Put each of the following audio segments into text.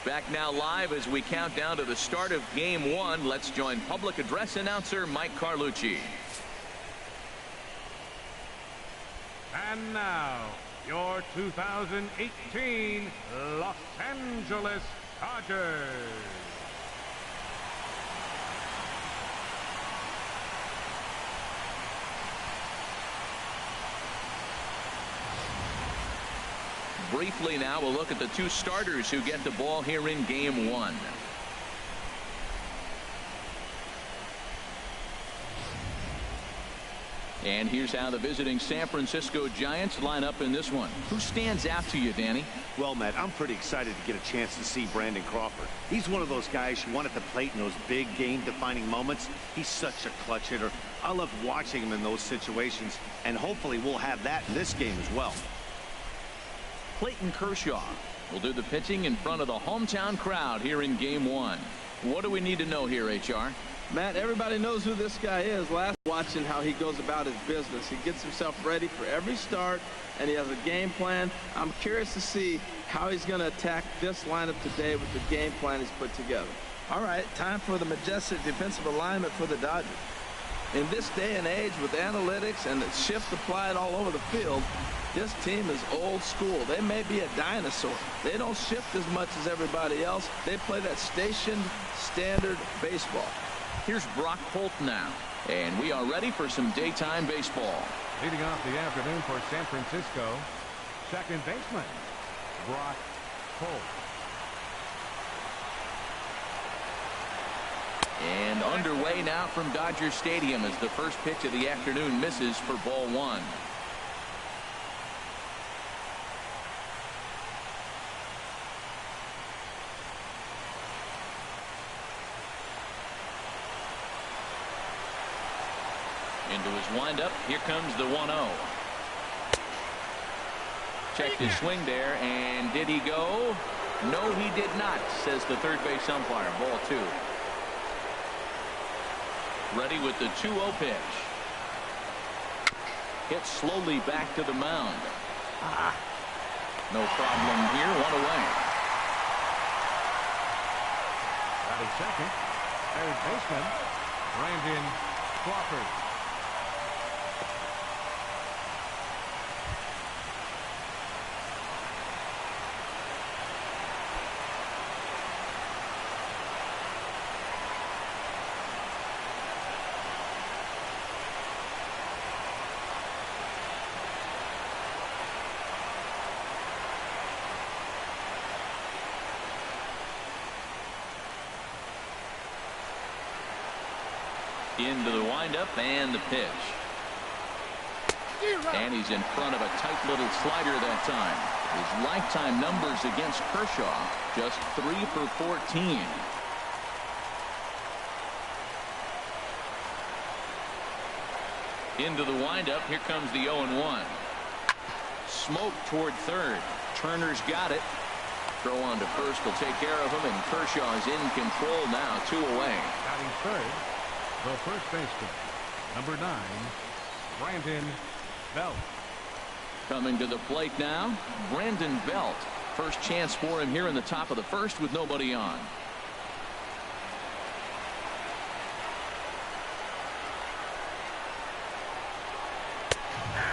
Back now live as we count down to the start of Game 1. Let's join public address announcer Mike Carlucci. And now, your 2018 Los Angeles Dodgers. Briefly now, we'll look at the two starters who get the ball here in Game 1. And here's how the visiting San Francisco Giants line up in this one. Who stands out to you, Danny? Well, Matt, I'm pretty excited to get a chance to see Brandon Crawford. He's one of those guys you want at the plate in those big game-defining moments. He's such a clutch hitter. I love watching him in those situations, and hopefully we'll have that in this game as well. Clayton Kershaw will do the pitching in front of the hometown crowd here in Game 1. What do we need to know here, HR? Matt, everybody knows who this guy is. Watching how he goes about his business. He gets himself ready for every start, and he has a game plan. I'm curious to see how he's going to attack this lineup today with the game plan he's put together. All right, time for the majestic defensive alignment for the Dodgers. In this day and age with analytics and the shift applied all over the field, this team is old school. They may be a dinosaur. They don't shift as much as everybody else. They play that stationed standard baseball. Here's Brock Holt now, and we are ready for some daytime baseball. Leading off the afternoon for San Francisco, second baseman, Brock Holt. And underway now from Dodger Stadium as the first pitch of the afternoon misses for ball one. Into his windup. Here comes the 1-0. Checked his swing there, and did he go? No, he did not, says the third base umpire. Ball two. Ready with the 2-0 pitch. Hit slowly back to the mound. No problem here. One away. Batting second, third baseman, Brandon Crawford. Into the windup and the pitch. And he's in front of a tight little slider that time. His lifetime numbers against Kershaw, just 3 for 14. Into the windup. Here comes the 0-1. Smoke toward third. Turner's got it. Throw on to first will take care of him, and Kershaw is in control now. 2 away. Batting third, the first baseman, number 9, Brandon Belt. Coming to the plate now, Brandon Belt. First chance for him here in the top of the first with nobody on.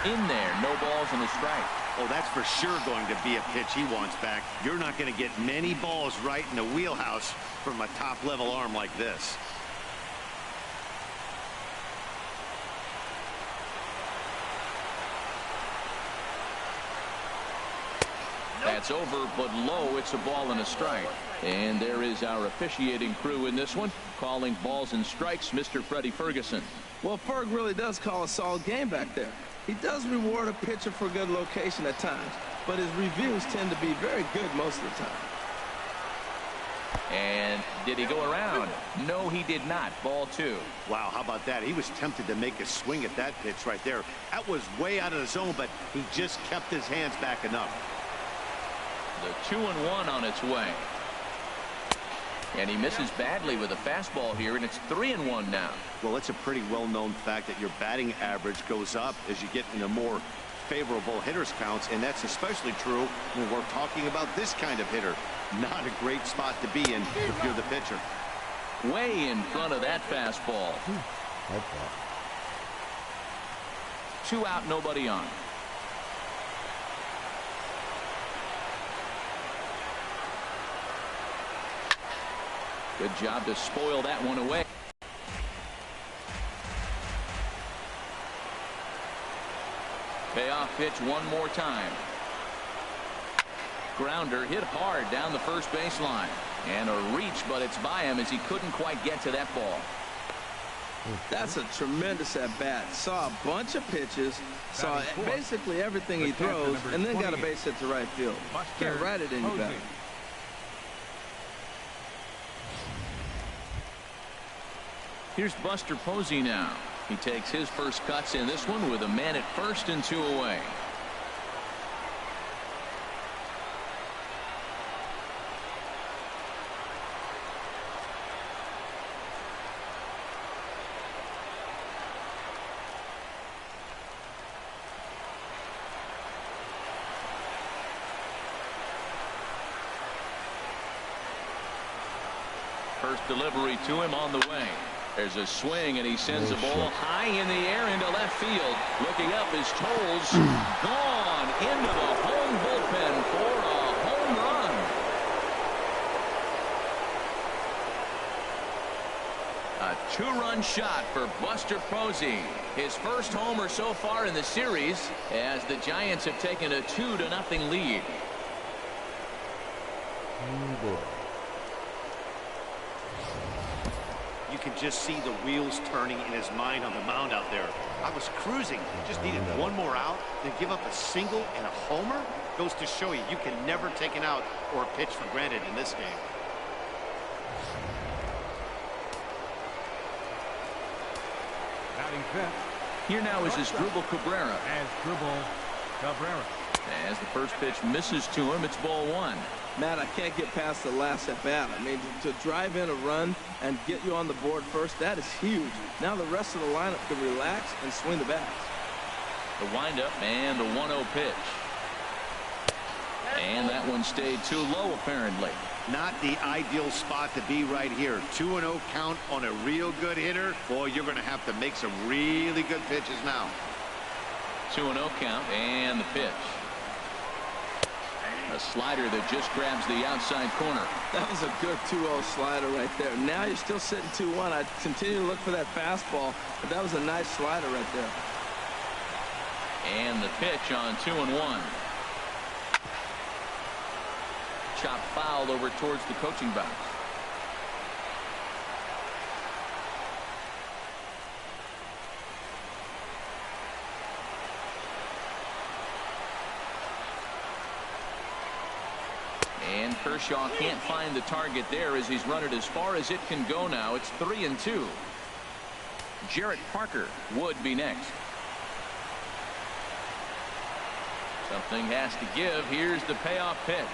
In there, no balls and a strike. Oh, that's for sure going to be a pitch he wants back. You're not going to get many balls right in the wheelhouse from a top-level arm like this. That's over, but low. It's a ball and a strike. And there is our officiating crew in this one, calling balls and strikes, Mr. Freddie Ferguson. Well, Ferg really does call a solid game back there. He does reward a pitcher for good location at times, but his reviews tend to be very good most of the time. And did he go around? No, he did not. Ball two. Wow, how about that? He was tempted to make a swing at that pitch right there. That was way out of the zone, but he just kept his hands back enough. The 2-1 on its way. And he misses badly with a fastball here, and it's 3-1 now. Well, it's a pretty well-known fact that your batting average goes up as you get into more favorable hitters counts, and that's especially true when we're talking about this kind of hitter. Not a great spot to be in if you're the pitcher. Way in front of that fastball. 2 out, nobody on. Good job to spoil that one away. Payoff pitch one more time. Grounder hit hard down the first baseline. And a reach, but it's by him as he couldn't quite get to that ball. That's a tremendous at-bat. Saw a bunch of pitches, saw basically everything he throws, and then got a base hit to right field. Can't write it any better. Here's Buster Posey now. He takes his first cuts in this one with a man at first and 2 away. First delivery to him on the way. There's a swing, and he sends the ball high in the air into left field. Looking up is Tolles. Gone into the home bullpen for a home run. A 2-run shot for Buster Posey. His first homer so far in the series as the Giants have taken a 2-0 lead. Oh boy. You can just see the wheels turning in his mind on the mound out there. I was cruising, just needed one more out, then give up a single and a homer. Goes to show you, you can never take an out or a pitch for granted in this game. Batting fifth. Here now is Asdrubal Cabrera. Asdrubal Cabrera. As the first pitch misses to him, it's ball 1. Matt, I can't get past the last at-bat. I mean, to drive in a run and get you on the board first, that is huge. Now the rest of the lineup can relax and swing the bats. The windup and the 1-0 pitch. And that one stayed too low, apparently. Not the ideal spot to be right here. 2-0 count on a real good hitter. Boy, you're going to have to make some really good pitches now. 2-0 count and the pitch. A slider that just grabs the outside corner. That was a good 2-0 slider right there. Now you're still sitting 2-1. I'd continue to look for that fastball, but that was a nice slider right there. And the pitch on 2-1. Chop foul over towards the coaching box. And Kershaw can't find the target there as he's run it as far as it can go now. It's 3-2. Jarrett Parker would be next. Something has to give. Here's the payoff pitch.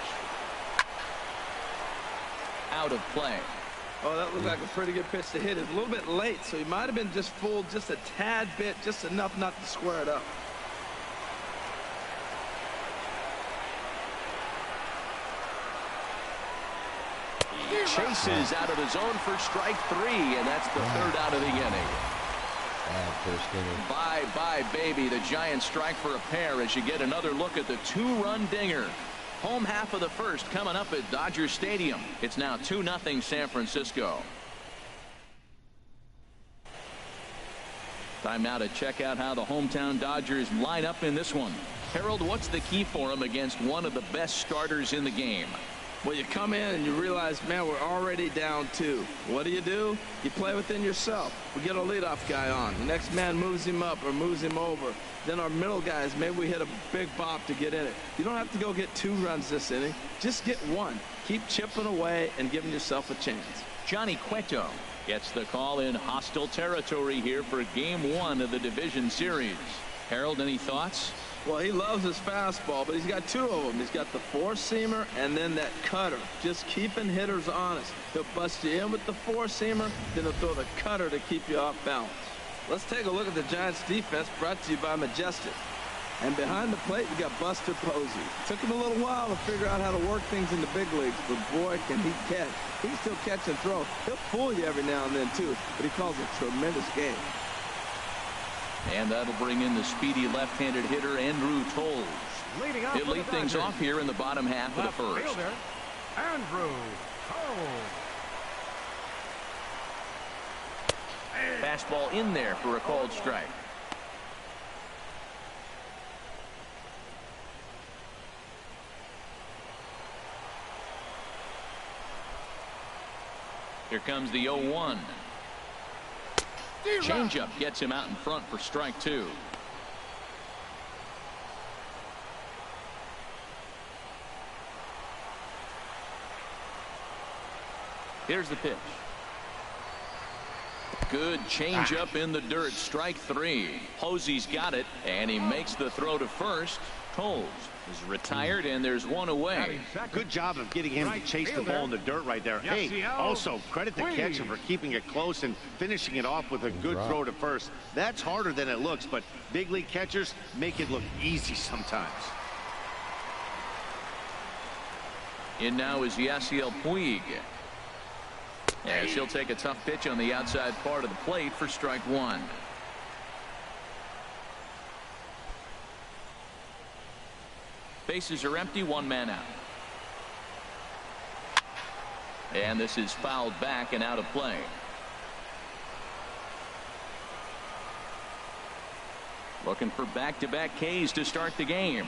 Out of play. Oh, that looked like a pretty good pitch to hit. It's a little bit late, so he might have been just fooled just a tad bit, just enough not to square it up. Chases out of the zone for strike 3, and that's the 3rd out of the inning. Bye-bye, baby. The Giants strike for a pair as you get another look at the 2-run dinger. Home half of the first coming up at Dodger Stadium. It's now 2-0 San Francisco. Time now to check out how the hometown Dodgers line up in this one. Harold, what's the key for them against one of the best starters in the game? Well, you come in and you realize, man, we're already down 2. What do? You play within yourself. We get a leadoff guy on. The next man moves him up or moves him over. Then our middle guys, maybe we hit a big bop to get in it. You don't have to go get 2 runs this inning. Just get 1. Keep chipping away and giving yourself a chance. Johnny Cueto gets the call in hostile territory here for Game 1 of the division series. Harold, any thoughts? Well, he loves his fastball, but he's got 2 of them. He's got the 4-seamer and then that cutter. Just keeping hitters honest. He'll bust you in with the 4-seamer, then he'll throw the cutter to keep you off balance. Let's take a look at the Giants defense, brought to you by Majestic. And behind the plate, we got Buster Posey. Took him a little while to figure out how to work things in the big leagues, but boy, can he catch. He can still catch and throw. He'll fool you every now and then, too, but he calls a tremendous game. And that'll bring in the speedy left-handed hitter, Andrew Toles. He'll lead things off here in the bottom half of the first. Fielder, Andrew Toles. Fastball in there for a called strike. Here comes the 0-1. Changeup gets him out in front for strike 2. Here's the pitch. Good changeup in the dirt. Strike 3. Posey's got it, and he makes the throw to first. Toles is retired, and there's one away. Good job of getting him to chase the ball in the dirt right there. Hey, also credit the catcher for keeping it close and finishing it off with a good throw to first. That's harder than it looks, but big league catchers make it look easy sometimes. In now is Yasiel Puig. As he'll take a tough pitch on the outside part of the plate for strike 1. Bases are empty, one man out. And this is fouled back and out of play. Looking for back-to-back Ks to start the game.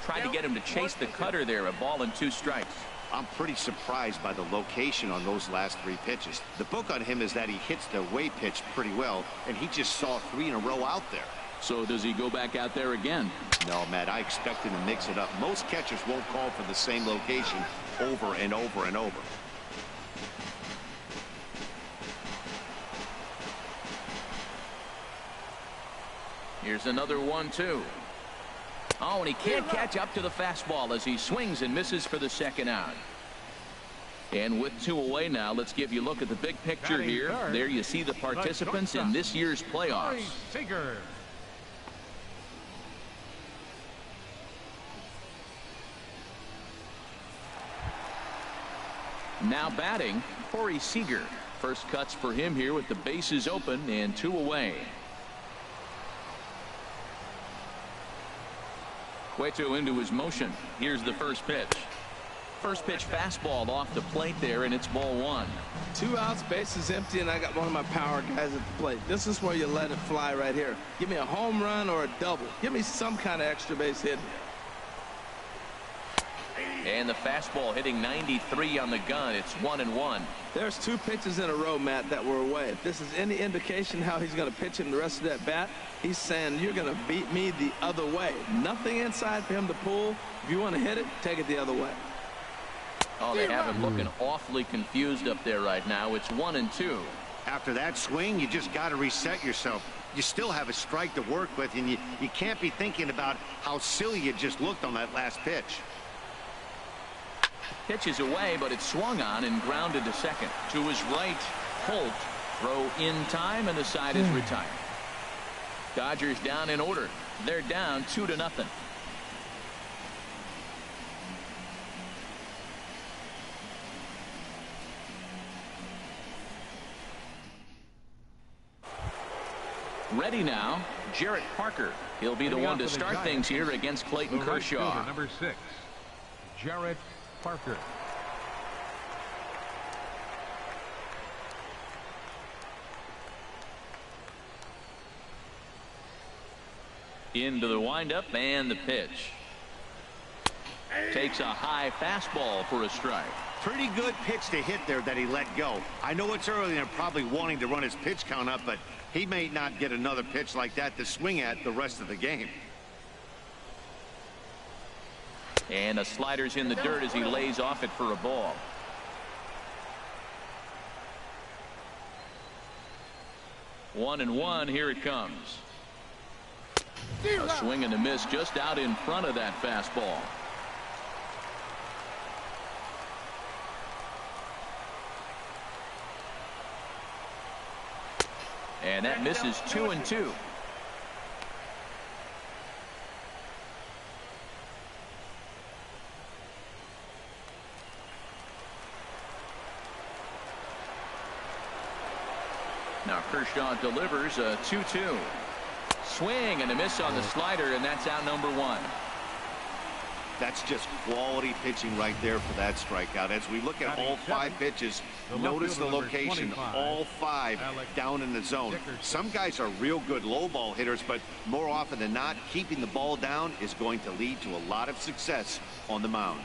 Tried to get him to chase the cutter there. A ball and 2 strikes. I'm pretty surprised by the location on those last 3 pitches. The book on him is that he hits the away pitch pretty well, and he just saw 3 in a row out there. So does he go back out there again? No, Matt, I expect him to mix it up. Most catchers won't call for the same location over and over and over. Here's another 1-2. Oh, and he can't catch up to the fastball as he swings and misses for the second out. And with 2 away now, let's give you a look at the big picture here. There you see the participants in this year's playoffs. Now batting, Corey Seager. First cuts for him here with the bases open and 2 away. Cueto into his motion. Here's the first pitch. First pitch fastball off the plate there, and it's ball 1. 2 outs, bases empty, and I got one of my power guys at the plate. This is where you let it fly right here. Give me a home run or a double. Give me some kind of extra base hit. And the fastball hitting 93 on the gun. It's 1-1. There's 2 pitches in a row, Matt, that were away. If this is any indication how he's going to pitch him the rest of that bat, he's saying you're going to beat me the other way. Nothing inside for him to pull. If you want to hit it, take it the other way. Oh, they have him looking awfully confused up there right now. It's 1-2. After that swing, you just got to reset yourself. You still have a strike to work with, and you can't be thinking about how silly you just looked on that last pitch. Pitch is away, but it's swung on and grounded to second. To his right, Holt. Throw in time, and the side is retired. Dodgers down in order. They're down 2-0. Ready now, Jarrett Parker. He'll be the one to start things here against Clayton Kershaw. Number 6, Jarrett Parker. Into the windup and the pitch. Takes a high fastball for a strike. Pretty good pitch to hit there that he let go. I know it's early and probably wanting to run his pitch count up, but he may not get another pitch like that to swing at the rest of the game. And a slider's in the dirt as he lays off it for a ball. One and one, here it comes. A swing and a miss just out in front of that fastball. And that misses 2-2. Now Kershaw delivers a 2-2. Swing and a miss on the slider, and that's out number 1. That's just quality pitching right there for that strikeout. As we look at all 5 pitches, notice the location, all 5 down in the zone. Some guys are real good low ball hitters, but more often than not, keeping the ball down is going to lead to a lot of success on the mound.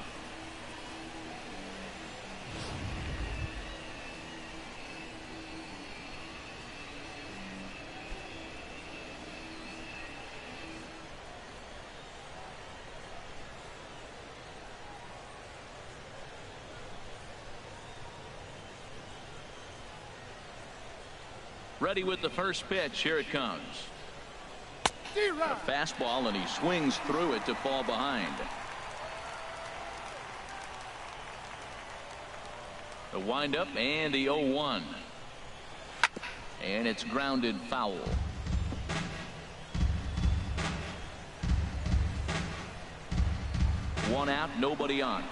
Ready with the first pitch. Here it comes. A fastball, and he swings through it to fall behind. The windup and the 0-1. And it's grounded foul. One out, nobody on.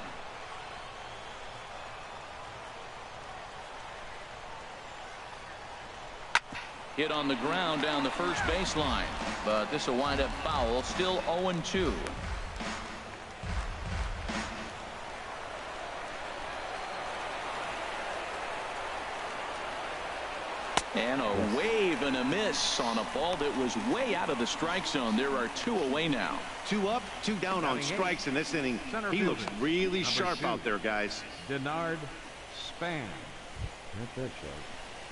Hit on the ground down the first baseline, but this will wind up foul. Still 0-2. And a wave and a miss on a ball that was way out of the strike zone. There are 2 away now. 2 up, 2 down on strikes in this inning. He looks really sharp out there, guys. Denard Span.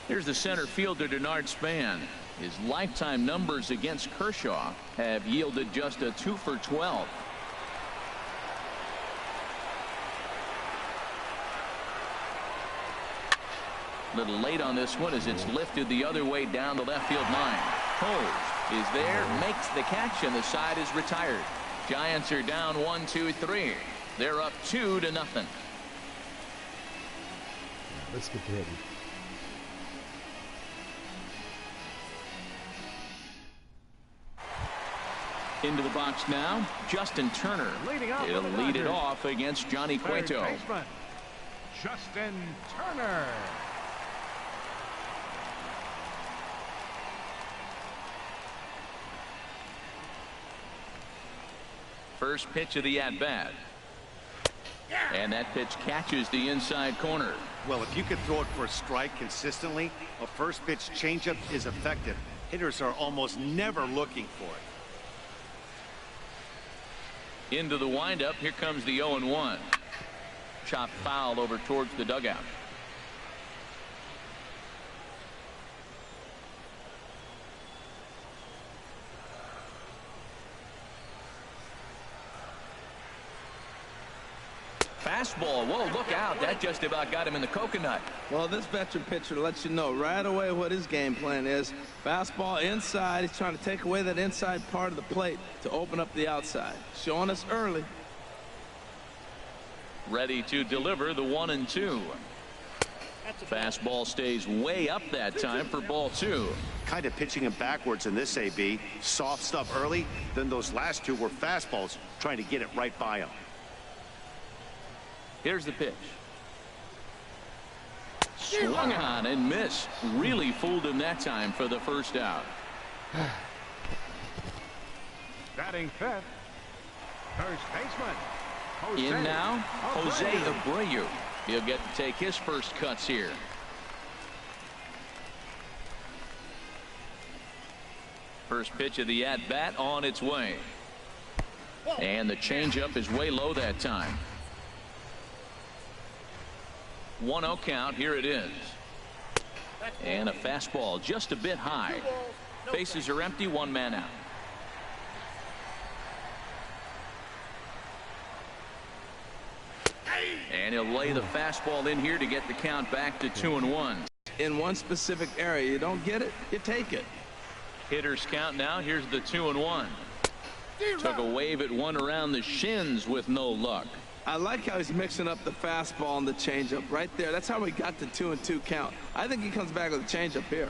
Here's the center fielder, Denard Span. His lifetime numbers against Kershaw have yielded just a 2 for 12. Little late on this one as it's lifted the other way down the left field line. Holmes is there, makes the catch, and the side is retired. Giants are down 1-2-3. They're up 2-0. Let's get to hitting. Into the box now, Justin Turner. He'll lead it off against Johnny Cueto. Justin Turner. First pitch of the at-bat. And that pitch catches the inside corner. Well, if you can throw it for a strike consistently, a first pitch changeup is effective. Hitters are almost never looking for it. Into the windup. Here comes the 0-1. Chopped foul over towards the dugout. Fastball. Whoa, look out. That just about got him in the coconut. Well, this veteran pitcher lets you know right away what his game plan is. Fastball inside. He's trying to take away that inside part of the plate to open up the outside. Showing us early. Ready to deliver the 1-2. Fastball stays way up that time for ball 2. Kind of pitching him backwards in this AB. Soft stuff early, then those last 2 were fastballs, trying to get it right by him. Here's the pitch. Swung on and missed. Really fooled him that time for the first out. Batting fifth, first baseman. Jose. In now, Jose Abreu. He'll get to take his first cuts here. First pitch of the at-bat on its way. And the changeup is way low that time. 1-0 count. Here it is. And a fastball just a bit high. Bases are empty. 1 man out. And he'll lay the fastball in here to get the count back to 2-1. In one specific area, you don't get it, you take it. Hitters count now. Here's the 2-1. Took a wave at one around the shins with no luck. I like how he's mixing up the fastball and the changeup right there. That's how we got the 2-2 count. I think he comes back with a changeup here.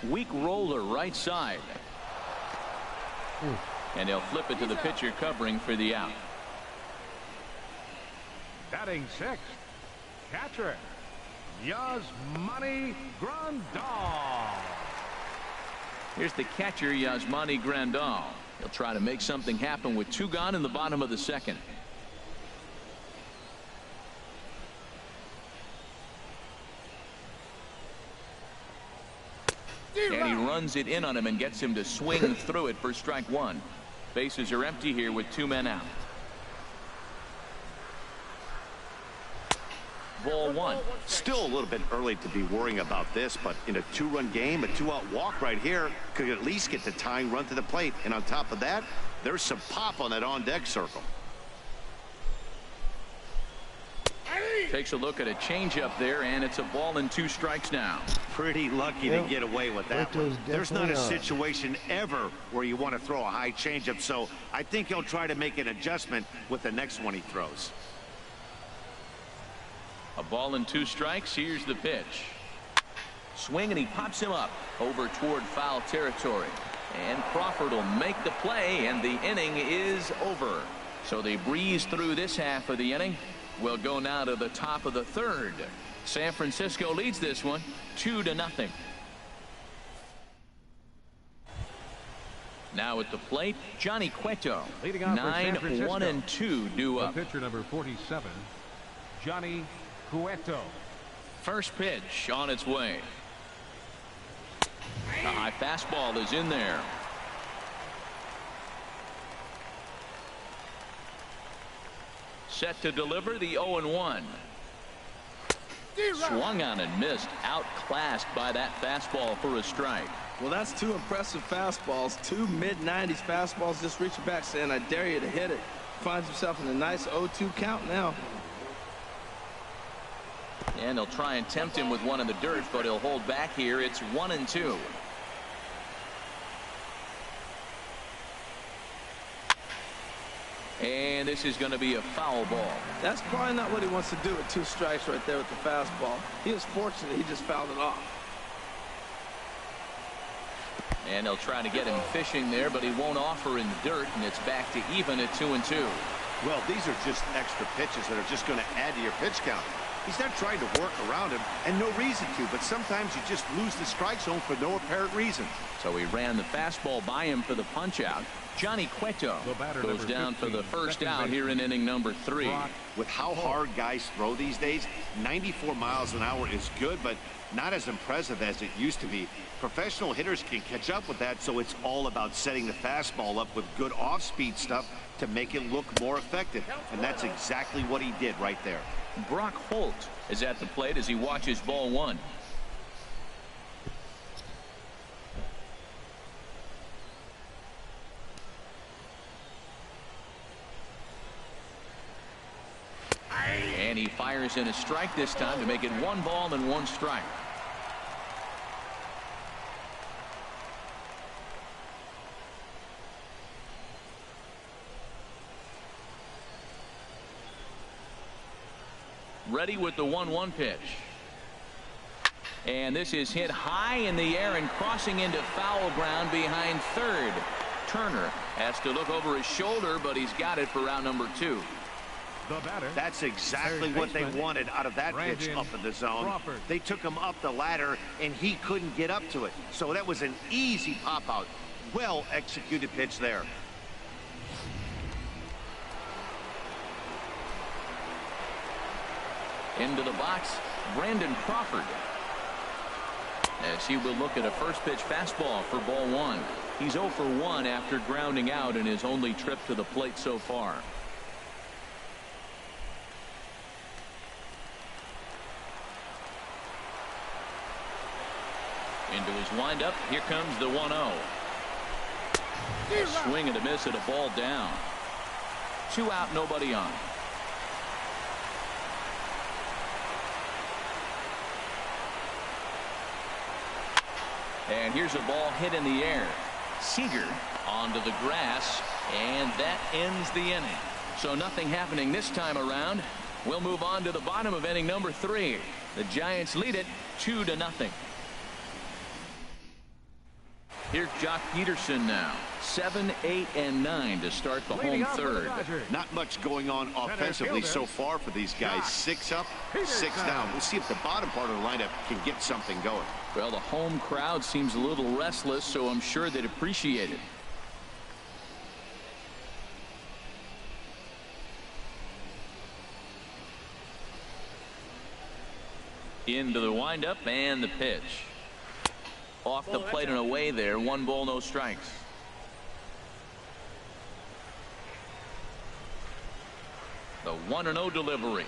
Weak roller right side. And he'll flip it to the pitcher covering for the out. Batting sixth, catcher, Yasmani Grandal. Here's the catcher, Yasmani Grandal. He'll try to make something happen with 2 gone in the bottom of the second. And he runs it in on him and gets him to swing through it for strike 1. Bases are empty here with 2 men out. Ball 1. Still a little bit early to be worrying about this, but in a 2-run game, a 2-out walk right here could at least get the tying run to the plate. And on top of that, there's some pop on that on-deck circle. Takes a look at a changeup there, and it's a ball and 2 strikes now. Pretty lucky to get away with that one. There's not a situation ever where you want to throw a high changeup, so I think he'll try to make an adjustment with the next one he throws. A ball and 2 strikes. Here's the pitch. Swing, and he pops him up over toward foul territory. And Crawford will make the play, and the inning is over. So they breeze through this half of the inning. We'll go now to the top of the 3rd. San Francisco leads this one 2-0. Now at the plate, Johnny Cueto. Leading off for San Francisco. 9-1-2 due up. The pitcher number 47, Johnny Cueto. First pitch on its way. The high fastball is in there. Set to deliver the 0-1. Swung on and missed. Outclassed by that fastball for a strike. Well, that's 2 impressive fastballs. 2 mid-90s fastballs just reaching back saying, I dare you to hit it. Finds himself in a nice 0-2 count now. And they'll try and tempt him with one in the dirt, but he'll hold back here. It's 1-2. And this is going to be a foul ball. That's probably not what he wants to do with 2 strikes right there with the fastball. He was fortunate he just fouled it off. And they'll try to get him fishing there, but he won't offer in the dirt, and it's back to even at 2-2. Well, these are just extra pitches that are just going to add to your pitch count. He's not trying to work around him, and no reason to, but sometimes you just lose the strike zone for no apparent reason. So he ran the fastball by him for the punch out. Johnny Cueto goes down for the first out here in inning number 3. With how hard guys throw these days, 94 miles an hour is good, but not as impressive as it used to be. Professional hitters can catch up with that, so it's all about setting the fastball up with good off-speed stuff to make it look more effective, and that's exactly what he did right there. Brock Holt is at the plate as he watches ball 1. And he fires in a strike this time to make it 1 ball and 1 strike. Ready with the 1-1 pitch. And this is hit high in the air and crossing into foul ground behind 3rd. Turner has to look over his shoulder, but he's got it for round number 2. The batter. That's exactly what they wanted out of that pitch up in the zone. Crawford. They took him up the ladder, and he couldn't get up to it. So that was an easy pop-out. Well executed pitch there. Into the box, Brandon Crawford. As he will look at a first pitch fastball for ball 1. He's 0 for 1 after grounding out in his only trip to the plate so far. Into his windup, here comes the 1-0. Swing and a miss at a ball down. 2 out, nobody on. And here's a ball hit in the air. Seager onto the grass, and that ends the inning. So nothing happening this time around. We'll move on to the bottom of inning number 3. The Giants lead it 2-0. Here's Jock Peterson now. 7, 8, and 9 to start the home third. Not much going on offensively so far for these guys. 6 up, 6 down. We'll see if the bottom part of the lineup can get something going. Well, the home crowd seems a little restless, so I'm sure they'd appreciate it. Into the windup and the pitch. Off the plate and away there. 1 ball, no strikes. The 1-0 delivery.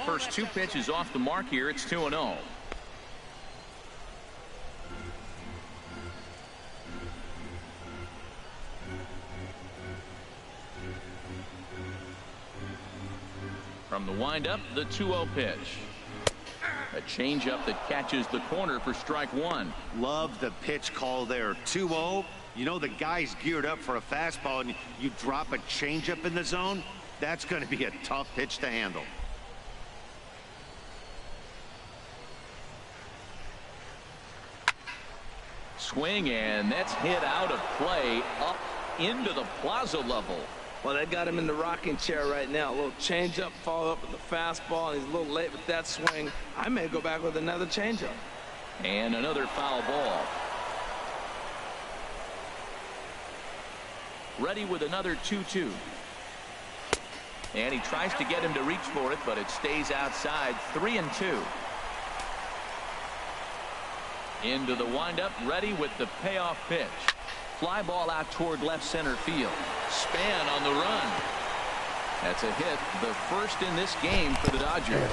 First 2 pitches off the mark here. It's 2-0. From the windup, the 2-0 pitch. A changeup that catches the corner for strike 1. Love the pitch call there. 2-0. You know the guy's geared up for a fastball, and you drop a changeup in the zone. That's going to be a tough pitch to handle. Swing, and that's hit out of play up into the plaza level. Well, that got him in the rocking chair right now. A little changeup, follow up with the fastball, and he's a little late with that swing. I may go back with another changeup. And another foul ball. Ready with another 2-2. And he tries to get him to reach for it, but it stays outside. 3-2. Into the windup, ready with the payoff pitch. Fly ball out toward left center field. Span on the run. That's a hit, the first in this game for the Dodgers. There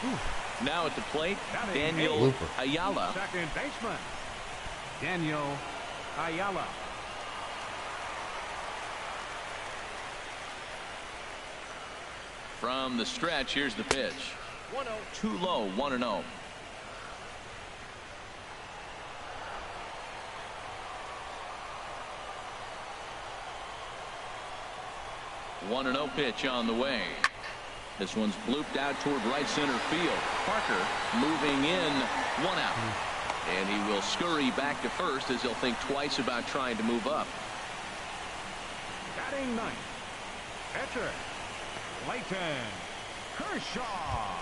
we go. Now at the plate, Daniel Ayala. Second baseman, Daniel Ayala. From the stretch, here's the pitch. 1-0. Too low, 1-0. 1-0 pitch on the way. This one's blooped out toward right center field. Parker moving in, 1 out. And he will scurry back to first as he'll think twice about trying to move up. Batting ninth, pitcher, Clayton Kershaw.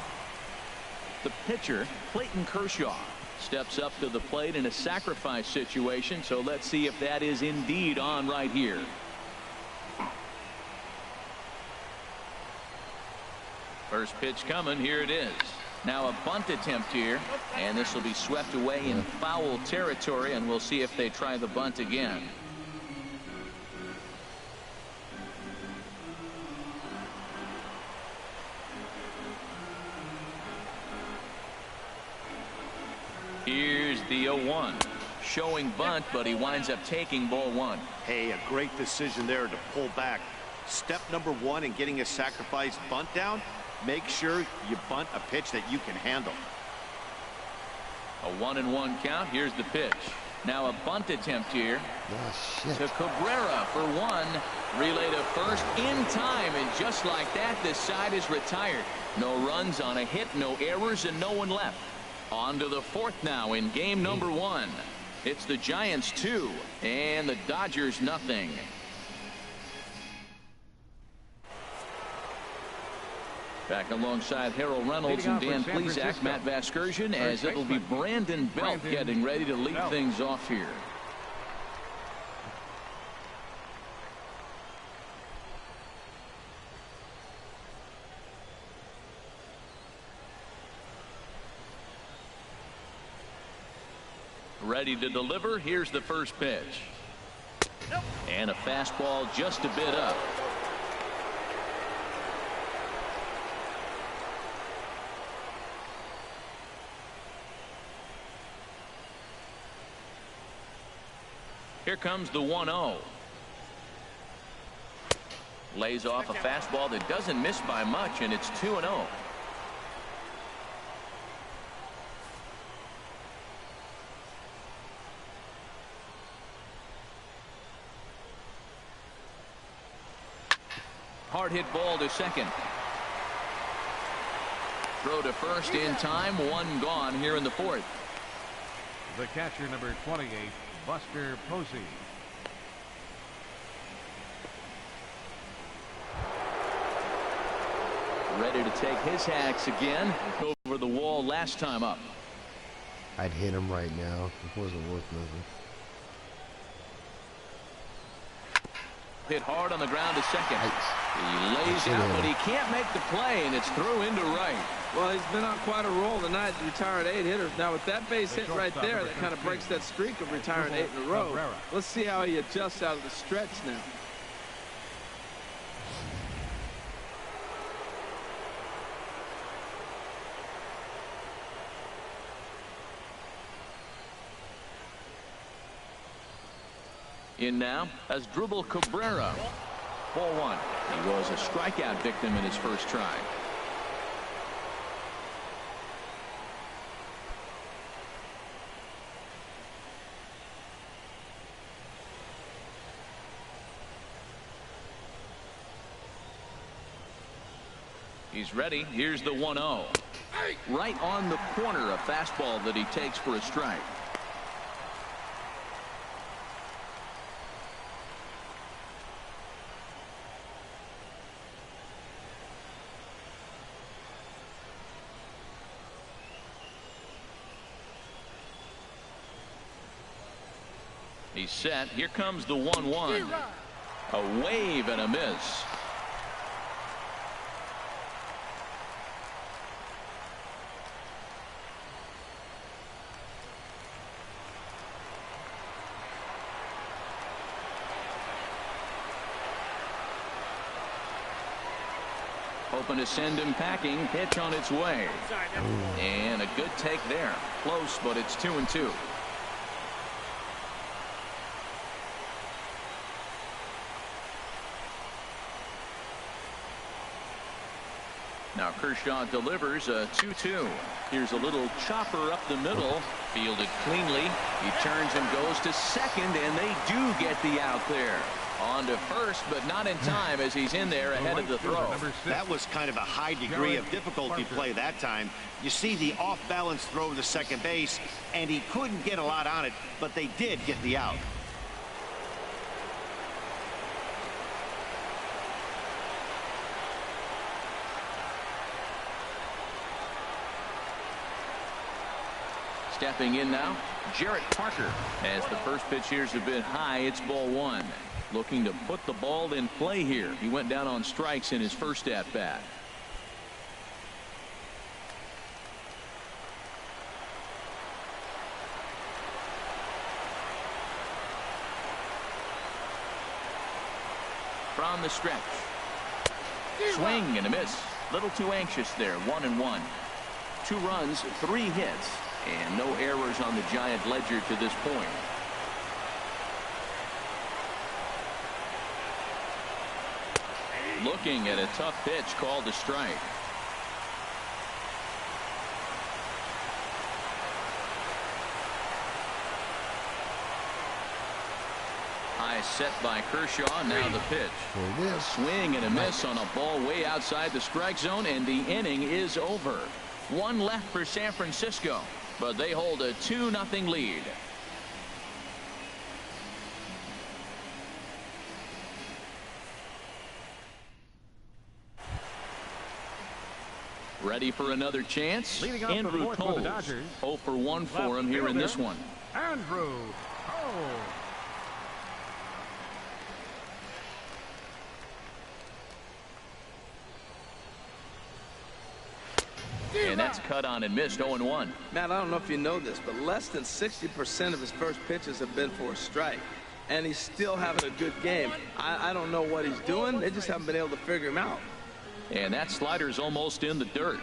The pitcher, Clayton Kershaw, steps up to the plate in a sacrifice situation, so let's see if that is indeed on right here. First pitch coming. Here it is. Now a bunt attempt here, and this will be swept away in foul territory, and we'll see if they try the bunt again. Here's the 0-1. Showing bunt, but he winds up taking ball 1. Hey, a great decision there to pull back. Step number 1 in getting a sacrifice bunt down. Make sure you bunt a pitch that you can handle. A 1-1 count. Here's the pitch. Now a bunt attempt here. To Cabrera for 1. Relay to first in time, and just like that, this side is retired. No runs on a hit, no errors, and no one left. On to the 4th now in game number 1. It's the Giants 2 and the Dodgers nothing. Back alongside Harold Reynolds and Dan Plesac, Matt Vasgersian, as it'll be Brandon Belt getting ready to lead things off here. Ready to deliver. Here's the first pitch. And a fastball just a bit up. Here comes the 1-0. Lays off a fastball that doesn't miss by much, and it's 2-0. Hard hit ball to second. Throw to first in time. 1 gone here in the 4th. The catcher, number 28, Buster Posey. Ready to take his hacks again. Over the wall last time up. I'd hit him right now. It wasn't worth nothing. Hit hard on the ground to second. He lays Nice. out, but he can't make the play, and it's through into right. Well, he's been on quite a roll tonight. He's retired 8 hitters. Now, with that base hit right there, that kind of breaks that streak of retiring 8 in a row. Let's see how he adjusts out of the stretch now. In now as Dribble Cabrera. Ball 1. He was a strikeout victim in his first try. He's ready. Here's the 1-0. Right on the corner, a fastball that he takes for a strike. He's set. Here comes the 1-1. A wave and a miss. Hoping to send him packing. Pitch on its way. And a good take there. Close, but it's 2-2. Now Kershaw delivers a 2-2. Here's a little chopper up the middle. Fielded cleanly. He turns and goes to second, and they do get the out there. On to first, but not in time as he's in there ahead of the throw. That was kind of a high degree of difficulty play that time. You see the off-balance throw to second base, and he couldn't get a lot on it, but they did get the out. Stepping in now, Jarrett Parker. As the first pitch here's a bit high, it's ball 1. Looking to put the ball in play here. He went down on strikes in his first at-bat. From the stretch. Swing and a miss. Little too anxious there. 1-1. 2 runs, 3 hits. And no errors on the Giant ledger to this point. Looking at a tough pitch called a strike. High set by Kershaw. Now the pitch. Swing and a miss on a ball way outside the strike zone, and the inning is over. 1 left for San Francisco, but they hold a 2-0 lead. Ready for another chance? Andrew Cole. 0 for 1 for him here in this one. Andrew Cole. And that's cut on and missed. 0-1. Matt, I don't know if you know this, but less than 60% of his first pitches have been for a strike. And he's still having a good game. I don't know what he's doing. They just haven't been able to figure him out. And that slider's almost in the dirt.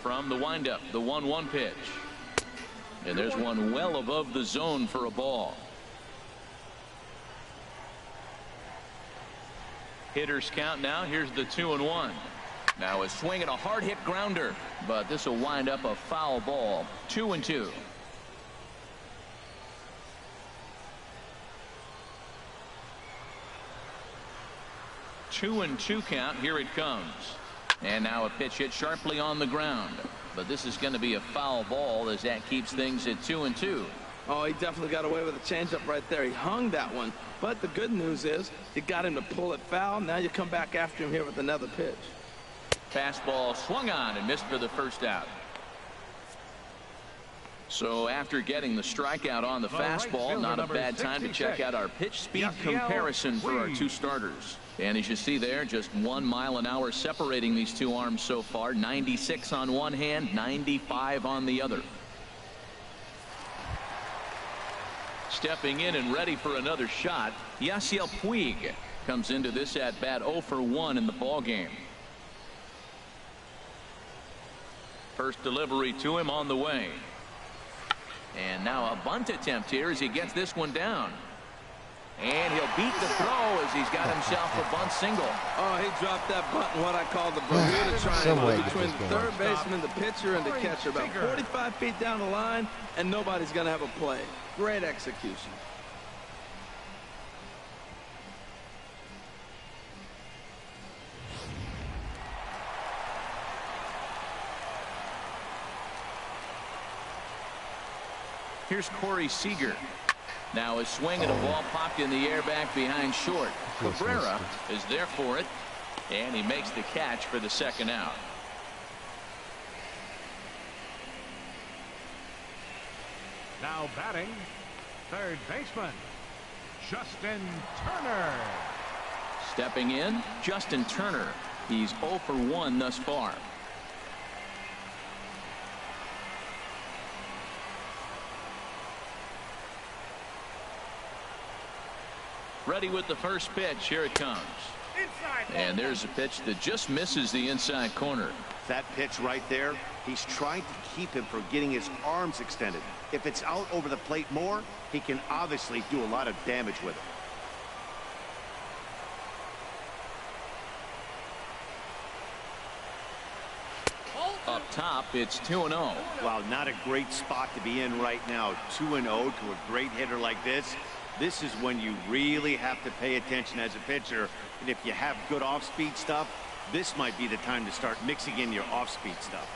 From the windup, the 1-1 pitch. And there's one well above the zone for a ball. Hitters count now. Here's the 2-1. Now a swing and a hard hit grounder, but this will wind up a foul ball. 2-2. 2-2 count. Here it comes. And now a pitch hit sharply on the ground. But this is going to be a foul ball as that keeps things at 2-2. Oh, he definitely got away with a changeup right there. He hung that one. But the good news is you got him to pull it foul. Now you come back after him here with another pitch. Fastball swung on and missed for the first out. So after getting the strikeout on the fastball, not a bad time to check out our pitch speed comparison for our two starters. And as you see there, just 1 mile an hour separating these two arms so far. 96 on one hand, 95 on the other. Stepping in and ready for another shot, Yasiel Puig comes into this at bat 0 for 1 in the ball game. First delivery to him on the way. And now a bunt attempt here as he gets this one down. And he'll beat the throw as he's got himself a bunt single. Oh, he dropped that bunt in what I call the Bermuda Triangle between the third baseman, the pitcher, and the catcher. About 45 feet down the line, and nobody's going to have a play. Great execution. Here's Corey Seager. Now a swing and a ball popped in the air back behind short. Cabrera is there for it, and he makes the catch for the second out. Now batting, third baseman, Justin Turner. Stepping in, Justin Turner. He's 0 for 1 thus far. Ready with the first pitch. Here it comes. And there's a pitch that just misses the inside corner. That pitch right there, he's trying to keep him from getting his arms extended. If it's out over the plate more, he can obviously do a lot of damage with it. Up top, it's 2-0. Wow, not a great spot to be in right now. 2-0 to a great hitter like this. This is when you really have to pay attention as a pitcher. And if you have good off-speed stuff, this might be the time to start mixing in your off-speed stuff.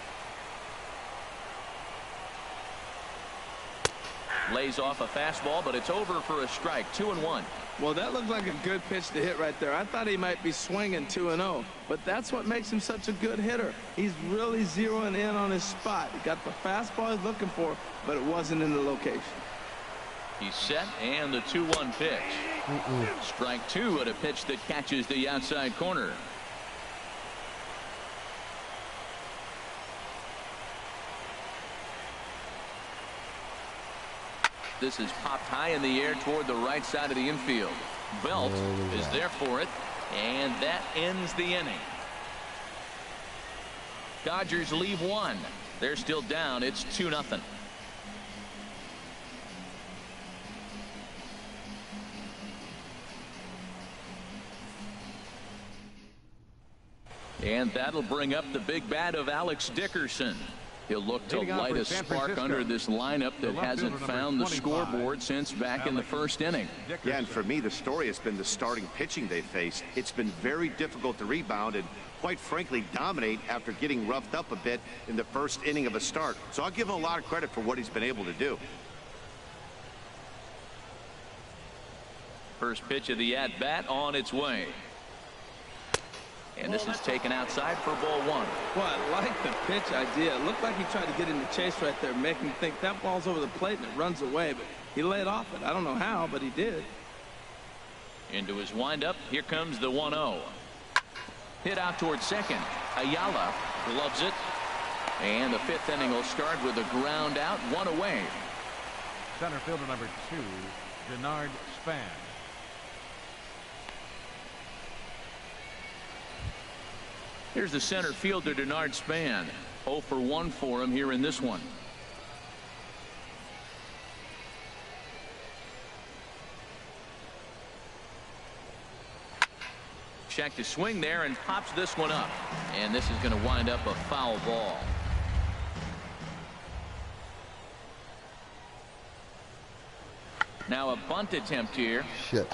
Lays off a fastball, but it's over for a strike. 2-1. Well, that looked like a good pitch to hit right there. I thought he might be swinging 2-0, but that's what makes him such a good hitter. He's really zeroing in on his spot. He got the fastball he's looking for, but it wasn't in the location. He's set, and the 2-1 pitch. Strike two at a pitch that catches the outside corner. This is popped high in the air toward the right side of the infield. Belt is there for it, and that ends the inning. Dodgers leave one. They're still down. It's 2-0. And that'll bring up the big bat of Alex Dickerson. He'll look to light a spark under this lineup that hasn't found the scoreboard since back in the first inning. Yeah, and for me, the story has been the starting pitching they faced. It's been very difficult to rebound and, quite frankly, dominate after getting roughed up a bit in the first inning of a start. So I'll give him a lot of credit for what he's been able to do. First pitch of the at-bat on its way. And this is taken outside for ball one. Well, I like the pitch idea. It looked like he tried to get in the chase right there, make him think that ball's over the plate and it runs away, but he laid off it. I don't know how, but he did. Into his windup, here comes the 1-0. Hit out towards second. Ayala gloves it. And the fifth inning will start with a ground out, one away. Center fielder number 2, Denard Span. Here's the center fielder, Denard Span. 0 for 1 for him here in this one. Check to swing there and pops this one up. And this is going to wind up a foul ball. Now a bunt attempt here. Shit.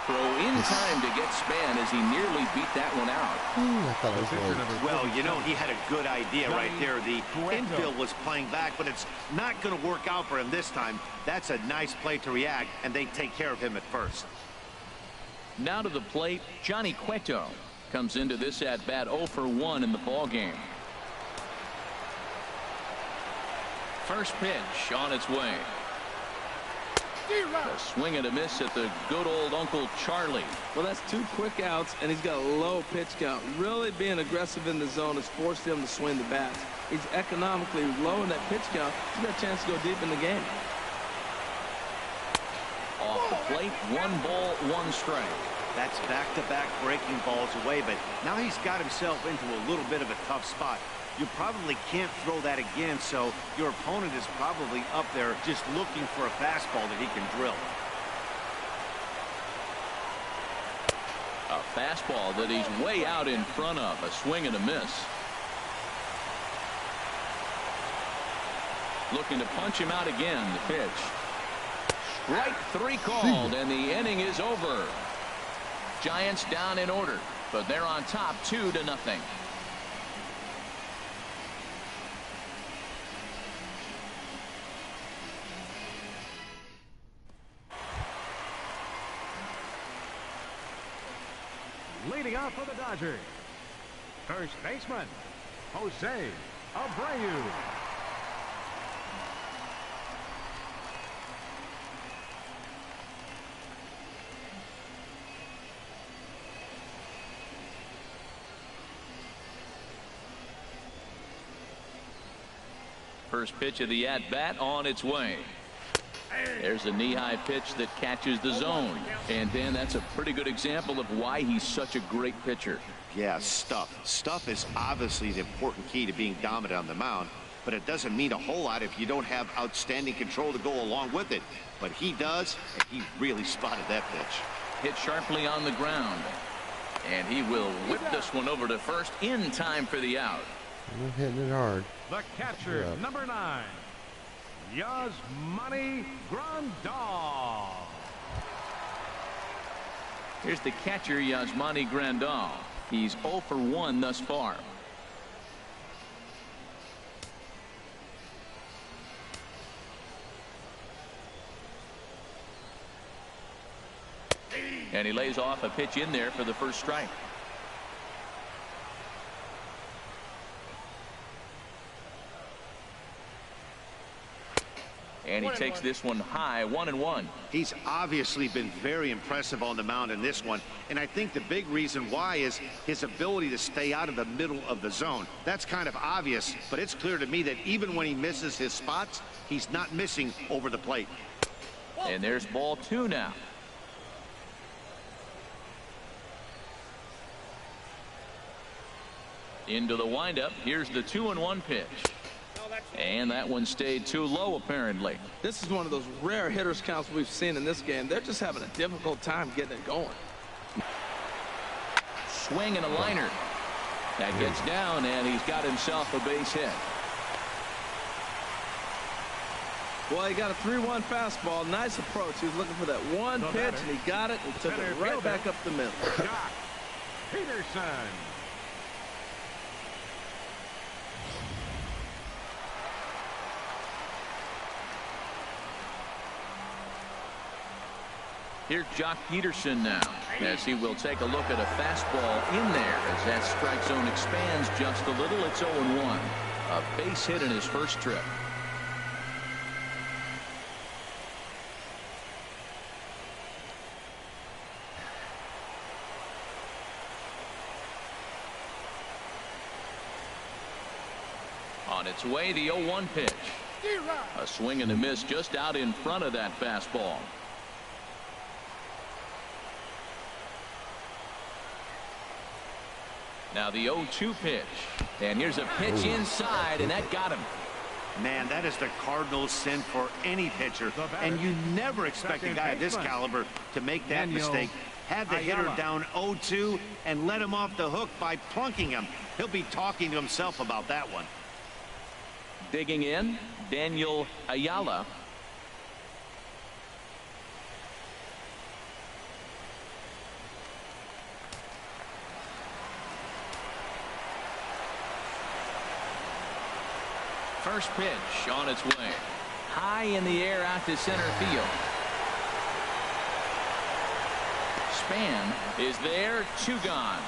throw in time to get Span as he nearly beat that one out. I thought it was late. Well, you know, he had a good idea right there. The infield was playing back, but it's not going to work out for him this time. That's a nice play to react, and they take care of him at first. Now to the plate, Johnny Cueto comes into this at-bat 0 for 1 in the ball game. First pitch on its way. A swing and a miss at the good old Uncle Charlie. Well, that's 2 quick outs, and he's got a low pitch count. Really being aggressive in the zone has forced him to swing the bats. He's economically low in that pitch count. He's got a chance to go deep in the game. Off the plate, 1 ball, 1 strike. That's back-to-back breaking balls away, but now he's got himself into a little bit of a tough spot. You probably can't throw that again, so your opponent is probably up there just looking for a fastball that he can drill. A fastball that he's way out in front of. A swing and a miss. Looking to punch him out again. The pitch. Strike 3 called, and the inning is over. Giants down in order, but they're on top 2-0. Leading off for the Dodgers, first baseman, Jose Abreu. First pitch of the at-bat on its way. There's a knee-high pitch that catches the zone. And, Dan, that's a pretty good example of why he's such a great pitcher. Yeah, stuff. Stuff is obviously the important key to being dominant on the mound, but it doesn't mean a whole lot if you don't have outstanding control to go along with it. But he does, and he really spotted that pitch. Hit sharply on the ground. And he will whip this one over to first in time for the out. I'm hitting it hard. The catcher, number 9, Yasmani Grandal. Here's the catcher, Yasmani Grandal. He's 0 for 1 thus far. And he lays off a pitch in there for the first strike. And he takes this one high, 1-1. He's obviously been very impressive on the mound in this one, and I think the big reason why is his ability to stay out of the middle of the zone. That's kind of obvious, but it's clear to me that even when he misses his spots, he's not missing over the plate. And there's ball 2 now. Into the windup. Here's the 2-1 pitch. And that one stayed too low, apparently. This is one of those rare hitters counts we've seen in this game. They're just having a difficult time getting it going. Swing and a liner. That gets down, and he's got himself a base hit. Well, he got a 3-1 fastball. Nice approach. He was looking for that one pitch, and he got it and took it right back up the middle. Jock Peterson. Here's Jock Peterson now, as he will take a look at a fastball in there as that strike zone expands just a little. It's 0-1. A base hit in his first trip. On its way, the 0-1 pitch. A swing and a miss just out in front of that fastball. Now the 0-2 pitch. And here's a pitch inside, and that got him. Man, that is the Cardinals' sin for any pitcher. And you never expect a guy of this caliber to make that mistake. Had the hitter down 0-2 and let him off the hook by plunking him. He'll be talking to himself about that one. Digging in, Daniel Ayala. First pitch on its way. High in the air out to center field. Span is there. 2 gone.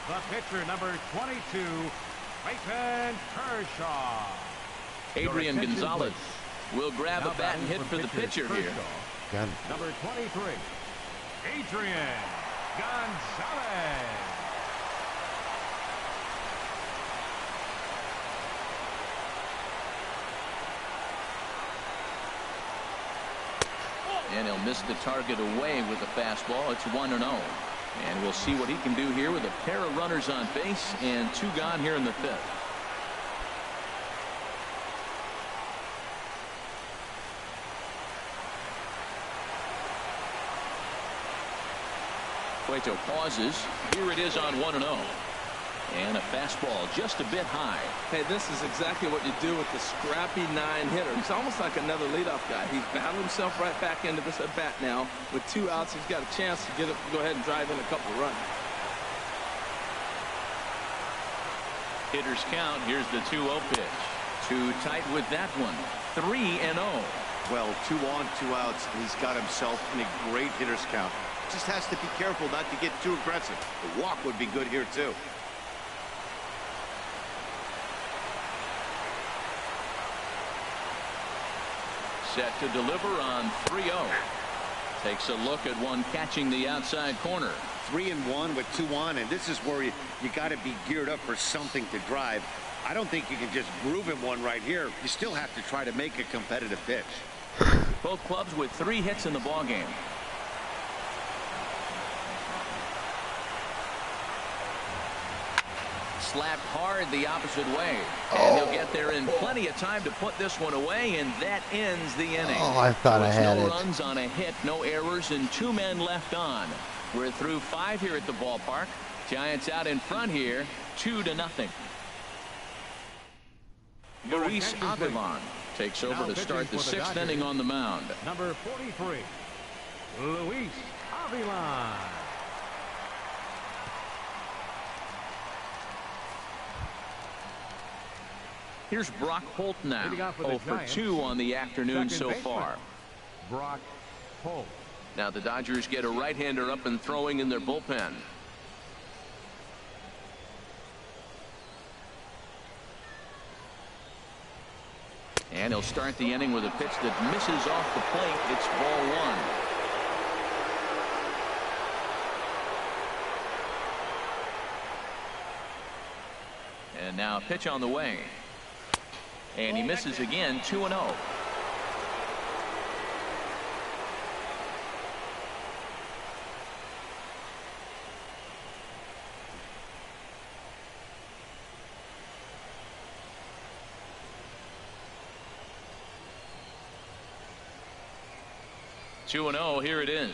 The pitcher, number 22, Clayton Kershaw. Adrian Gonzalez will grab a bat and hit for the pitcher here. Got it. Number 23, Adrian Gonzalez. And he'll miss the target away with a fastball. It's 1-0. And we'll see what he can do here with a pair of runners on base and 2 gone here in the 5th. Cueto pauses. Here it is on 1-0. And a fastball just a bit high. Hey, this is exactly what you do with the scrappy 9-hitter. He's almost like another leadoff guy. He's battled himself right back into this at bat now. With 2 outs, he's got a chance to go ahead and drive in a couple runs. Hitters count. Here's the 2-0 pitch. Too tight with that one. 3-0. Well, 2 on, 2 outs. He's got himself in a great hitter's count. Just has to be careful not to get too aggressive. The walk would be good here, too. Set to deliver on 3-0. Takes a look at one catching the outside corner. 3-1 with 2 on, and this is where you got to be geared up for something to drive. I don't think you can just groove him one right here. You still have to try to make a competitive pitch. Both clubs with 3 hits in the ballgame. Slapped hard the opposite way. And he'll get there in plenty of time to put this one away, and that ends the inning. Oh, I thought I had no it. runs on a hit, no errors, and 2 men left on. We're through 5 here at the ballpark. Giants out in front here, 2-0. Luis Avilan takes over to start the 6th inning on the mound. Number 43, Luis Avilan. Here's Brock Holt now. 0 for 2 on the afternoon so far. Brock Holt. Now the Dodgers get a right-hander up and throwing in their bullpen. And he'll start the inning with a pitch that misses off the plate. It's ball 1. And now a pitch on the way. And he misses again. 2-0. Here it is.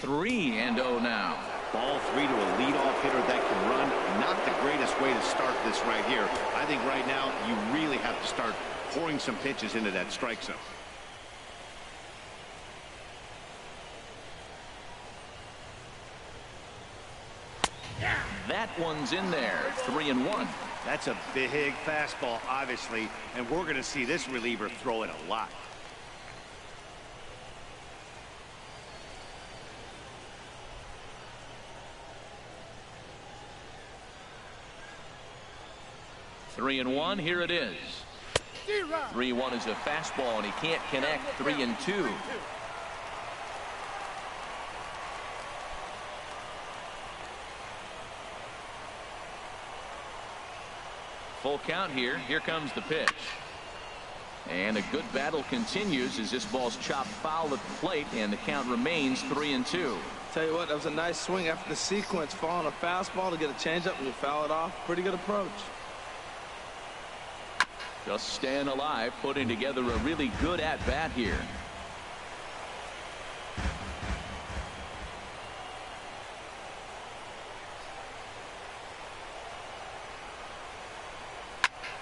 3-0 now. Ball 3 to a leadoff hitter that can run. Not the greatest way to start this right here. I think right now you really have to start pouring some pitches into that strike zone. That one's in there. 3-1. That's a big fastball, obviously, and we're going to see this reliever throw it a lot. Three and 1. Here it is. 3-1 is a fastball, and he can't connect. 3-2. Full count here. Here comes the pitch. And a good battle continues as this ball's chopped foul at the plate, and the count remains 3-2. Tell you what, that was a nice swing after the sequence. Falling a fastball to get a changeup and you foul it off. Pretty good approach. Just staying alive, putting together a really good at-bat here.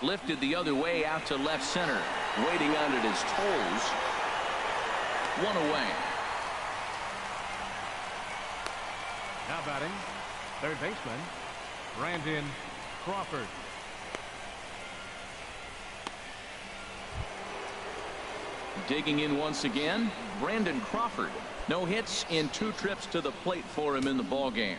Lifted the other way out to left center. Waiting on it his toes. 1 away. Now batting, Third baseman, Brandon Crawford. Digging in once again, Brandon Crawford. No hits in 2 trips to the plate for him in the ballgame.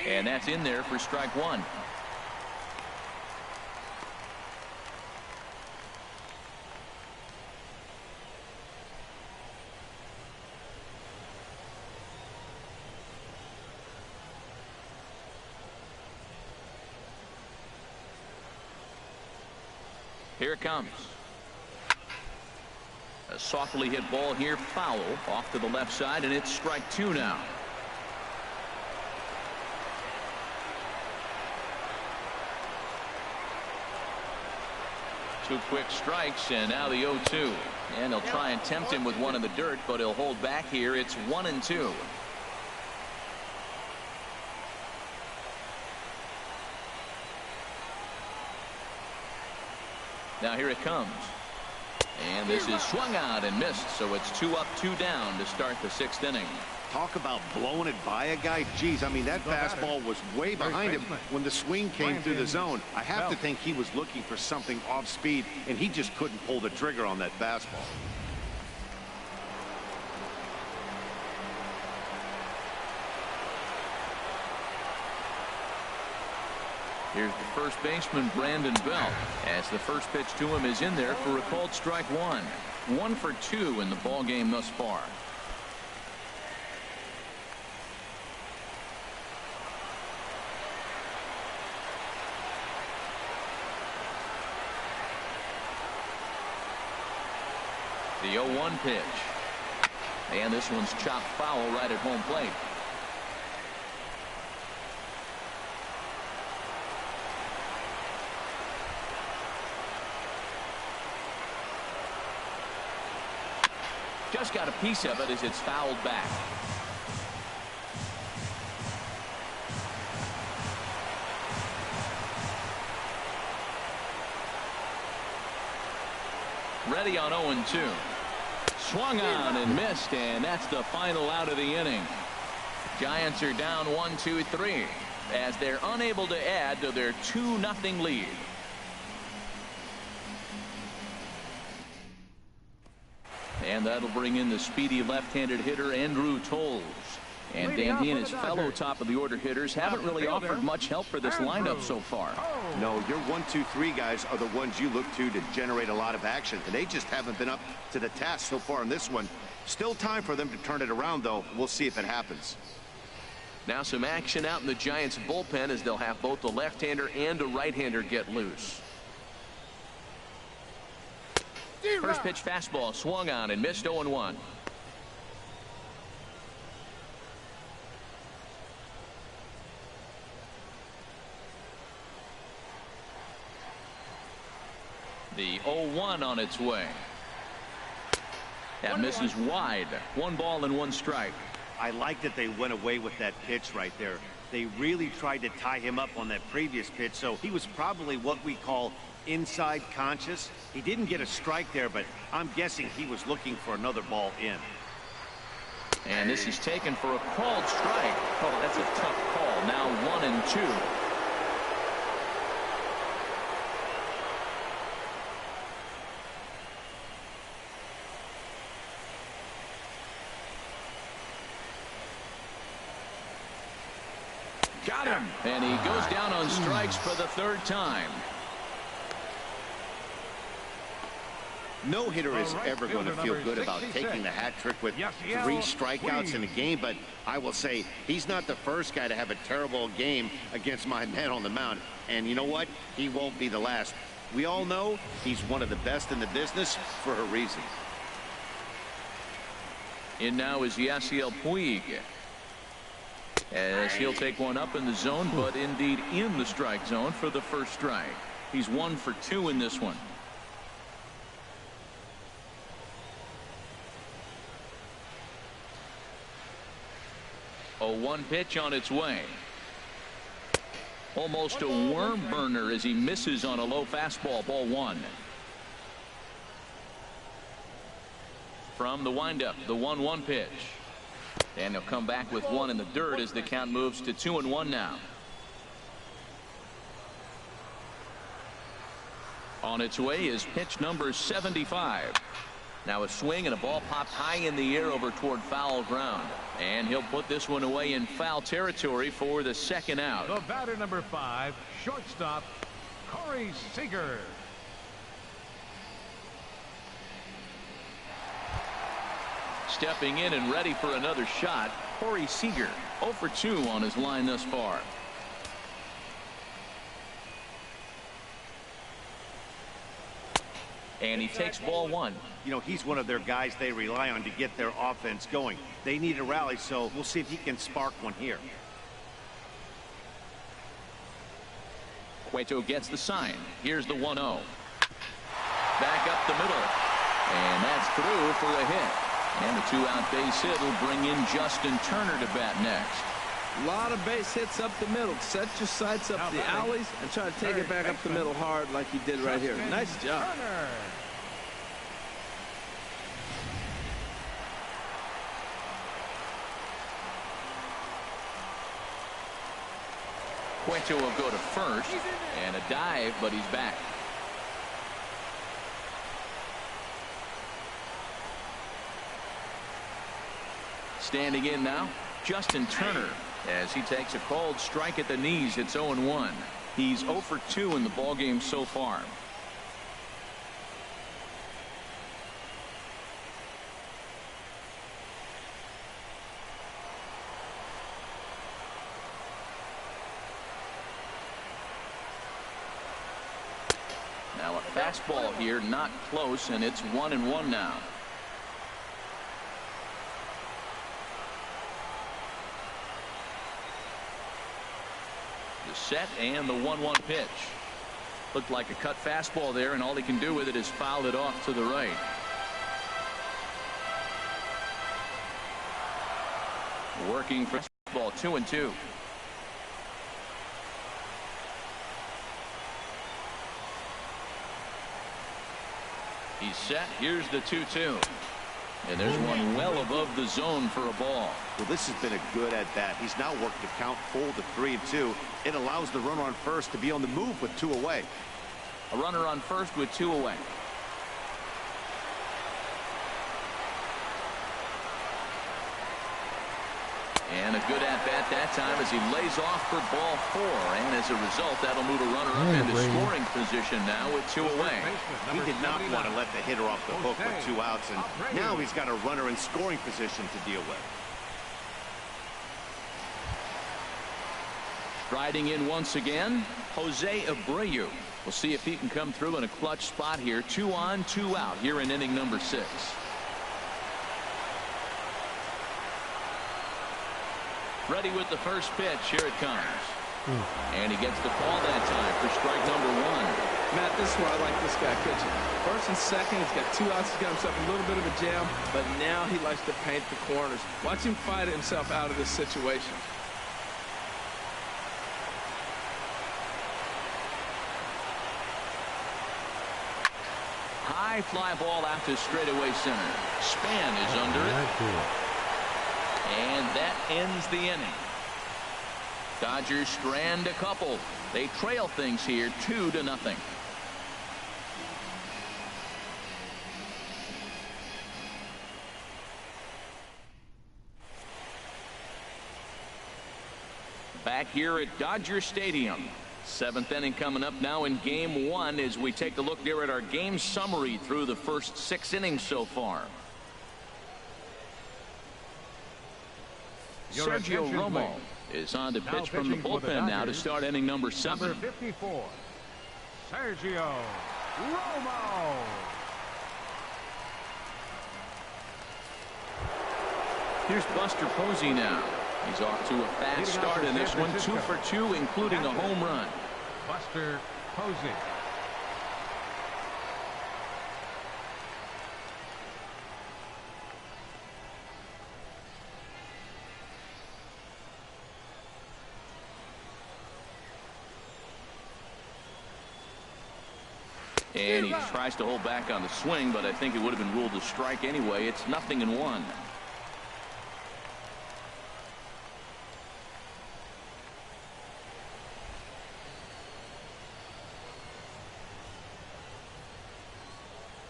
And that's in there for strike 1. Here it comes. A softly hit ball here, foul off to the left side, and it's strike 2 now. Two quick strikes, and now the 0-2. And they'll try and tempt him with one in the dirt, but he'll hold back here. It's 1-2. Now here it comes. And this is swung out and missed, so it's 2 up, 2 down to start the 6th inning. Talk about blowing it by a guy. Geez, I mean, that fastball was way behind him when the swing came through the zone. I have to think he was looking for something off speed, and he just couldn't pull the trigger on that fastball. Here's the first baseman, Brandon Belt, as the first pitch to him is in there for a called strike 1. 1 for 2 in the ball game thus far. The 0-1 pitch. And this one's chopped foul right at home plate. Just got a piece of it as it's fouled back. Ready on 0-2. Swung on and missed, and that's the final out of the inning. Giants are down 1-2-3 as they're unable to add to their 2-0 lead. And that'll bring in the speedy left-handed hitter Andrew Toles. And Dan, he and his fellow top-of-the-order hitters haven't really offered much help for this lineup so far. No, your 1-2-3 guys are the ones you look to generate a lot of action, and they just haven't been up to the task so far in this one. Still time for them to turn it around, though. We'll see if it happens. Now some action out in the Giants bullpen as they'll have both the left-hander and a right-hander get loose. First pitch fastball swung on and missed. 0-1. The 0-1 on its way. That misses wide. 1 ball and 1 strike. I like that they went away with that pitch right there. They really tried to tie him up on that previous pitch, so he was probably what we call inside conscious. He didn't get a strike there, but I'm guessing he was looking for another ball in. And this is taken for a called strike. Oh, that's a tough call. Now 1-2. Got him. And he goes down on strikes for the 3rd time. No hitter is ever going to feel good about taking the hat trick with 3 strikeouts in a game, but I will say he's not the first guy to have a terrible game against my man on the mound. And you know what? He won't be the last. We all know he's one of the best in the business for a reason. In now is Yasiel Puig, as he'll take one up in the zone, but indeed in the strike zone for the first strike. He's 1 for 2 in this one. A 1 pitch on its way. Almost a worm burner as he misses on a low fastball. Ball 1. from the windup, the 1-1 pitch. And he'll come back with one in the dirt as the count moves to 2-1 now. On its way is pitch number 75. Now a swing and a ball popped high in the air over toward foul ground. And he'll put this one away in foul territory for the second out. The batter, number 5, shortstop, Corey Seager. Stepping in and ready for another shot, Corey Seager, 0 for 2 on his line thus far. And he takes ball 1. You know, he's one of their guys they rely on to get their offense going. They need a rally, so we'll see if he can spark one here. Cueto gets the sign. Here's the 1-0. Back up the middle. And that's through for a hit. And the 2-out base hit will bring in Justin Turner to bat next. A lot of base hits up the middle. Set your sights up the alleys and try to take it back up the middle hard like he did right here. Nice job. Cueto will go to first, and a dive, but he's back. Standing in now, Justin Turner, as he takes a called strike at the knees. It's 0-1. He's 0 for 2 in the ballgame so far. Now a fastball here, not close, and it's 1-1 now. The set and the 1-1 pitch. Looked like a cut fastball there, and all he can do with it is foul it off to the right. Working for ball 2-2. He's set. Here's the 2-2. And there's one well above the zone for a ball. Well, this has been a good at bat. He's now worked the count full to 3-2. It allows the runner on first to be on the move with 2 away. A runner on first with 2 away. And a good at-bat that time as he lays off for ball 4. And as a result, that'll move a runner up into scoring position now with 2 away. He did not want to let the hitter off the hook with 2 outs, and now he's got a runner in scoring position to deal with. Striding in once again, Jose Abreu. We'll see if he can come through in a clutch spot here. 2 on, 2 out here in inning number 6. Ready with the first pitch. Here it comes. And he gets the call that time for strike number 1. Matt, this is why I like this guy pitching. First and second, he's got 2 outs. He's got himself a little bit of a jam, but now he likes to paint the corners. Watch him fight himself out of this situation. High fly ball out to straightaway center. Span is under it. And that ends the inning. Dodgers strand a couple. They trail things here 2-0. Back here at Dodger Stadium. 7th inning coming up now in game 1 as we take a look there at our game summary through the first 6 innings so far. Sergio Romo is on to pitch from the bullpen now to start inning number 7. Number 54, Sergio Romo. Here's Buster Posey now. He's off to a fast start in this one. 2 for 2, including a home run. Buster Posey. And he tries to hold back on the swing, but I think it would have been ruled a strike anyway. It's 0-1.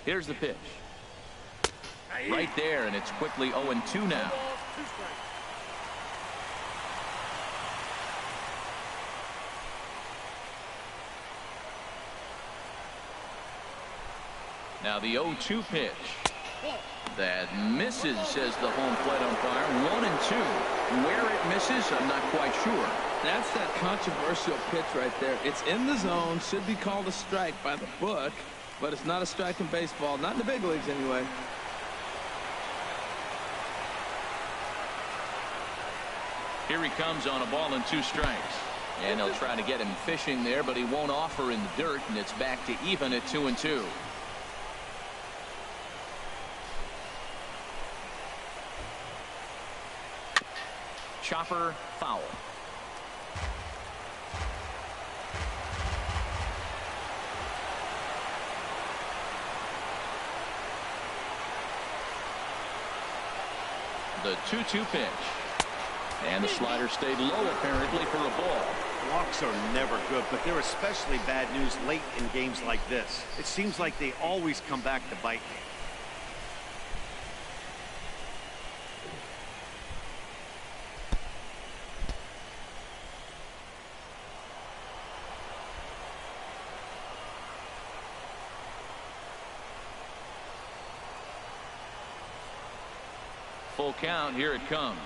Here's the pitch. Right there, and it's quickly 0-2 now. Now the 0-2 pitch. That misses, says the home plate umpire. 1-2. Where it misses, I'm not quite sure. That's that controversial pitch right there. It's in the zone, should be called a strike by the book, but it's not a strike in baseball, not in the big leagues anyway. Here he comes on a ball and 2 strikes. And they'll try to get him fishing there, but he won't offer in the dirt, and it's back to even at 2-2. Chopper foul. The 2-2 pitch. And the slider stayed low apparently for a ball. Walks are never good, but they're especially bad news late in games like this. It seems like they always come back to bite me. Full count. Here it comes.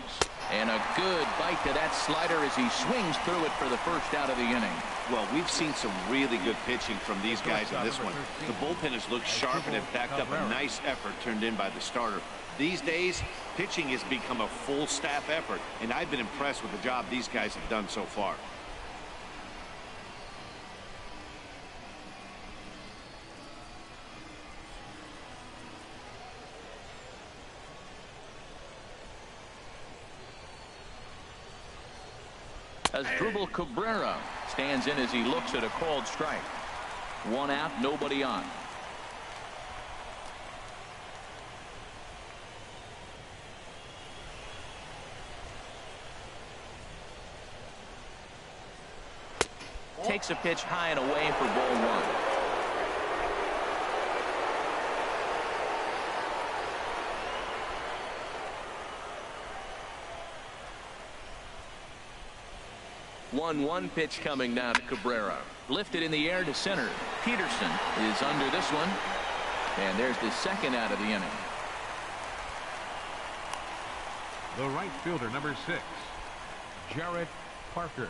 And a good bite to that slider as he swings through it for the first out of the inning. Well, we've seen some really good pitching from these guys in this one. The bullpen has looked sharp and have backed up a nice effort turned in by the starter. These days, pitching has become a full staff effort, and I've been impressed with the job these guys have done so far. As Dribble Cabrera stands in as he looks at a called strike. 1 out, nobody on. Takes a pitch high and away for ball 1. One pitch coming now to Cabrera. Lifted in the air to center. Peterson is under this one. And there's the second out of the inning. The right fielder, number 6, Jarrett Parker.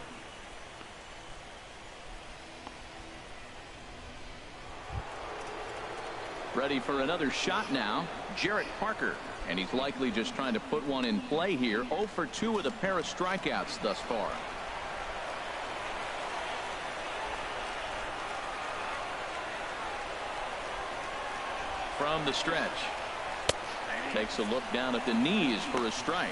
Ready for another shot now. Jarrett Parker. And he's likely just trying to put one in play here. 0 for 2 with a pair of strikeouts thus far. From the stretch. Takes a look down at the knees for a strike.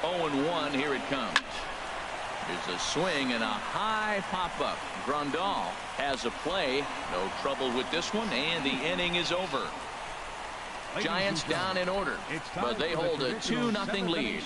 Oh, and 1. Here it comes. There's a swing and a high pop-up. Grandal has a play. No trouble with this one, and the inning is over. Giants down in order, but they hold a 2-0 lead.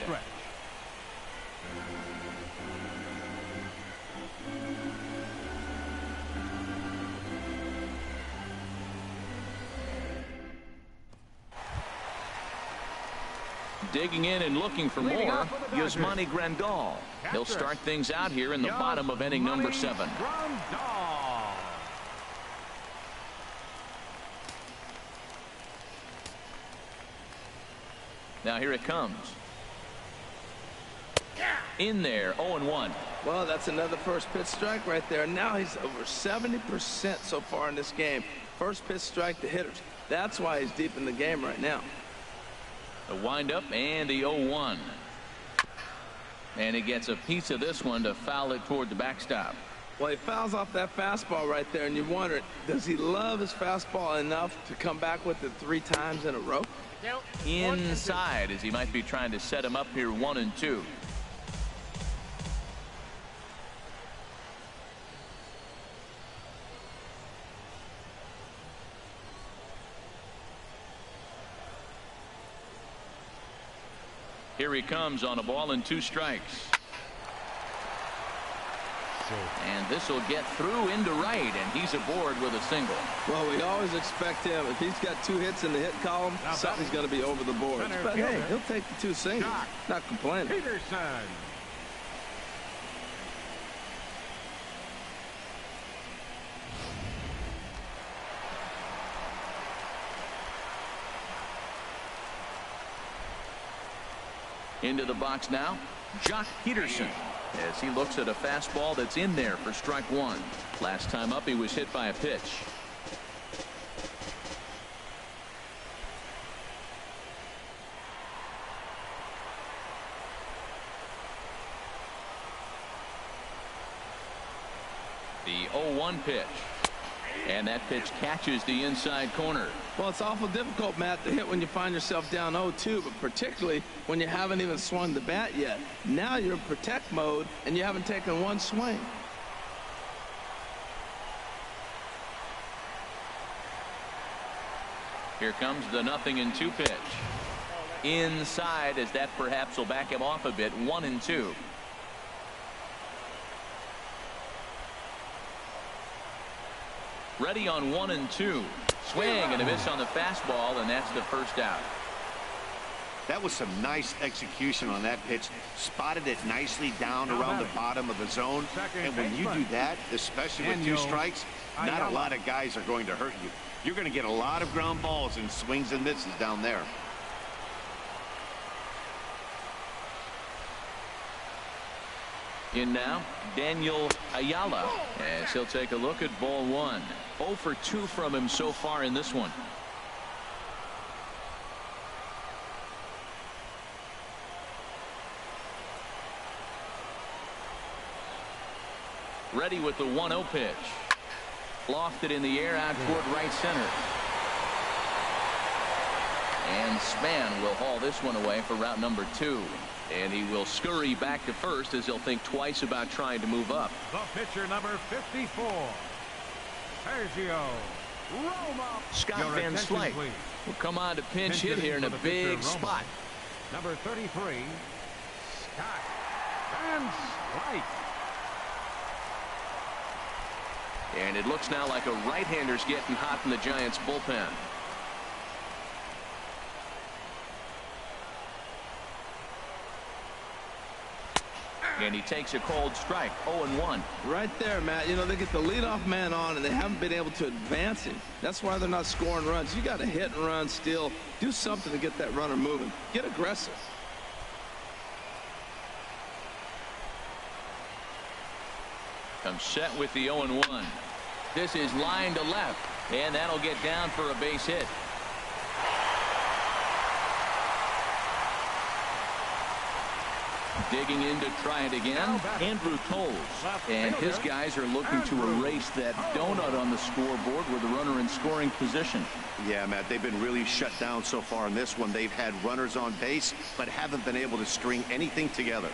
Digging in and looking for more, Yasmani Grandal. He'll start things out here in the bottom of inning number 7. Now here it comes. In there, 0-1. Well, that's another first pitch strike right there. Now he's over 70% so far in this game. First pitch strike to hitters. That's why he's deep in the game right now. The windup and the 0-1. And he gets a piece of this one to foul it toward the backstop. Well, he fouls off that fastball right there, and you wonder, does he love his fastball enough to come back with it 3 times in a row? Inside, as he might be trying to set him up here 1-2. Here he comes on a ball and 2 strikes. And this will get through into right, and he's aboard with a single. Well, we always expect him. If he's got 2 hits in the hit column, something's going to be over the boards. But hey, he'll take the 2 singles. Not complaining. Peterson. Into the box now, Jock Peterson, as he looks at a fastball that's in there for strike 1. Last time up, he was hit by a pitch. The 0-1 pitch. And that pitch catches the inside corner. Well, it's awful difficult, Matt, to hit when you find yourself down 0-2, but particularly when you haven't even swung the bat yet. Now you're in protect mode, and you haven't taken 1 swing. Here comes the 0-2 pitch. Inside, as that perhaps will back him off a bit, 1-2. Ready on 1-2. Swing and a miss on the fastball, and that's the first out. That was some nice execution on that pitch. Spotted it nicely down around the bottom of the zone. And when you do that, especially with 2 strikes, not a lot of guys are going to hurt you. You're going to get a lot of ground balls and swings and misses down there. In now, Daniel Ayala, as he'll take a look at ball 1. 0 for 2 from him so far in this one. Ready with the 1-0 pitch. Lofted in the air out toward right center. And Span will haul this one away for route number 2. And he will scurry back to first as he'll think twice about trying to move up. The pitcher, number 54, Sergio Roma. Scott Van Slyke will come on to pinch hit here in a big spot. Number 33, Scott Van Slyke. And it looks now like a right-hander's getting hot in the Giants bullpen. And he takes a cold strike. 0-1. Right there, Matt. You know, they get the leadoff man on, and they haven't been able to advance him. That's why they're not scoring runs. You got to hit and run still. Do something to get that runner moving. Get aggressive. Comes set with the 0-1. This is line to left, and that'll get down for a base hit. Digging in to try it again, Andrew Toles. And his guys are looking to erase that donut on the scoreboard with a runner in scoring position. Yeah, Matt, they've been really shut down so far in this one. They've had runners on base, but haven't been able to string anything together.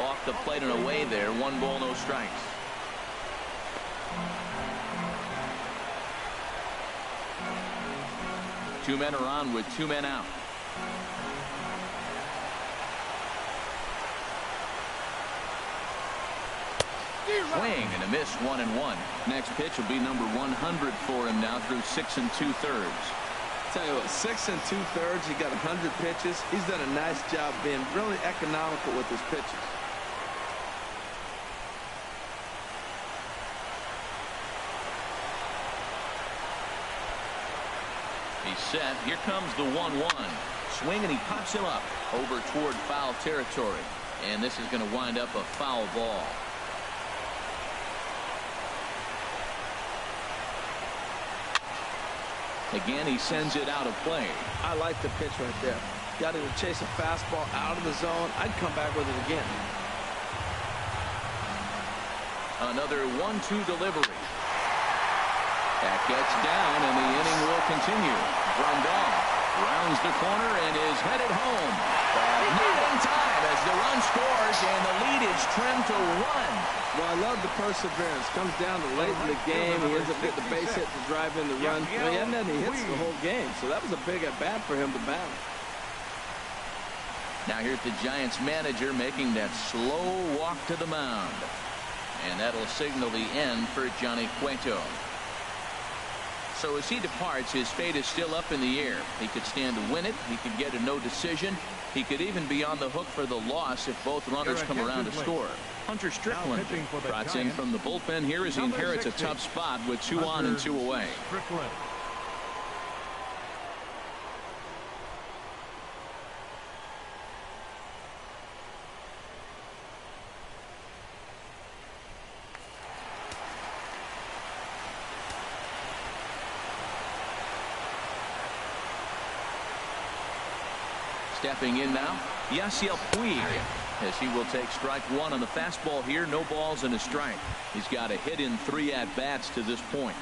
Off the plate and away there. 1 ball, no strikes. Two men are on with 2 men out. Swing and a miss. 1-1. Next pitch will be number 100 for him now through 6 2/3. Tell you what, 6 2/3. He got 100 pitches. He's done a nice job being really economical with his pitches. He's set. Here comes the 1-1. Swing, and he pops him up over toward foul territory. And this is going to wind up a foul ball. Again, he sends it out of play. I like the pitch right there. Got him to chase a fastball out of the zone. I'd come back with it again. Another 1-2 delivery. That gets down, and the inning will continue. Grandal rounds the corner and is headed home. But not in time as the run scores, and the lead is trimmed to 1. Well, I love the perseverance. Comes down to late in the game. He ends up getting the base hit to drive in the run. He hadn't had any hits the whole game, so that was a big at-bat for him to battle. Now here's the Giants manager making that slow walk to the mound. And that'll signal the end for Johnny Cueto. So as he departs, his fate is still up in the air. He could stand to win it. He could get a no decision. He could even be on the hook for the loss if both runners come around to score. Hunter Strickland trots in from the bullpen here as he inherits a tough spot with 2 on and 2 away. Stepping in now, Yasiel Puig, as he will take strike 1 on the fastball here. No balls and a strike. He's got a hit in 3 at-bats to this point.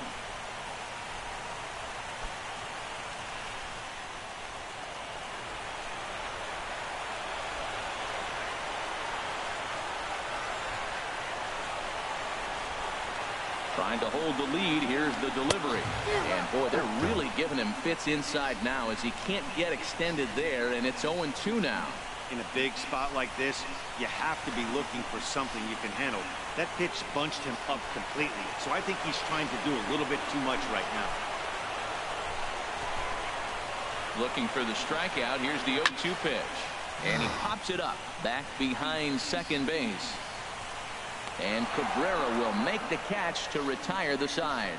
Trying to hold the lead. Here's the delivery. And boy, they're really giving him fits inside now as he can't get extended there, and it's 0-2 now. In a big spot like this, you have to be looking for something you can handle. That pitch bunched him up completely, so I think he's trying to do a little bit too much right now. Looking for the strikeout. Here's the 0-2 pitch. And he pops it up back behind second base. And Cabrera will make the catch to retire the side.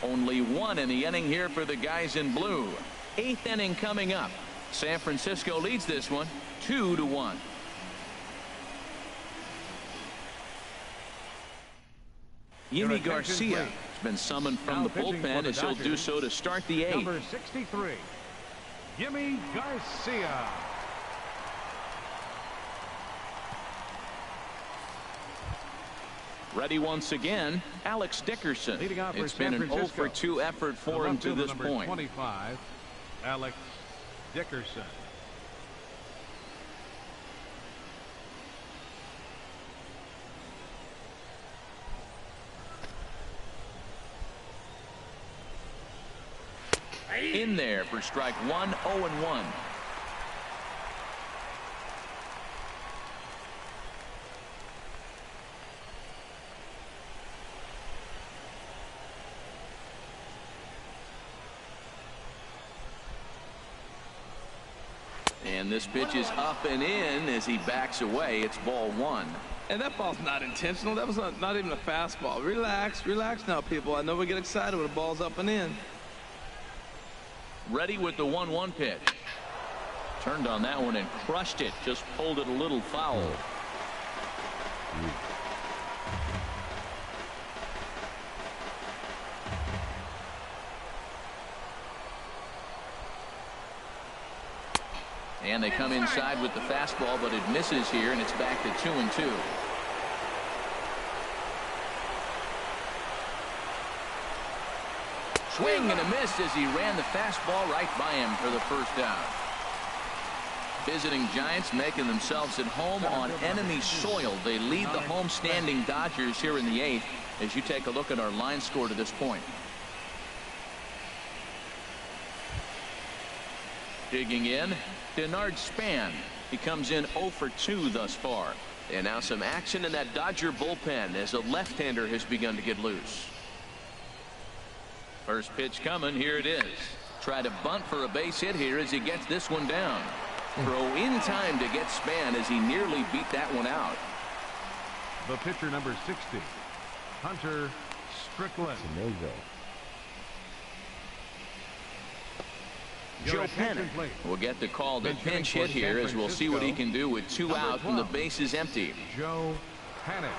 Only 1 in the inning here for the guys in blue. 8th inning coming up. San Francisco leads this one 2-1. Yimi Garcia has been summoned from the bullpen as he'll do so to start the 8th. Number 63, Yimi Garcia. Ready once again, Alex Dickerson. It's been an 0-for-2 effort for him to this point. 25, Alex Dickerson. In there for strike 1, 0-1. And this pitch is up and in as he backs away. It's ball 1. And that ball's not intentional. That was not even a fastball. Relax, relax now, people. I know we get excited when the ball's up and in. Ready with the 1-1 pitch. Turned on that one and crushed it. Just pulled it a little foul. And they come inside with the fastball, but it misses here, and it's back to 2-2. Swing and a miss as he ran the fastball right by him for the first out. Visiting Giants making themselves at home on enemy soil. They lead the home-standing Dodgers here in the 8th as you take a look at our line score to this point. Digging in, Denard Span. He comes in 0-for-2 thus far. And now some action in that Dodger bullpen as a left-hander has begun to get loose. First pitch coming. Here it is. Try to bunt for a base hit here as he gets this one down. Throw in time to get Span as he nearly beat that one out. The pitcher, number 60, Hunter Strickland. Joe Pennant will get the call to pinch hit here as we'll see what he can do with 2 out and the base is empty. Joe Pennant.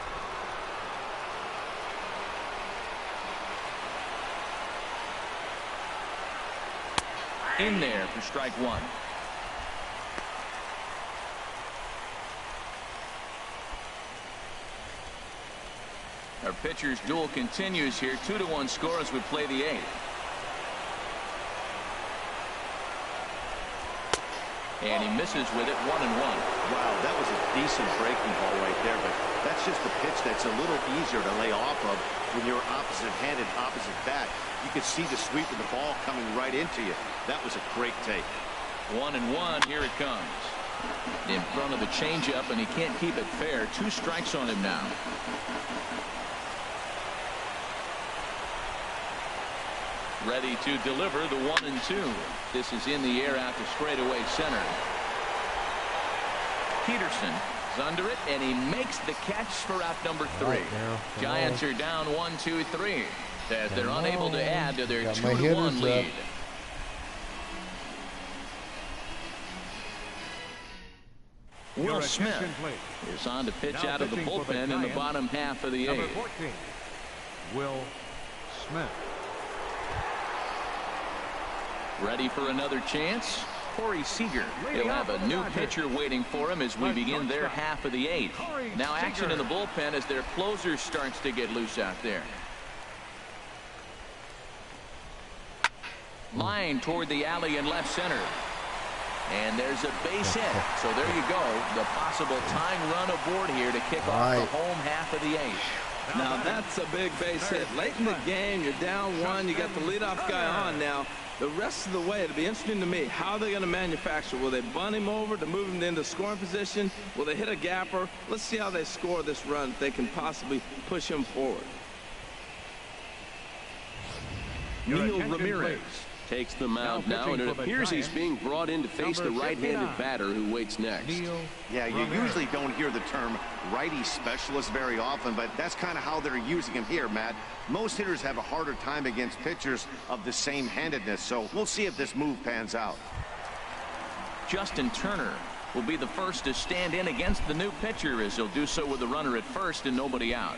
In there for strike one. Our pitcher's duel continues here. 2-1 score as we play the eighth. And he misses with it. 1-1. Wow, that was a decent breaking ball right there, but that's just a pitch that's a little easier to lay off of when you're opposite-handed, opposite bat. You could see the sweep of the ball coming right into you. That was a great take. 1-1. Here it comes. In front of the changeup, and he can't keep it fair. 2 strikes on him now. Ready to deliver the 1-2. This is in the air out to straightaway center. Peterson is under it, and he makes the catch for out number 3. Giants are down 1-2-3 as they're unable to add to their 2-1 lead. Will Smith is on to pitch out of the bullpen in the bottom half of the 8th. Number 14, Will Smith. Ready for another chance? Corey Seager. He'll have a new pitcher waiting for him as we begin their half of the 8th. Now action in the bullpen as their closer starts to get loose out there. Line toward the alley in left center. And there's a base hit. So there you go. The possible tying run aboard here to kick off the home half of the 8th. Now that's a big base hit. Late in the game, you're down 1. You got the leadoff guy on now. The rest of the way, it'll be interesting to me how they're going to manufacture. Will they bunt him over to move him into scoring position? Will they hit a gapper? Let's see how they score this run if they can possibly push him forward. Neil Ramirez takes the mound now, and it appears he's being brought in to face the right-handed batter who waits next. Yeah, you usually don't hear the term righty specialist very often, but that's kind of how they're using him here, Matt. Most hitters have a harder time against pitchers of the same handedness, so we'll see if this move pans out. Justin Turner will be the first to stand in against the new pitcher as he'll do so with the runner at first and nobody out.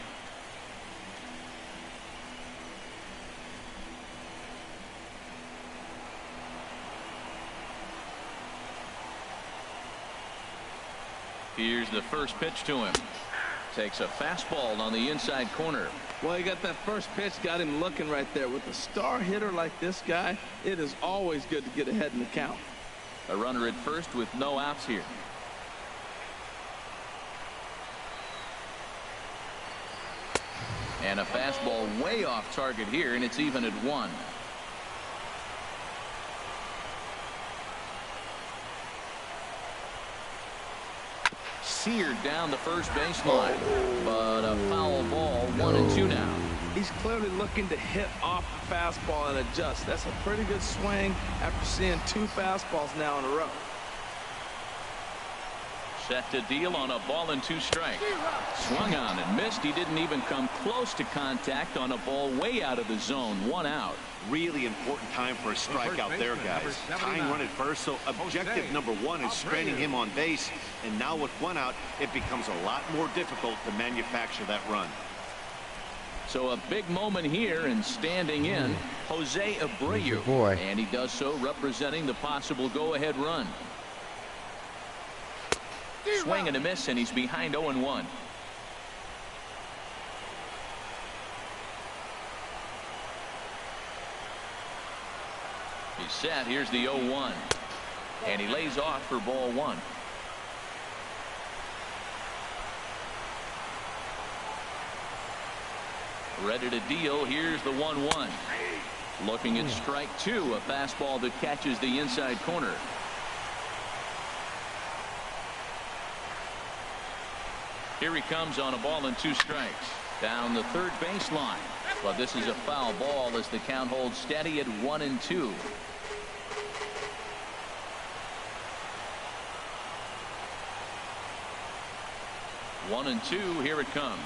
Here's the first pitch to him. Takes a fastball on the inside corner. Well, you got that first pitch, got him looking right there. With a star hitter like this guy, it is always good to get ahead in the count. A runner at first with no outs here. And a fastball way off target here, and it's even at 1. Seared down the first baseline, but a foul ball. 1-2 now. He's clearly looking to hit off the fastball and adjust. That's a pretty good swing after seeing 2 fastballs now in a row. Set to deal on a ball and 2 strikes. Swung on and missed. He didn't even come close to contact on a ball way out of the zone. 1 out. Really important time for a strikeout there, guys. Tying run at first, so objective number 1 is stranding him on base. And now with 1 out, it becomes a lot more difficult to manufacture that run. So a big moment here, and standing in, Jose Abreu. And he does so representing the possible go-ahead run. Swing and a miss, and he's behind 0-1. He's set. Here's the 0-1. And he lays off for ball 1. Ready to deal. Here's the 1-1. Looking at strike 2. A fastball that catches the inside corner. Here he comes on a ball and 2 strikes. Down the third baseline. But this is a foul ball as the count holds steady at 1-2. One and 2. Here it comes.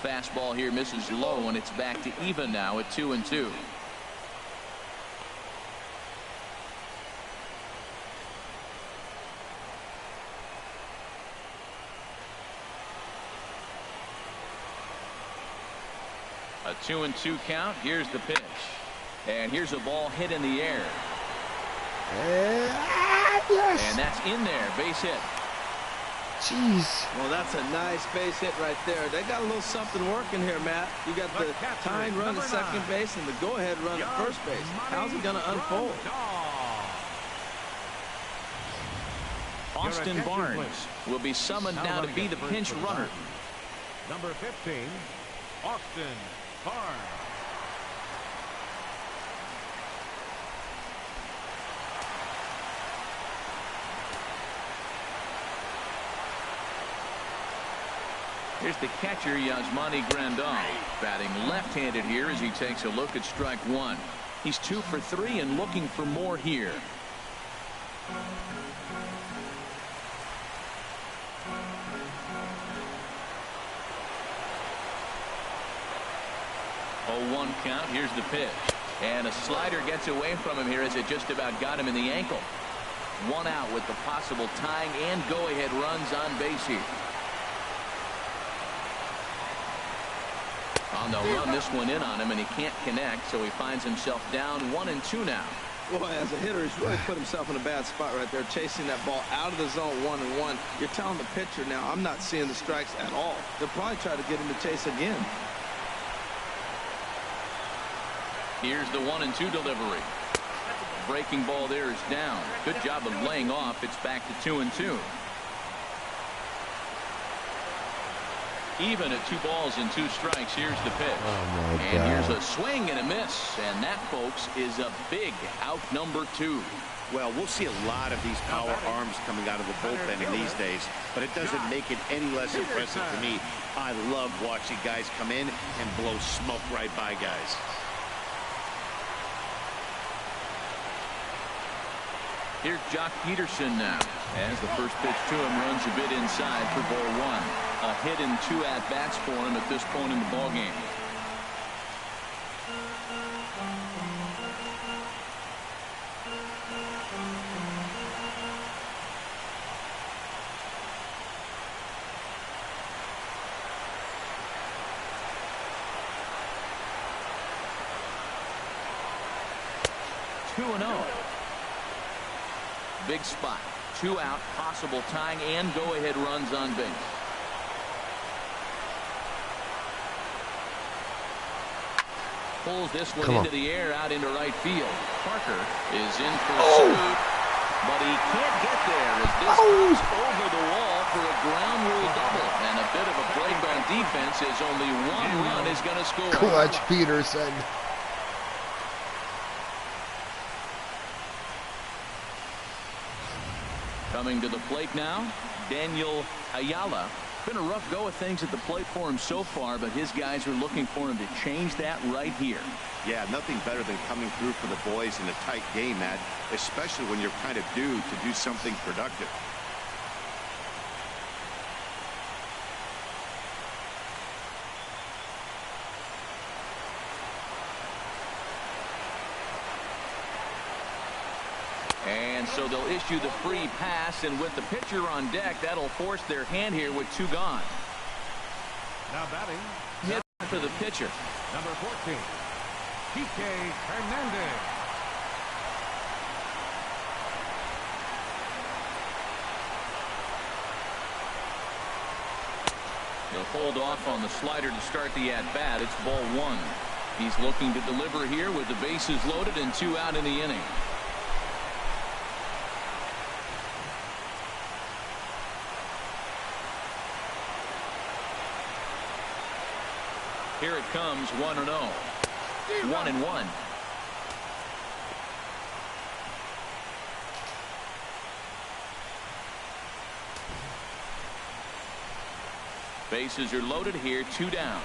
Fastball here misses low, and it's back to even now at 2-2. A 2-2 count. Here's the pitch. And here's a ball hit in the air. Yes. And that's in there. Base hit. Jeez. Well, that's a nice base hit right there. They got a little something working here, Matt. You got the tying run at second base and the go-ahead run at first base. How's it going to unfold? Austin Barnes will be summoned now to be the pinch runner. Number 15, Austin Barnes. Here's the catcher, Yasmani Grandal, batting left-handed here as he takes a look at strike one. He's 2 for 3 and looking for more here. Oh, 1 count. Here's the pitch. And a slider gets away from him here as it just about got him in the ankle. 1 out with the possible tying and go-ahead runs on base here. On the run this one in on him, and he can't connect, so he finds himself down 1-2 now. Boy, as a hitter, he's really put himself in a bad spot right there, chasing that ball out of the zone 1-1. You're telling the pitcher now, I'm not seeing the strikes at all. They'll probably try to get him to chase again. Here's the 1-2 delivery. Breaking ball there is down. Good job of laying off. It's back to 2-2. Even at 2 balls and 2 strikes. Here's the pitch. Oh my and God. Here's a swing and a miss. And that, folks, is a big out number 2. Well, we'll see a lot of these power arms coming out of the bullpen in these days, but it doesn't make it any less impressive to me. I love watching guys come in and blow smoke right by guys. Here's Jock Peterson now, as the first pitch to him runs a bit inside for ball 1. A hit and 2 at-bats for him at this point in the ballgame. Big spot. 2 out, possible tying and go-ahead runs on base. Pulls this one into the air out into right field. Parker is in pursuit, but he can't get there as this goes over the wall for a ground rule double. And a bit of a break on defense as only 1 run is going to score. Clutch Peterson. Coming to the plate now, Daniel Ayala. Been a rough go of things at the plate for him so far, but his guys are looking for him to change that right here. Yeah, nothing better than coming through for the boys in a tight game, Matt, especially when you're kind of due to do something productive. And so they'll issue the free pass, and with the pitcher on deck, that'll force their hand here with 2 gone. Now batting. Hit for the pitcher. Number 14, Kike Hernandez. He'll hold off on the slider to start the at-bat. It's ball 1. He's looking to deliver here with the bases loaded and 2 out in the inning. Here it comes, 1-0. 1-1. Bases are loaded here, 2 down.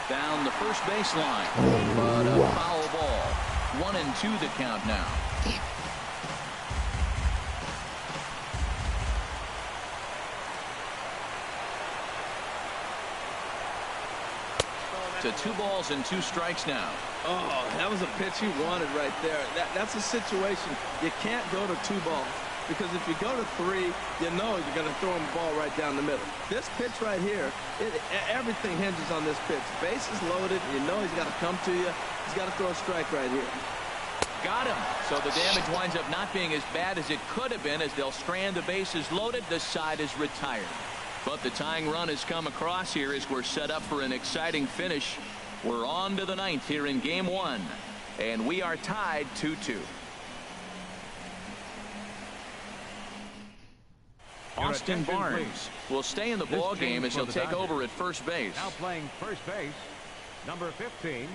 Down the first baseline, but a foul ball. 1-2 the count now. To 2 balls and 2 strikes now. Oh, that was a pitch he wanted right there. That's a situation. You can't go to 2 balls. because if you go to 3, you know you're going to throw him the ball right down the middle. This pitch right here, everything hinges on this pitch. Base is loaded. You know he's got to come to you. He's got to throw a strike right here. Got him. So the damage winds up not being as bad as it could have been as they'll strand the bases loaded. The side is retired. But the tying run has come across here as we're set up for an exciting finish. We're on to the 9th here in game 1. And we are tied 2-2. Austin Barnes will stay in the ball game as he'll take over at first base. Now playing first base, number 15.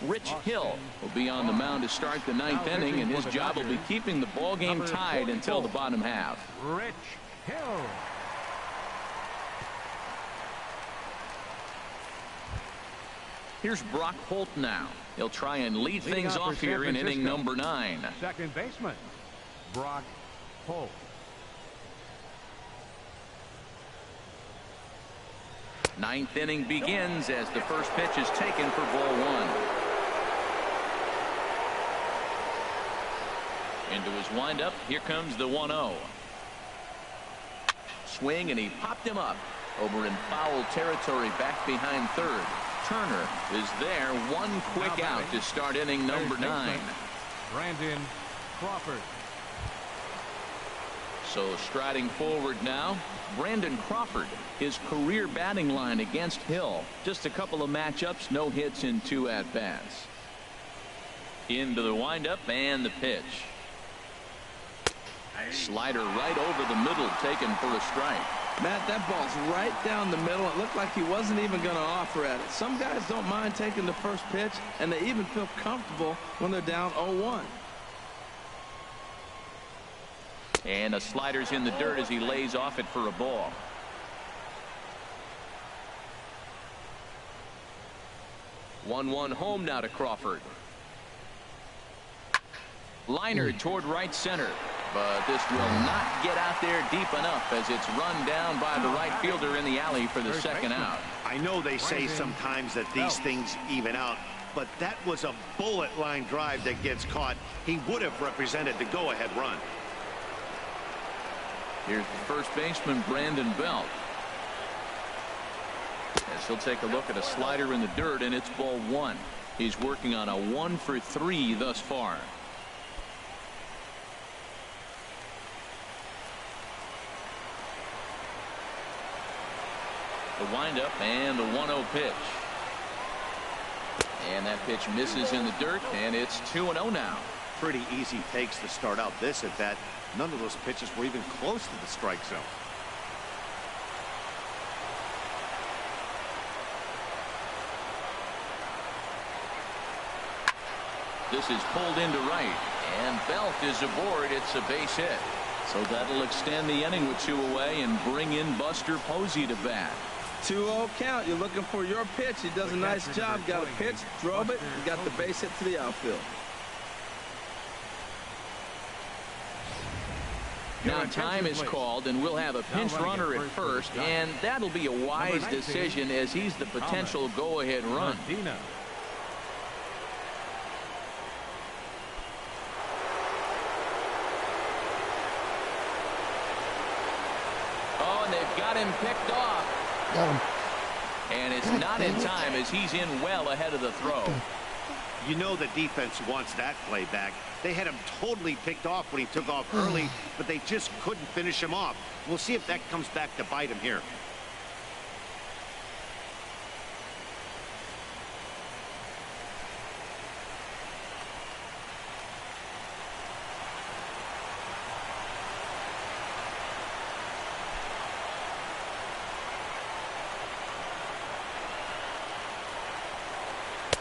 Rich Hill will be on the mound to start the 9th inning, and his job will be keeping the ball game tied until the bottom half. Rich Hill. Here's Brock Holt now. He'll try and lead things off here in inning number 9. Second baseman, Brock Holt. Ninth inning begins as the first pitch is taken for ball 1. Into his windup. Here comes the 1-0. Swing, and he popped him up over in foul territory back behind third. Turner is there. One quick out to start inning number 9. Brandon Crawford. So striding forward now, Brandon Crawford. His career batting line against Hill. Just a couple of matchups, no hits in 2 at-bats. Into the windup and the pitch. Slider right over the middle, taken for a strike. Matt, that ball's right down the middle. It looked like he wasn't even going to offer at it. Some guys don't mind taking the first pitch, and they even feel comfortable when they're down 0-1. And a slider's in the dirt as he lays off it for a ball. One home now to Crawford. Liner toward right center. But this will not get out there deep enough as it's run down by the right fielder in the alley for the second out. I know they say sometimes that these things even out, but that was a bullet line drive that gets caught. He would have represented the go-ahead run. Here's the first baseman, Brandon Belt. As he'll take a look at a slider in the dirt, and it's ball 1. He's working on a 1 for 3 thus far. The windup and the 1-0 pitch. And that pitch misses in the dirt, and it's 2-0 now. Pretty easy takes to start out this at bat. None of those pitches were even close to the strike zone. This is pulled into right, and Belt is aboard. It's a base hit. So that'll extend the inning with 2 away and bring in Buster Posey to bat. 2-0 count. You're looking for your pitch. He does a nice job. Got a pitch, drove it, and got the base hit to the outfield. Now time is called, and we'll have a pinch runner at first, and that'll be a wise decision as he's the potential go-ahead run. Oh, and they've got him picked off. Got him. And it's not in time as he's in well ahead of the throw. You know the defense wants that play back. They had him totally picked off when he took off early, but they just couldn't finish him off. We'll see if that comes back to bite him here.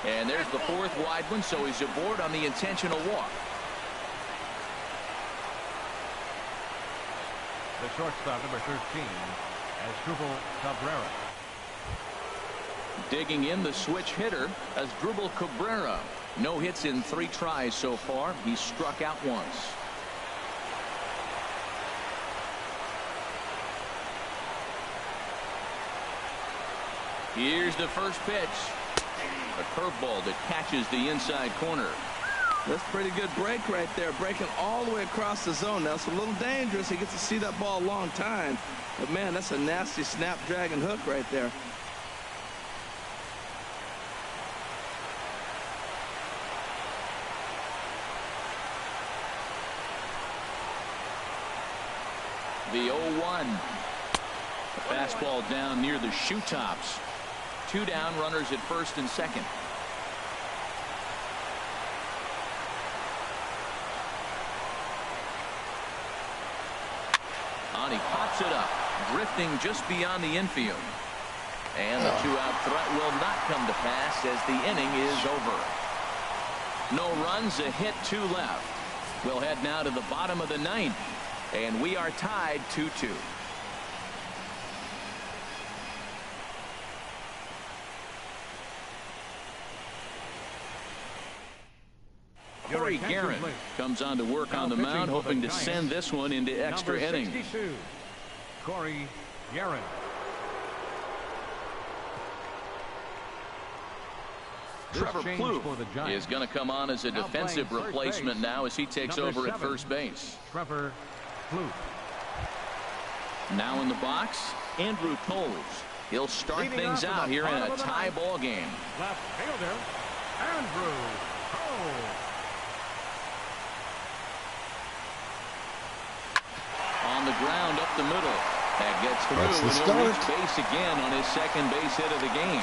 And there's the 4th wide one, so he's aboard on the intentional walk. The shortstop, number 13, Asdrubal Cabrera. Digging in the switch hitter, Asdrubal Cabrera. No hits in 3 tries so far. He's struck out once. Here's the first pitch. A curveball that catches the inside corner. That's a pretty good break right there, breaking all the way across the zone. Now, it's a little dangerous. He gets to see that ball a long time. But, man, that's a nasty snapdragon hook right there. The 0-1. The fastball down near the shoe tops. 2 down, runners at first and second. He pops it up, drifting just beyond the infield. And the 2-out threat will not come to pass as the inning is over. No runs, a hit, 2 left. We'll head now to the bottom of the 9th, and we are tied 2-2. Corey Guerin comes on to work on the mound, hoping to send this one into extra innings. Corey Guerin. Trevor Plouffe is going to come on as a defensive replacement now as he takes over at first base. Trevor Plouffe. Now in the box, Andrew Toles. He'll start things out here in a tie ball game. Left fielder, Andrew Toles. On the ground up the middle. That gets through, and he'll reach base again on his second base hit of the game.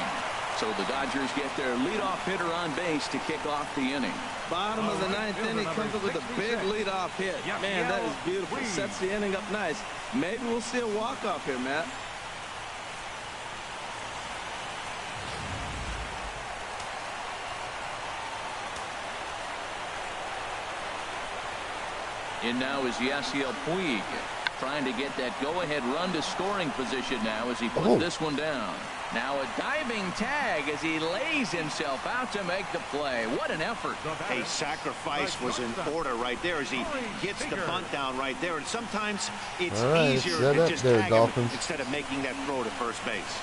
So the Dodgers get their leadoff hitter on base to kick off the inning. Bottom of the 9th inning, comes up with a big leadoff hit. Man, that is beautiful. Sets the inning up nice. Maybe we'll see a walk-off here, Matt. In now is Yasiel Puig, trying to get that go-ahead run to scoring position now as he puts this one down. Now a diving tag as he lays himself out to make the play. What an effort. A sacrifice was in order right there as he gets the bunt down right there. And sometimes it's easier to just tag him instead of making that throw to first base.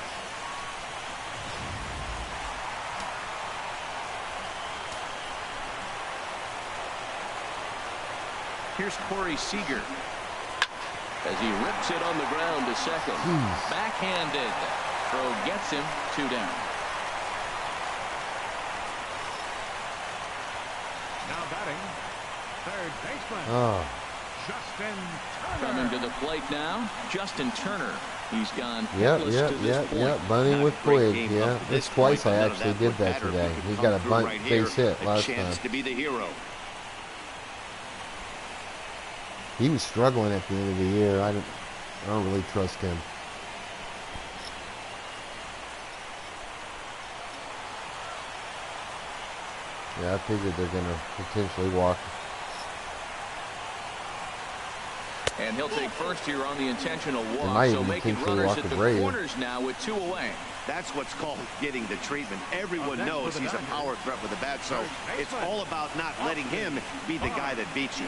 Here's Corey Seager as he rips it on the ground to second. Backhanded. Throw gets him 2 down. Now batting, third baseman. Justin Turner. Coming to the plate now, Justin Turner. He's gone. Yep. Bunting with Puig. Yeah, this twice I actually did that today. He got a bunt base hit last time. To be the hero. He was struggling at the end of the year. I don't really trust him. Yeah, I figured they're going to potentially walk. And he'll take first here on the intentional walk. So making runners at the corners now with 2 away. That's what's called getting the treatment. Everyone knows he's a power threat with a bat, so it's all about not letting him be the guy that beats you.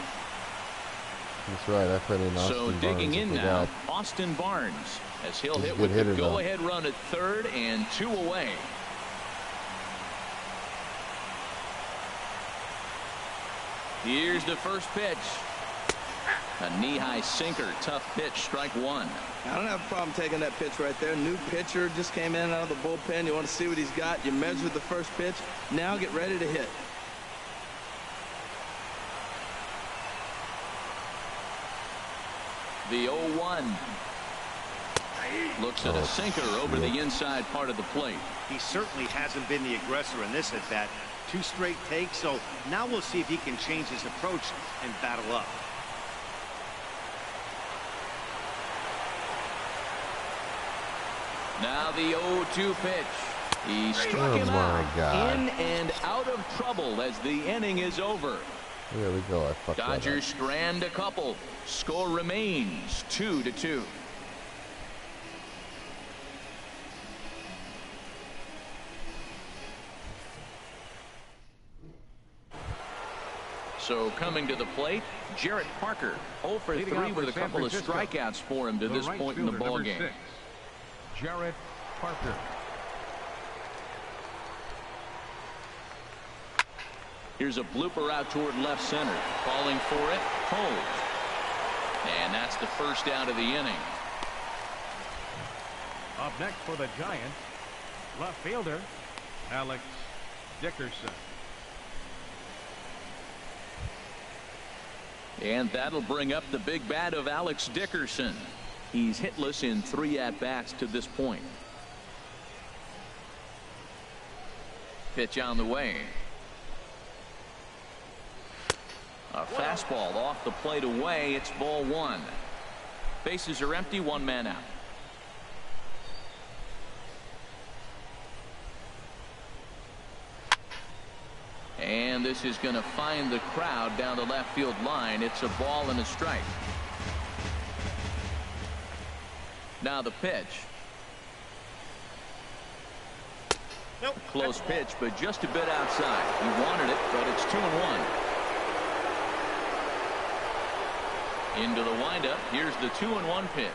That's right. I put in Austin Barnes. So digging in now, Austin Barnes, as he'll hit with the go-ahead run at third and 2 away. Here's the first pitch. A knee-high sinker, tough pitch, strike 1. I don't have a problem taking that pitch right there. New pitcher just came in out of the bullpen. You want to see what he's got. You measure the first pitch. Now get ready to hit. The 0-1. Looks at a sinker over the inside part of the plate. He certainly hasn't been the aggressor in this at bat. 2 straight takes, so now we'll see if he can change his approach and battle up. Now the 0-2 pitch. He struck him out in and out of trouble as the inning is over. There we go. I fucked that up. Dodgers strand a couple. Score remains 2-2. So coming to the plate, Jarrett Parker, 0 for 3 with a couple of strikeouts for him to this point in the ball game. Jarrett Parker. Here's a blooper out toward left center. Calling for it. Hold. And that's the first out of the inning. Up next for the Giants, left fielder, Alex Dickerson. And that'll bring up the big bat of Alex Dickerson. He's hitless in 3 at-bats to this point. Pitch on the way. A fastball off the plate away. It's ball 1. Bases are empty. 1 man out. And this is going to find the crowd down the left field line. It's a ball and a strike. Now the pitch. Nope. Close pitch, but just a bit outside. He wanted it, but it's 2-1. Into the windup. Here's the 2-1 pitch.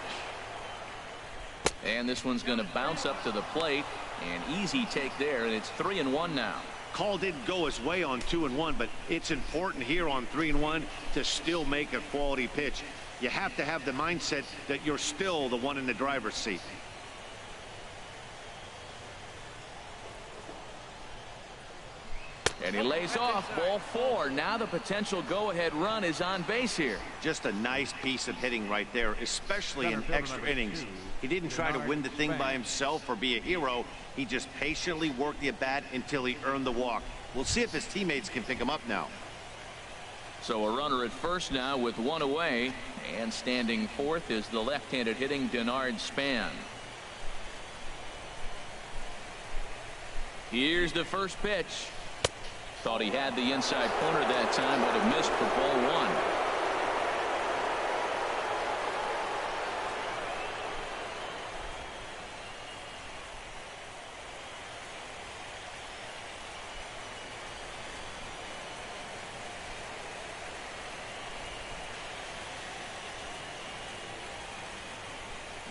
And this one's going to bounce up to the plate. An easy take there, and it's 3-1 now. Call didn't go his way on 2-1, but it's important here on 3-1 to still make a quality pitch. You have to have the mindset that you're still the one in the driver's seat. And he lays off. Ball 4. Now the potential go-ahead run is on base here. Just a nice piece of hitting right there, especially in extra innings. He didn't try to win the thing by himself or be a hero. He just patiently worked the at-bat until he earned the walk. We'll see if his teammates can pick him up now. So a runner at first now with 1 away. And standing fourth is the left-handed hitting Denard Span. Here's the first pitch. Thought he had the inside corner that time, but it missed for ball 1.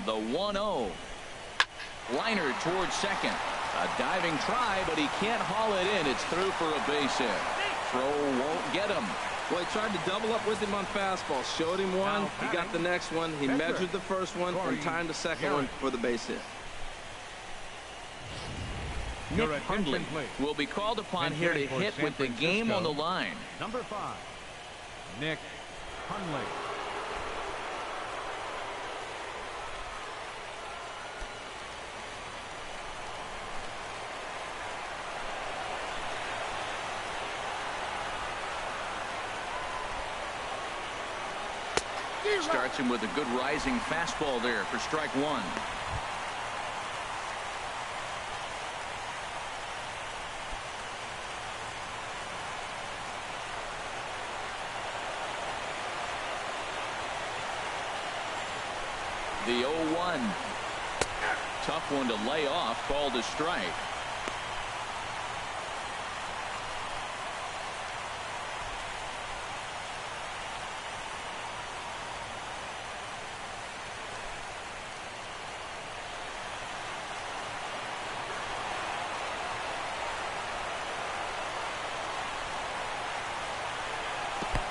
The 1-0. Liner towards second. A diving try, but he can't haul it in. It's through for a base hit. Throw won't get him. Well, he tried to double up with him on fastball. Showed him one. He got the next one. He measured the first one and timed the second one for the base hit. Nick Hundley will be called upon here to hit with the game on the line. Number 5, Nick Hundley. Starts him with a good rising fastball there for strike 1. The 0-1. Tough one to lay off, called a strike.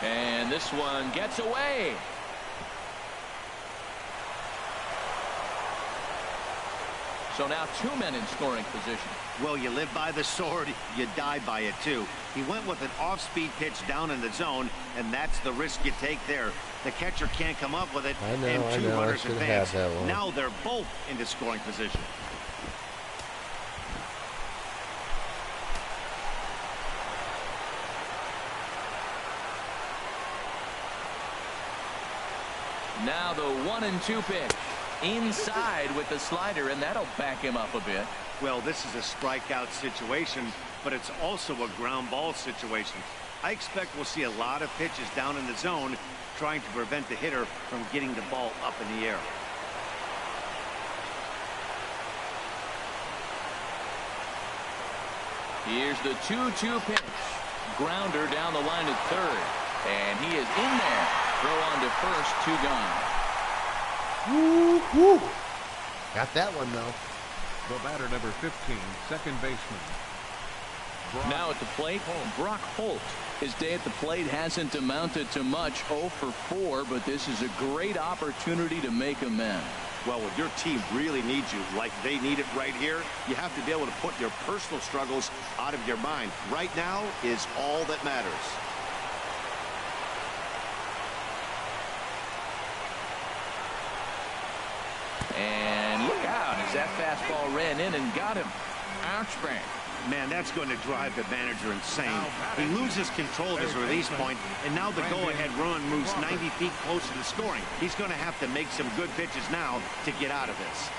And this one gets away. So now 2 men in scoring position. Well, you live by the sword, you die by it too. He went with an off-speed pitch down in the zone, and that's the risk you take there. The catcher can't come up with it, and 2 runners advance. Now they're both into scoring position. Now the 1-2 pitch. Inside with the slider, and that'll back him up a bit. Well, this is a strikeout situation, but it's also a ground ball situation. I expect we'll see a lot of pitches down in the zone trying to prevent the hitter from getting the ball up in the air. Here's the 2-2 pitch. Grounder down the line at third. And he is in there. Throw on to first, 2 gone. Woo, woo. Got that one, though. The batter, number 15, second baseman, Now at the plate, Brock Holt. His day at the plate hasn't amounted to much, 0 for 4, but this is a great opportunity to make amends. Well, when your team really needs you, like they need it right here, you have to be able to put your personal struggles out of your mind. Right now is all that matters. And look out as that fastball ran in and got him. Ouch, bang. Man, that's going to drive the manager insane. He loses control of his release point, and now the go-ahead run moves 90 feet closer to scoring. He's going to have to make some good pitches now to get out of this.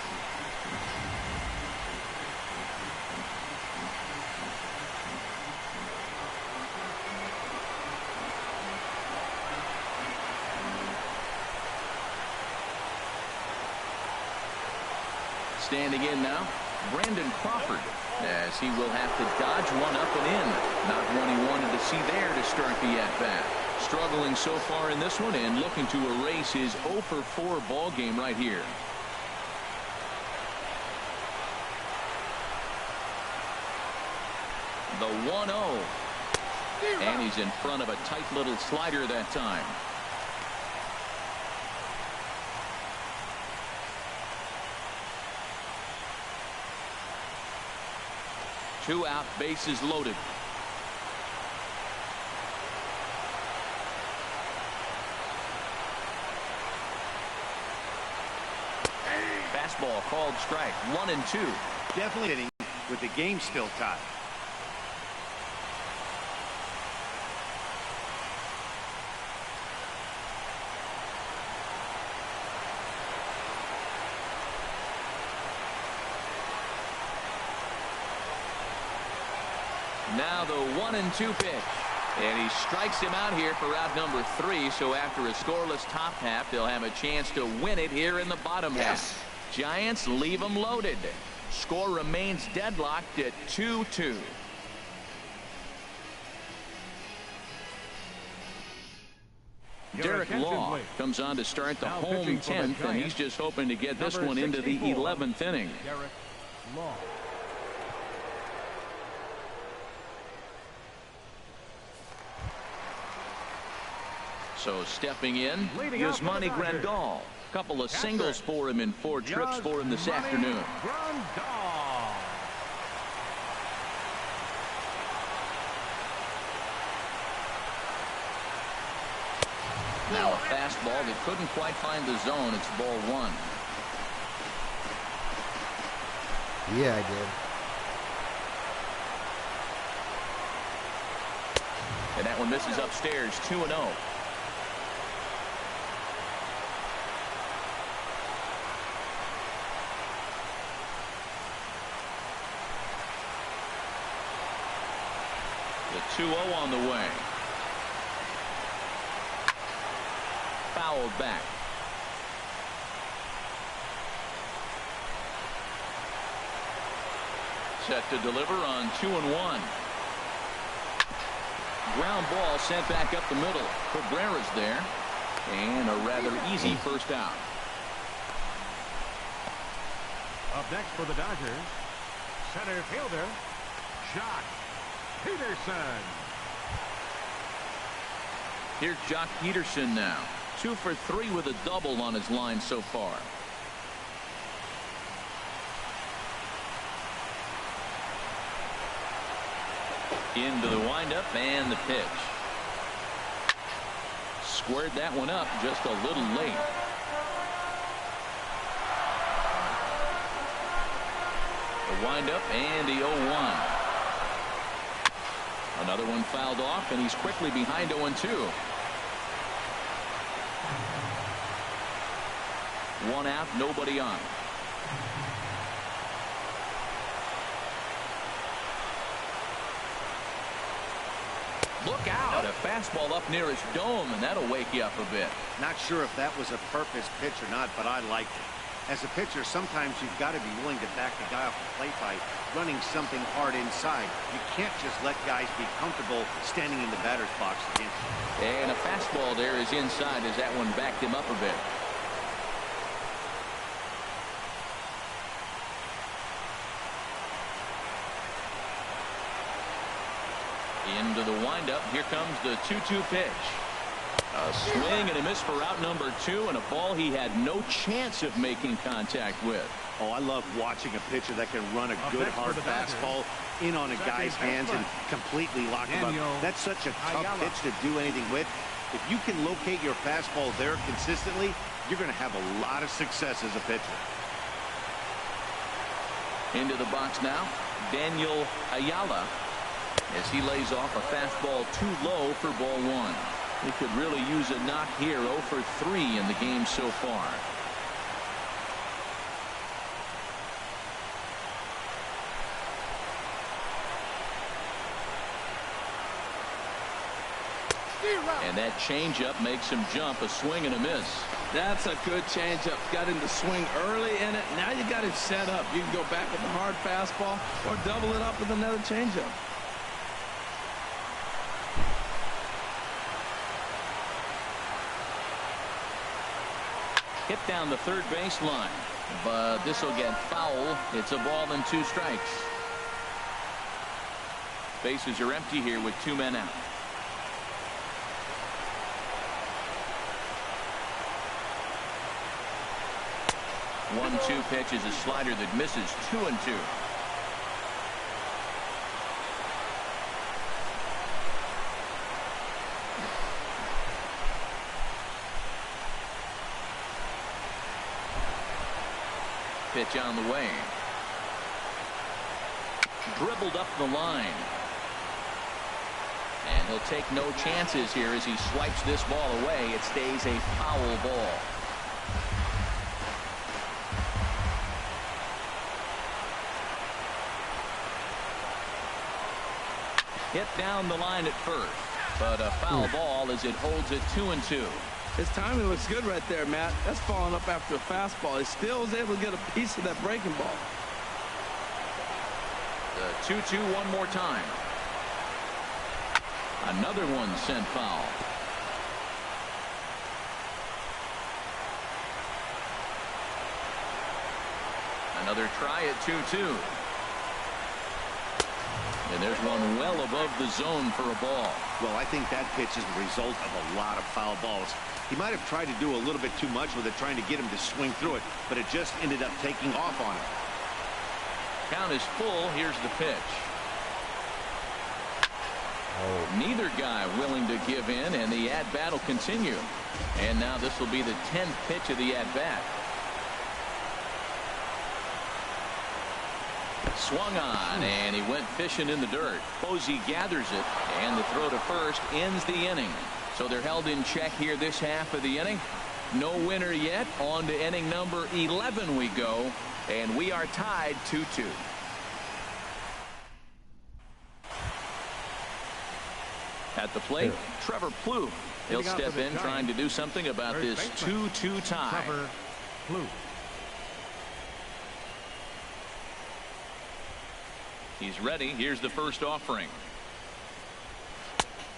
Standing in now, Brandon Crawford, as he will have to dodge one up and in. Not one he wanted to see there to start the at-bat. Struggling so far in this one and looking to erase his 0 for 4 ball game right here. The 1-0. And he's in front of a tight little slider that time. 2 out, bases loaded. Fastball called strike. 1-2. Definitely hitting with the game still tied. Now the 1-2 pitch. And he strikes him out here for out number 3. So after a scoreless top half, they'll have a chance to win it here in the bottom half. Giants leave them loaded. Score remains deadlocked at 2-2. Derek Law comes on to start the home 10th, and he's just hoping to get this one into the 11th inning. Derek Law. So stepping in, Yasmani Grandal. Couple of singles for him in 4 trips for him this afternoon. Now a fastball that couldn't quite find the zone. It's ball 1. Yeah, I did. And that one misses upstairs. 2-0. The 2-0 on the way. Fouled back. Set to deliver on 2-1. Ground ball sent back up the middle. Cabrera's there. And a rather easy first out. Up next for the Dodgers, center fielder, Jock Peterson. Here's Jock Peterson now. 2 for 3 with a double on his line so far. Into the windup and the pitch. Squared that one up just a little late. The windup and the 0-1. Another one fouled off, and he's quickly behind 0-2. 1 out, nobody on. Look out, a fastball up near his dome, and that'll wake you up a bit. Not sure if that was a purpose pitch or not, but I liked it. As a pitcher, sometimes you've got to be willing to back the guy off the plate by running something hard inside. You can't just let guys be comfortable standing in the batter's box against you. And a fastball there is inside as that one backed him up a bit. Into the windup. Here comes the 2-2 pitch. A swing and a miss for out number 2, and a ball he had no chance of making contact with. Oh, I love watching a pitcher that can run a good hard fastball in on a guy's hands and completely lock him up. That's such a tough pitch to do anything with. If you can locate your fastball there consistently, you're going to have a lot of success as a pitcher. Into the box now, Daniel Ayala, as he lays off a fastball too low for ball 1. He could really use a knock here. 0 for 3 in the game so far. And that changeup makes him jump. A swing and a miss. That's a good changeup. Got him to swing early in it. Now you got him set up. You can go back with a hard fastball or double it up with another changeup. Hit down the third baseline, but this will get foul. It's a ball and 2 strikes. Bases are empty here with 2 men out. One-two pitch is a slider that misses. 2-2. Pitch on the way. Dribbled up the line. And he'll take no chances here as he swipes this ball away. It stays a foul ball. Hit down the line at first, but a foul ball as it holds it 2-2. His timing looks good right there, Matt. That's falling up after a fastball. He still was able to get a piece of that breaking ball. The 2-2 one more time. Another one sent foul. Another try at 2-2. And there's one well above the zone for a ball. Well, I think that pitch is the result of a lot of foul balls. He might have tried to do a little bit too much with it, trying to get him to swing through it, but it just ended up taking off on him. Count is full. Here's the pitch. Neither guy willing to give in, and the at-bat will continue. And now this will be the 10th pitch of the at-bat. Swung on, and he went fishing in the dirt. Posey gathers it, and the throw to first ends the inning. So they're held in check here this half of the inning. No winner yet. On to inning number 11 we go, and we are tied 2-2. At the plate, Trevor Plouffe. He'll step in trying to do something about this 2-2 tie. Trevor Plouffe. He's ready. Here's the first offering.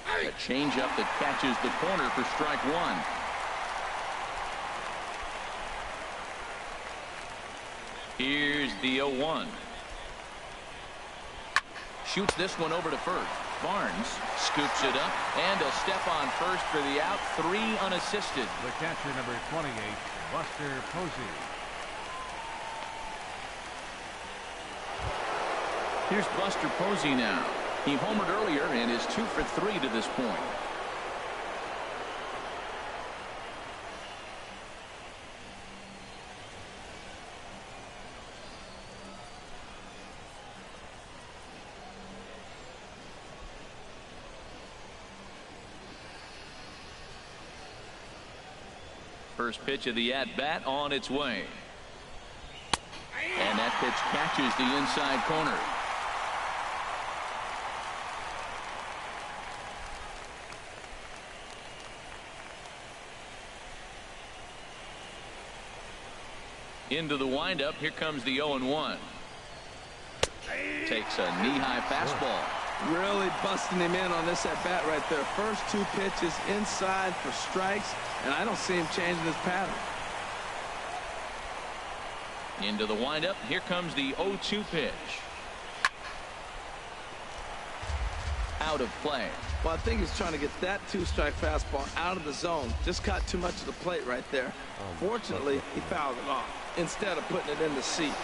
A changeup that catches the corner for strike 1. Here's the 0-1. Shoots this one over to first. Barnes scoops it up, and he'll step on first for the out. 3 unassisted. The catcher, number 28, Buster Posey. Here's Buster Posey now. He homered earlier and is 2 for 3 to this point. First pitch of the at-bat on its way. And that pitch catches the inside corner. Into the windup. Here comes the 0-1. Takes a knee-high fastball. Really busting him in on this at-bat right there. First 2 pitches inside for strikes, and I don't see him changing his pattern. Into the windup. Here comes the 0-2 pitch. out of play. Well, I think he's trying to get that two-strike fastball out of the zone. Just caught too much of the plate right there. Fortunately, he fouled it off instead of putting it in the seats.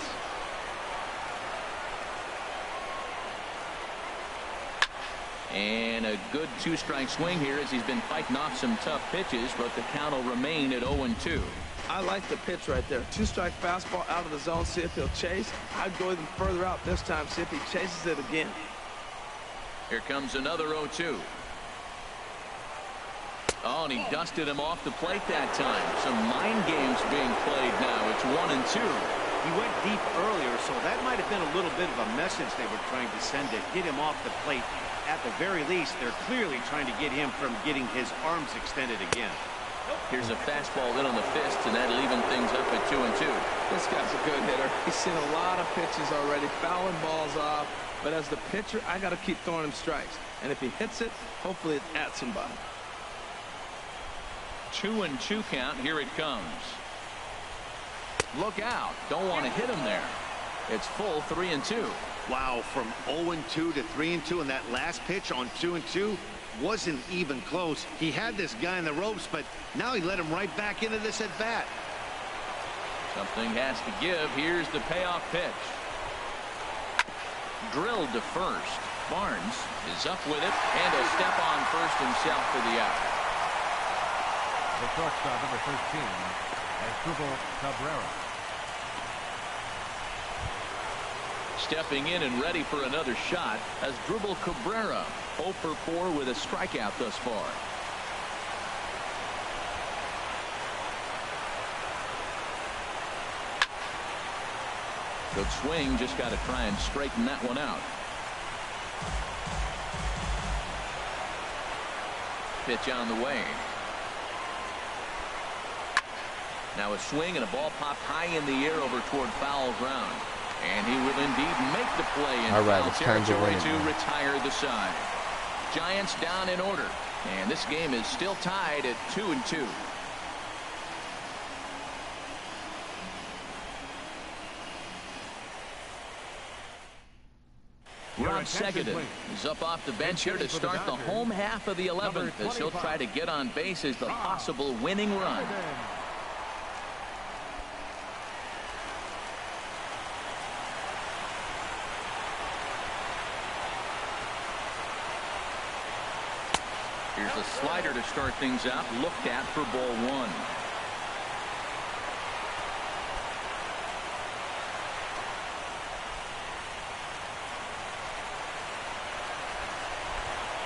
And a good two-strike swing here as he's been fighting off some tough pitches, but the count will remain at 0-2. I like the pitch right there. Two-strike fastball out of the zone, see if he'll chase. I'd go even further out this time, see if he chases it again. Here comes another 0-2. Oh, and he dusted him off the plate that time. Some mind games being played now. It's 1-2. He went deep earlier, so that might have been a little bit of a message they were trying to send to get him off the plate. At the very least, they're clearly trying to get him from getting his arms extended again. Here's a fastball in on the fist, and that'll even things up at 2-2. This guy's a good hitter. He's seen a lot of pitches already, fouling balls off. But as the pitcher, I got to keep throwing him strikes. And if he hits it, hopefully it's at somebody. 2-2 count. Here it comes. Look out. Don't want to hit him there. It's full 3-2. Wow, from 0-2 to 3-2, and that last pitch on 2-2 wasn't even close. He had this guy in the ropes, but now he let him right back into this at bat. Something has to give. Here's the payoff pitch. Drilled to first. Barnes is up with it, and a step on first himself for the out. The shortstop, number 13, Asdrubal Cabrera. Stepping in and ready for another shot, Asdrubal Cabrera, 0 for 4 with a strikeout thus far. Good swing, just got to try and straighten that one out. Pitch on the way. Now a swing and a ball popped high in the air over toward foul ground. And he will indeed make the play in foul territory to retire the side. Giants down in order. And this game is still tied at 2-2. Rob Segedin is up off the bench here to start the home half of the 11th as he'll try to get on base as the possible winning run. Here's a slider to start things out, looked at for ball one.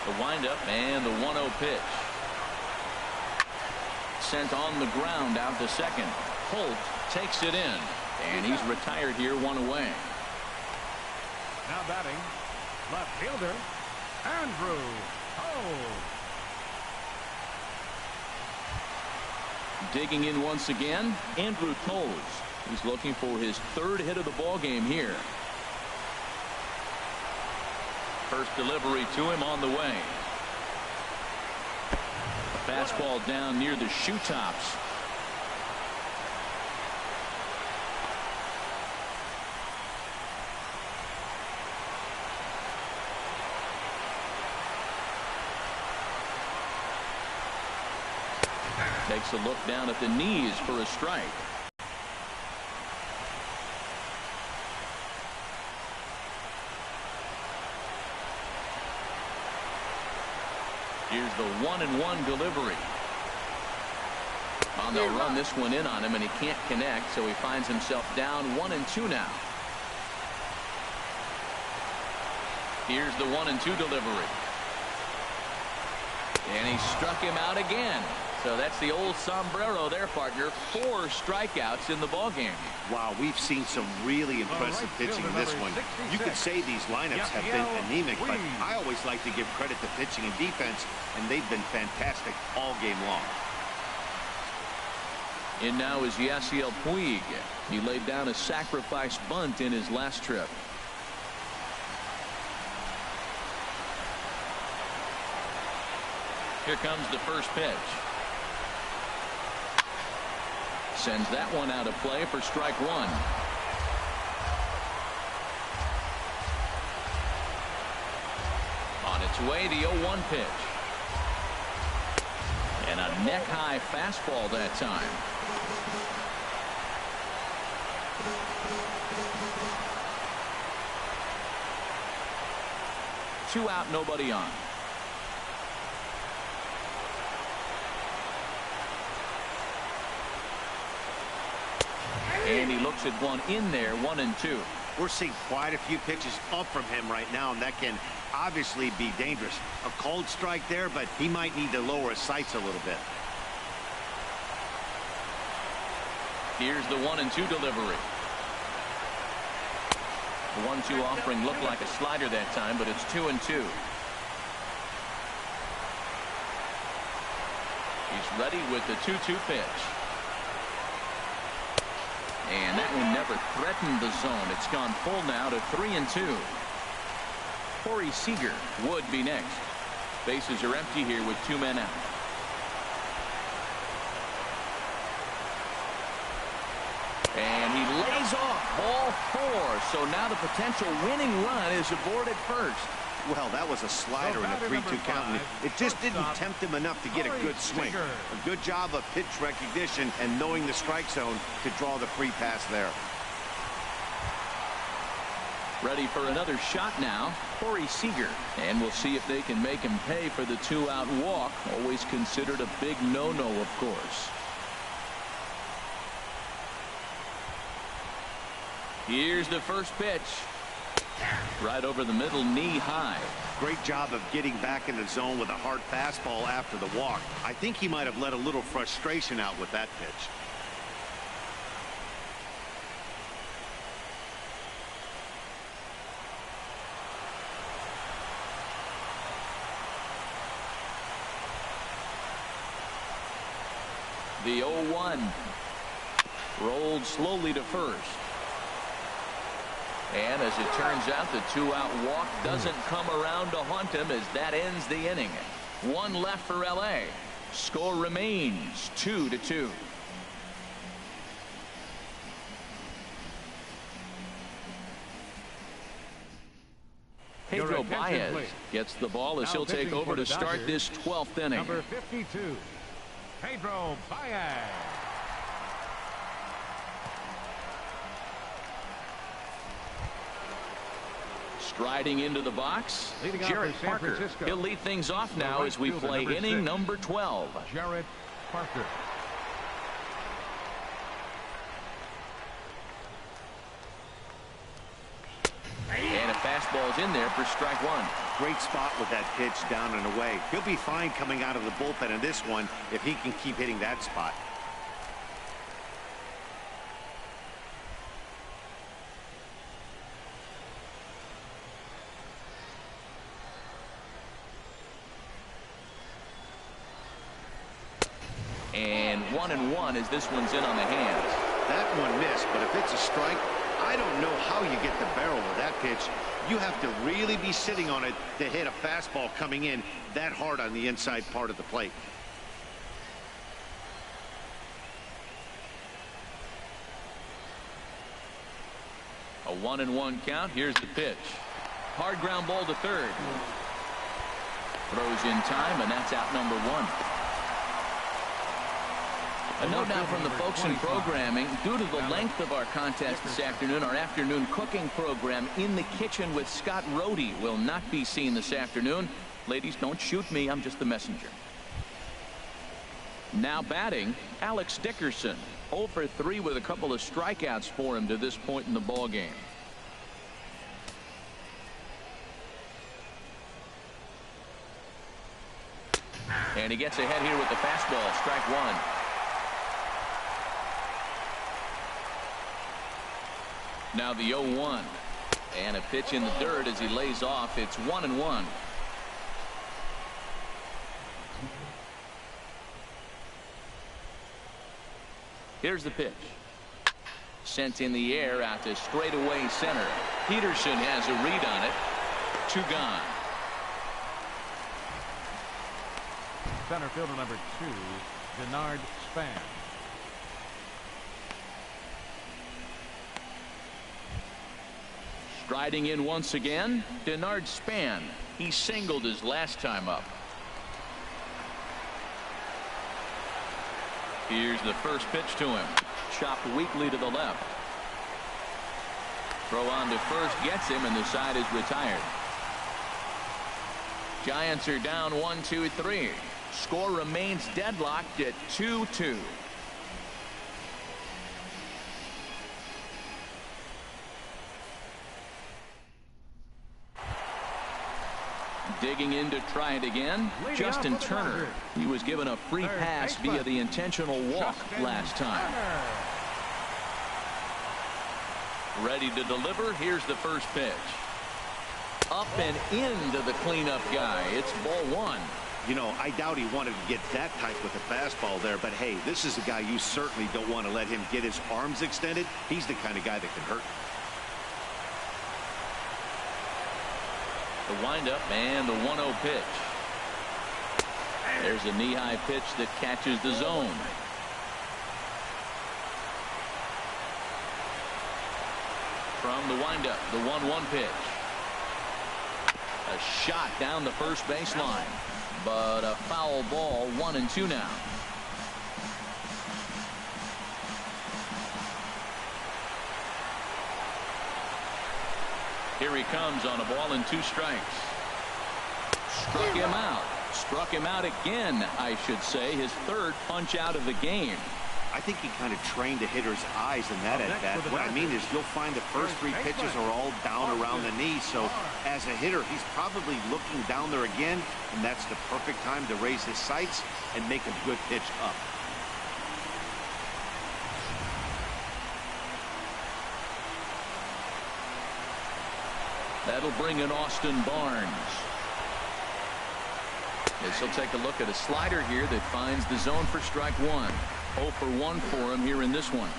The windup and the 1-0 pitch. Sent on the ground out to second. Holt takes it in, and he's retired here, one away. Now batting, left fielder, Andrew Holt. Digging in once again, Andrew Toles. He's looking for his third hit of the ball game here. First delivery to him on the way. A fastball down near the shoe tops. Takes a look down at the knees for a strike. Here's the 1-1 delivery. Oh, they'll run this one in on him, and he can't connect, so he finds himself down 1-2 now. Here's the 1-2 delivery. And he struck him out again. So that's the old sombrero there, partner. 4 strikeouts in the ballgame. Wow, we've seen some really impressive pitching in this one. You could say these lineups have been anemic, but I always like to give credit to pitching and defense, and they've been fantastic all game long. In now is Yasiel Puig. He laid down a sacrifice bunt in his last trip. Here comes the first pitch. Sends that one out of play for strike one. On its Gets away the 0-1 pitch. And a neck-high fastball that time. Two out, nobody on. And he looks at one in there, 1-2. We're seeing quite a few pitches up from him right now, and that can obviously be dangerous. A cold strike there, but he might need to lower his sights a little bit. Here's the 1-2 delivery. The 1-2 offering looked like a slider that time, but it's 2-2. He's ready with the 2-2 pitch. And that one never threatened the zone. It's gone full now to 3-2. Corey Seager would be next. Bases are empty here with 2 men out. And he lays off ball 4. So now the potential winning run is aboard at first. Well, that was a slider in a 3-2 count. It just didn't tempt him enough to get a good swing. A good job of pitch recognition and knowing the strike zone to draw the free pass there. Ready for another shot now, Corey Seager. And we'll see if they can make him pay for the 2-out walk. Always considered a big no-no, of course. Here's the first pitch. Right over the middle, knee high. Great job of getting back in the zone with a hard fastball after the walk. I think he might have let a little frustration out with that pitch. The 0-1 rolled slowly to first. And as it turns out, the 2-out walk doesn't come around to haunt him as that ends the inning. 1 left for LA. Score remains 2-2. Pedro Baez gets the ball as he'll take over to start this 12th inning. Number 52, Pedro Baez. Striding into the box, Jarrett Parker. He'll lead things off now as we play inning number 12. Jarrett Parker. And a fastball's in there for strike 1. Great spot with that pitch down and away. He'll be fine coming out of the bullpen in this one if he can keep hitting that spot. And 1-1 as this one's in on the hands. That one missed, but if it's a strike, I don't know how you get the barrel of that pitch. You have to really be sitting on it to hit a fastball coming in that hard on the inside part of the plate. A 1-1 count. Here's the pitch. Hard ground ball to third. Throws in time, and that's out number 1. A note now from the folks in programming. Due to the length of our contest this afternoon, our afternoon cooking program, In the Kitchen with Scott Rohde, will not be seen this afternoon. Ladies, don't shoot me. I'm just the messenger. Now batting, Alex Dickerson. 0 for 3 with a couple of strikeouts for him to this point in the ball game. And he gets ahead here with the fastball. Strike 1. Now the 0-1. And a pitch in the dirt as he lays off. It's 1-1. Here's the pitch. Sent in the air out to straightaway center. Peterson has a read on it. 2 gone. Center fielder number 2, Denard Span. Striding in once again, Denard Span. He singled his last time up. Here's the first pitch to him. Chopped weakly to the left. Throw on to first gets him, and the side is retired. Giants are down 1-2-3. Score remains deadlocked at 2-2. Digging in to try it again, Justin Turner. He was given a free pass via the intentional walk last time. Ready to deliver. Here's the first pitch. Up and into the cleanup guy. It's ball one. You know, I doubt he wanted to get that tight with the fastball there, but hey, this is a guy you certainly don't want to let him get his arms extended. He's the kind of guy that can hurt. The windup and the 1-0 pitch. There's a knee-high pitch that catches the zone. From the windup, the 1-1 pitch. A shot down the first baseline, but a foul ball. 1-2 now. Here he comes on a ball and 2 strikes. Struck him out. Struck him out again, I should say. His third punch out of the game. I think he kind of trained the hitter's eyes in that at-bat. What I mean is you'll find the first 3 pitches are all down around the knee. So as a hitter, he's probably looking down there again, and that's the perfect time to raise his sights and make a good pitch up. That'll bring in Austin Barnes. As he'll take a look at a slider here that finds the zone for strike 1. 0 for 1 for him here in this one.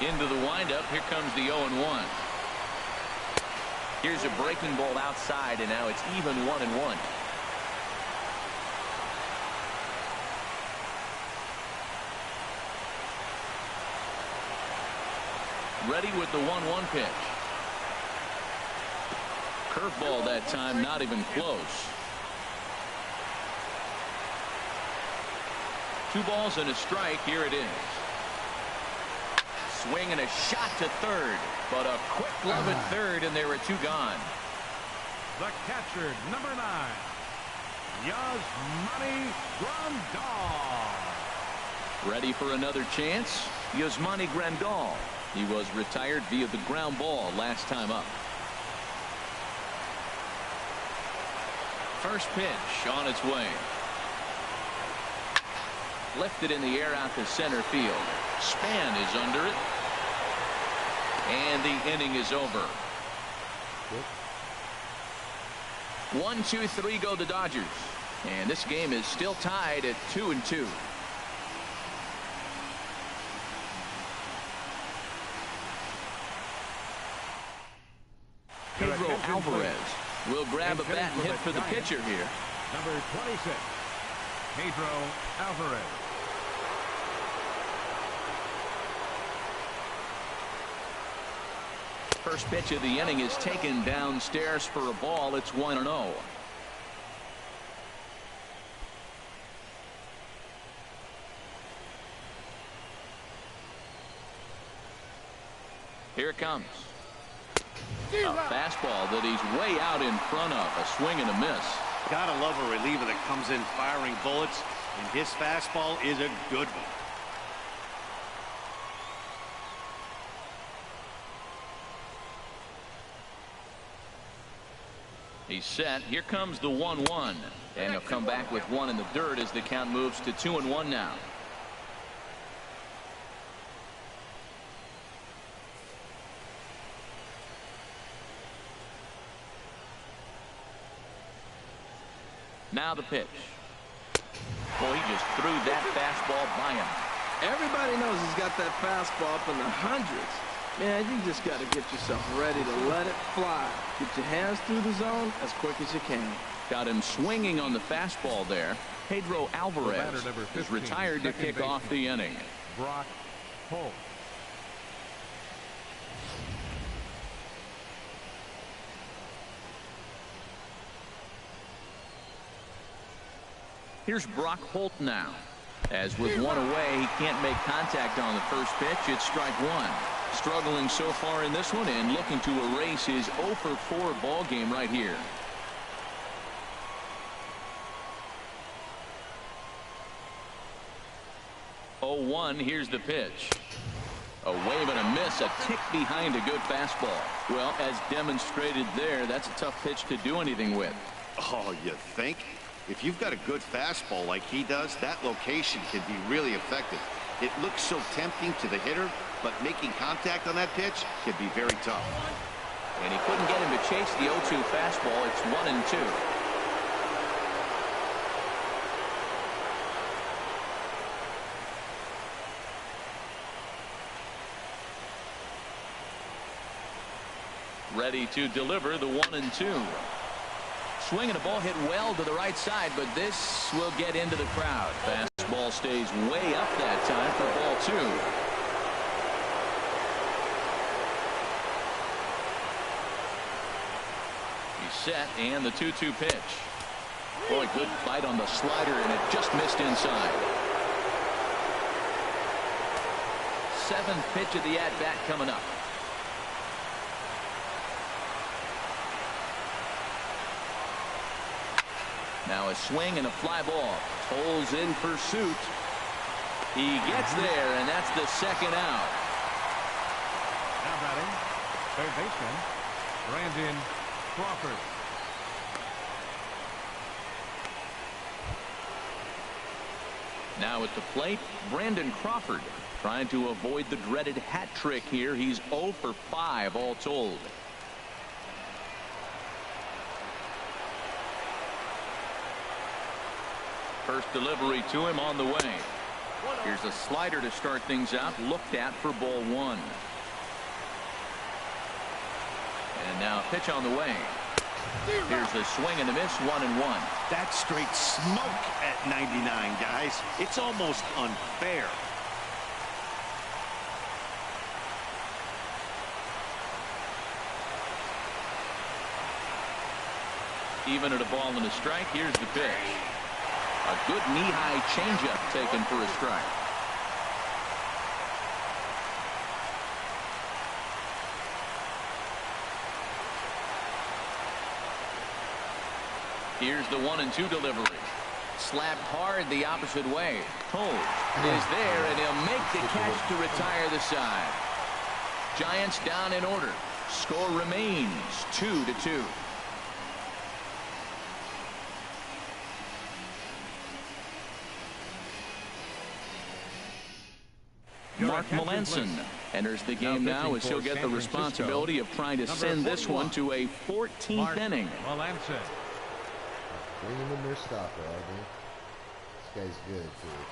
Into the windup. Here comes the 0-1. Here's a breaking ball outside, and now it's even 1-1. Ready with the 1-1 pitch. Curveball that time, not even close. 2 balls and a strike. Here it is. Swing and a shot to third, but a quick glove at third, and there are 2 gone. The catcher, number 9, Yasmani Grandal. Ready for another chance? Yasmani Grandal. He was retired via the ground ball last time up. First pitch on its way. Lifted in the air out to center field. Span is under it. And the inning is over. 1-2-3 go the Dodgers. And this game is still tied at 2-2. Pedro Alvarez will grab a bat and hit for the pitcher here. Number 26, Pedro Alvarez. First pitch of the inning is taken downstairs for a ball. It's 1-0. Here it comes. A fastball that he's way out in front of. A swing and a miss. Gotta love a reliever that comes in firing bullets, and his fastball is a good one. He's set. Here comes the 1-1. And he'll come back with 1 in the dirt as the count moves to 2-1 now. Now the pitch. Boy, he just threw that fastball by him. Everybody knows he's got that fastball up in the hundreds. Man, you just got to get yourself ready to let it fly. Get your hands through the zone as quick as you can. Got him swinging on the fastball there. Pedro Alvarez is retired to kick off the inning. Brock Holt. Here's Brock Holt now. As with one away, he can't make contact on the first pitch. It's strike one. Struggling so far in this one and looking to erase his 0 for 4 ball game right here. 0-1. Here's the pitch. A wave and a miss, a tick behind a good fastball. Well, as demonstrated there, that's a tough pitch to do anything with. Oh, you think? If you've got a good fastball like he does, that location can be really effective. It looks so tempting to the hitter, but making contact on that pitch can be very tough. And he couldn't get him to chase the 0-2 fastball. It's 1-2. Ready to deliver the 1-2. Swing and a ball hit well to the right side, but this will get into the crowd. Fastball stays way up that time for ball 2. He's set, and the 2-2 pitch. Boy, good bite on the slider, and it just missed inside. 7th pitch of the at-bat coming up. Now a swing and a fly ball. Toll's in pursuit. He gets there, and that's the second out. Now batting, third baseman, Brandon Crawford. Now at the plate, Brandon Crawford trying to avoid the dreaded hat trick here. He's 0 for 5 all told. First delivery to him on the way. Here's a slider to start things out, looked at for ball 1. And now a pitch on the way. Here's a swing and a miss, 1-1. That's straight smoke at 99, guys. It's almost unfair. Even at a ball and a strike, here's the pitch. A good knee-high changeup taken for a strike. Here's the 1-2 delivery. Slapped hard the opposite way. Toll is there, and he'll make the catch to retire the side. Giants down in order. Score remains 2-2. Mark Melanson enters the game now as he'll get the responsibility of trying to send this one to a 14th inning. Melanson. Bringing in their stopper, I think. This guy's good, too.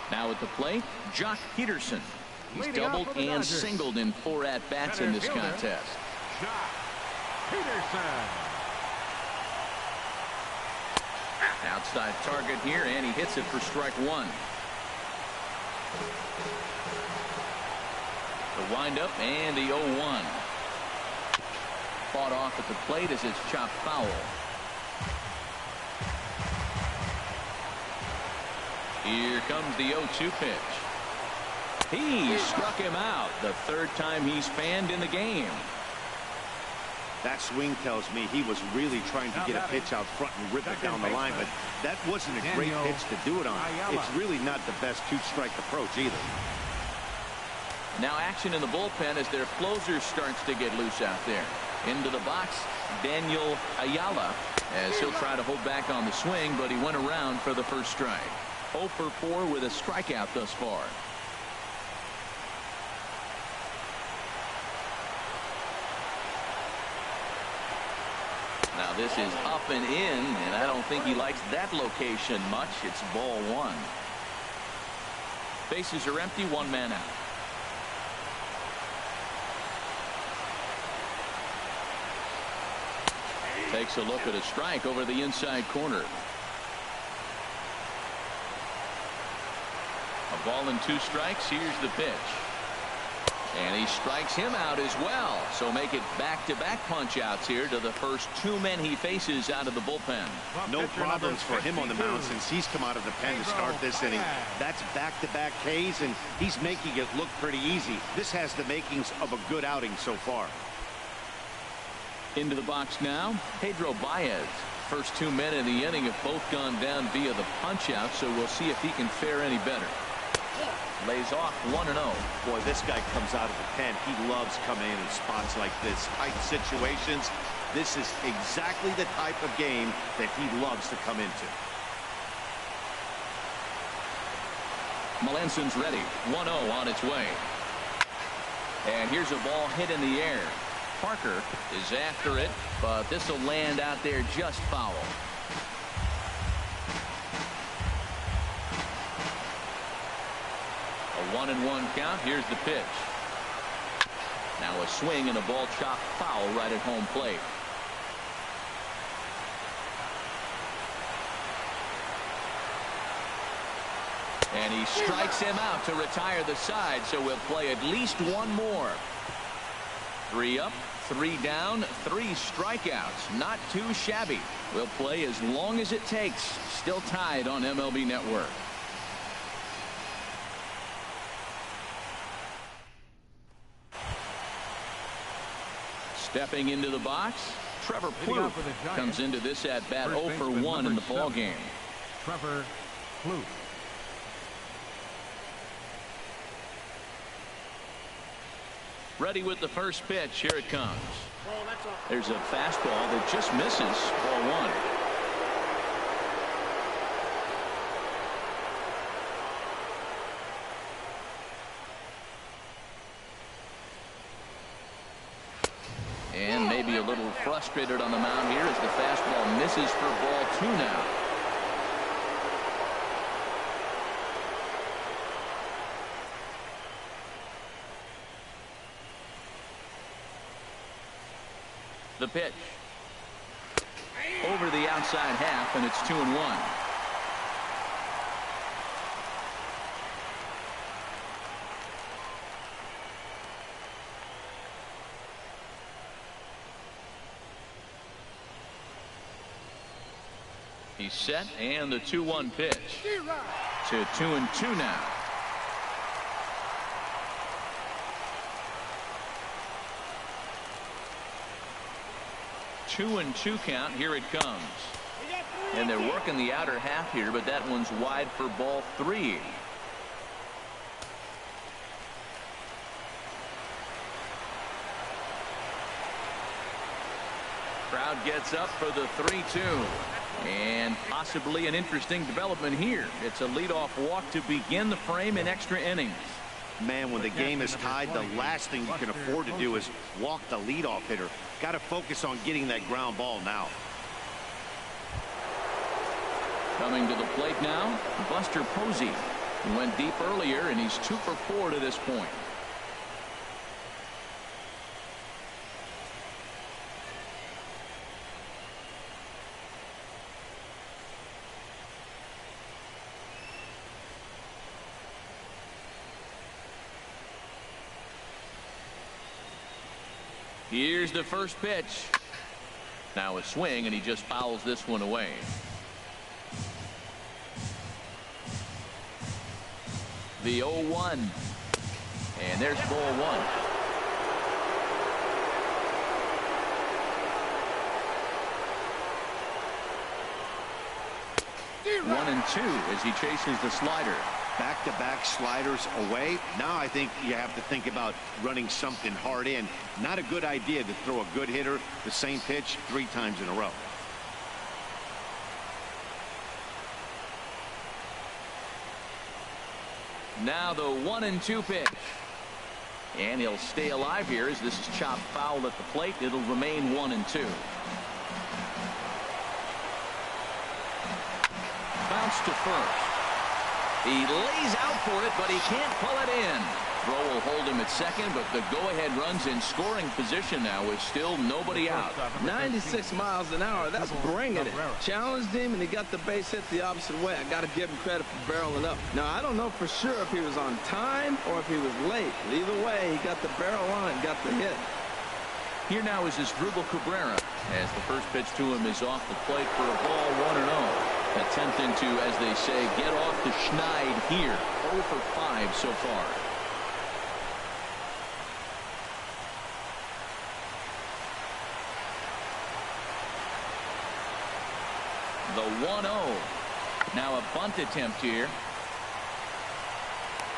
Now at the plate, Jock Peterson. He's doubled and singled in 4 at-bats in this contest. Jock Peterson. Outside target here, and he hits it for strike 1. The windup and the 0-1. Fought off at the plate as it's chopped foul. Here comes the 0-2 pitch. He struck him out. The 3rd time he's fanned in the game. That swing tells me he was really trying to get a pitch out front and rip it down the line, but that wasn't a great pitch to do it on. It's really not the best 2-strike approach either. Now action in the bullpen as their closer starts to get loose out there. Into the box, Daniel Ayala, as he'll try to hold back on the swing, but he went around for the first strike. 0 for 4 with a strikeout thus far. Now this is up and in, and I don't think he likes that location much. It's ball 1. Bases are empty, 1 man out. Takes a look at a strike over the inside corner. A ball and 2 strikes. Here's the pitch. And he strikes him out as well. So make it back-to-back punch-outs here to the first 2 men he faces out of the bullpen. No problems for him on the mound since he's come out of the pen to start this inning. That's back-to-back Ks, and he's making it look pretty easy. This has the makings of a good outing so far. Into the box now, Pedro Baez. First 2 men in the inning have both gone down via the punch-out, so we'll see if he can fare any better. Lays off 1-0. Boy, this guy comes out of the pen. He loves coming in spots like this. Tight situations. This is exactly the type of game that he loves to come into. Melanson's ready. 1-0 on its way. And here's a ball hit in the air. Parker is after it, but this will land out there just foul. A 1-1 count. Here's the pitch. Now a swing and a ball chopped foul right at home plate. And he strikes him out to retire the side, so we'll play at least 1 more. 3 up, 3 down, 3 strikeouts. Not too shabby. We'll play as long as it takes. Still tied on MLB Network. Stepping into the box, Trevor Plouffe comes into this at bat 0 for 1 in the ball game. Trevor Plouffe. Ready with the first pitch. Here it comes. There's a fastball that just misses. Ball 1. And maybe a little frustrated on the mound here as the fastball misses for ball 2 now. The pitch. Over the outside half, and it's 2-1. He's set, and the 2-1 pitch. To 2-2 now. 2-2 count. Here it comes. And they're working the outer half here, but that one's wide for ball 3. Crowd gets up for the 3-2. And possibly an interesting development here. It's a leadoff walk to begin the frame in extra innings. Man, when the game is tied, the last thing you can afford to do is walk the leadoff hitter. Got to focus on getting that ground ball now. Coming to the plate now, Buster Posey. He went deep earlier, and he's 2 for 4 to this point. Here's the first pitch. Now a swing, and he just fouls this one away. The 0-1. And there's ball 1. One and 2 as he chases the slider. Back-to-back sliders away. Now I think you have to think about running something hard in. Not a good idea to throw a good hitter the same pitch 3 times in a row. Now the 1-2 pitch. And he'll stay alive here as this is chopped foul at the plate. It'll remain 1-2. Bounce to first. He lays out for it, but he can't pull it in. throw will hold him at second, but the go-ahead run's in scoring position now with still nobody out. 96 miles an hour, that's bringing it. Challenged him, and he got the base hit the opposite way. I got to give him credit for barreling up. Now, I don't know for sure if he was on time or if he was late. But either way, he got the barrel on and got the hit. Here now is Asdrubal Cabrera, as the first pitch to him is off the plate for a ball 1-0. Attempting to, as they say, get off the schneid here. 0 for 5 so far. The 1-0. Now a bunt attempt here.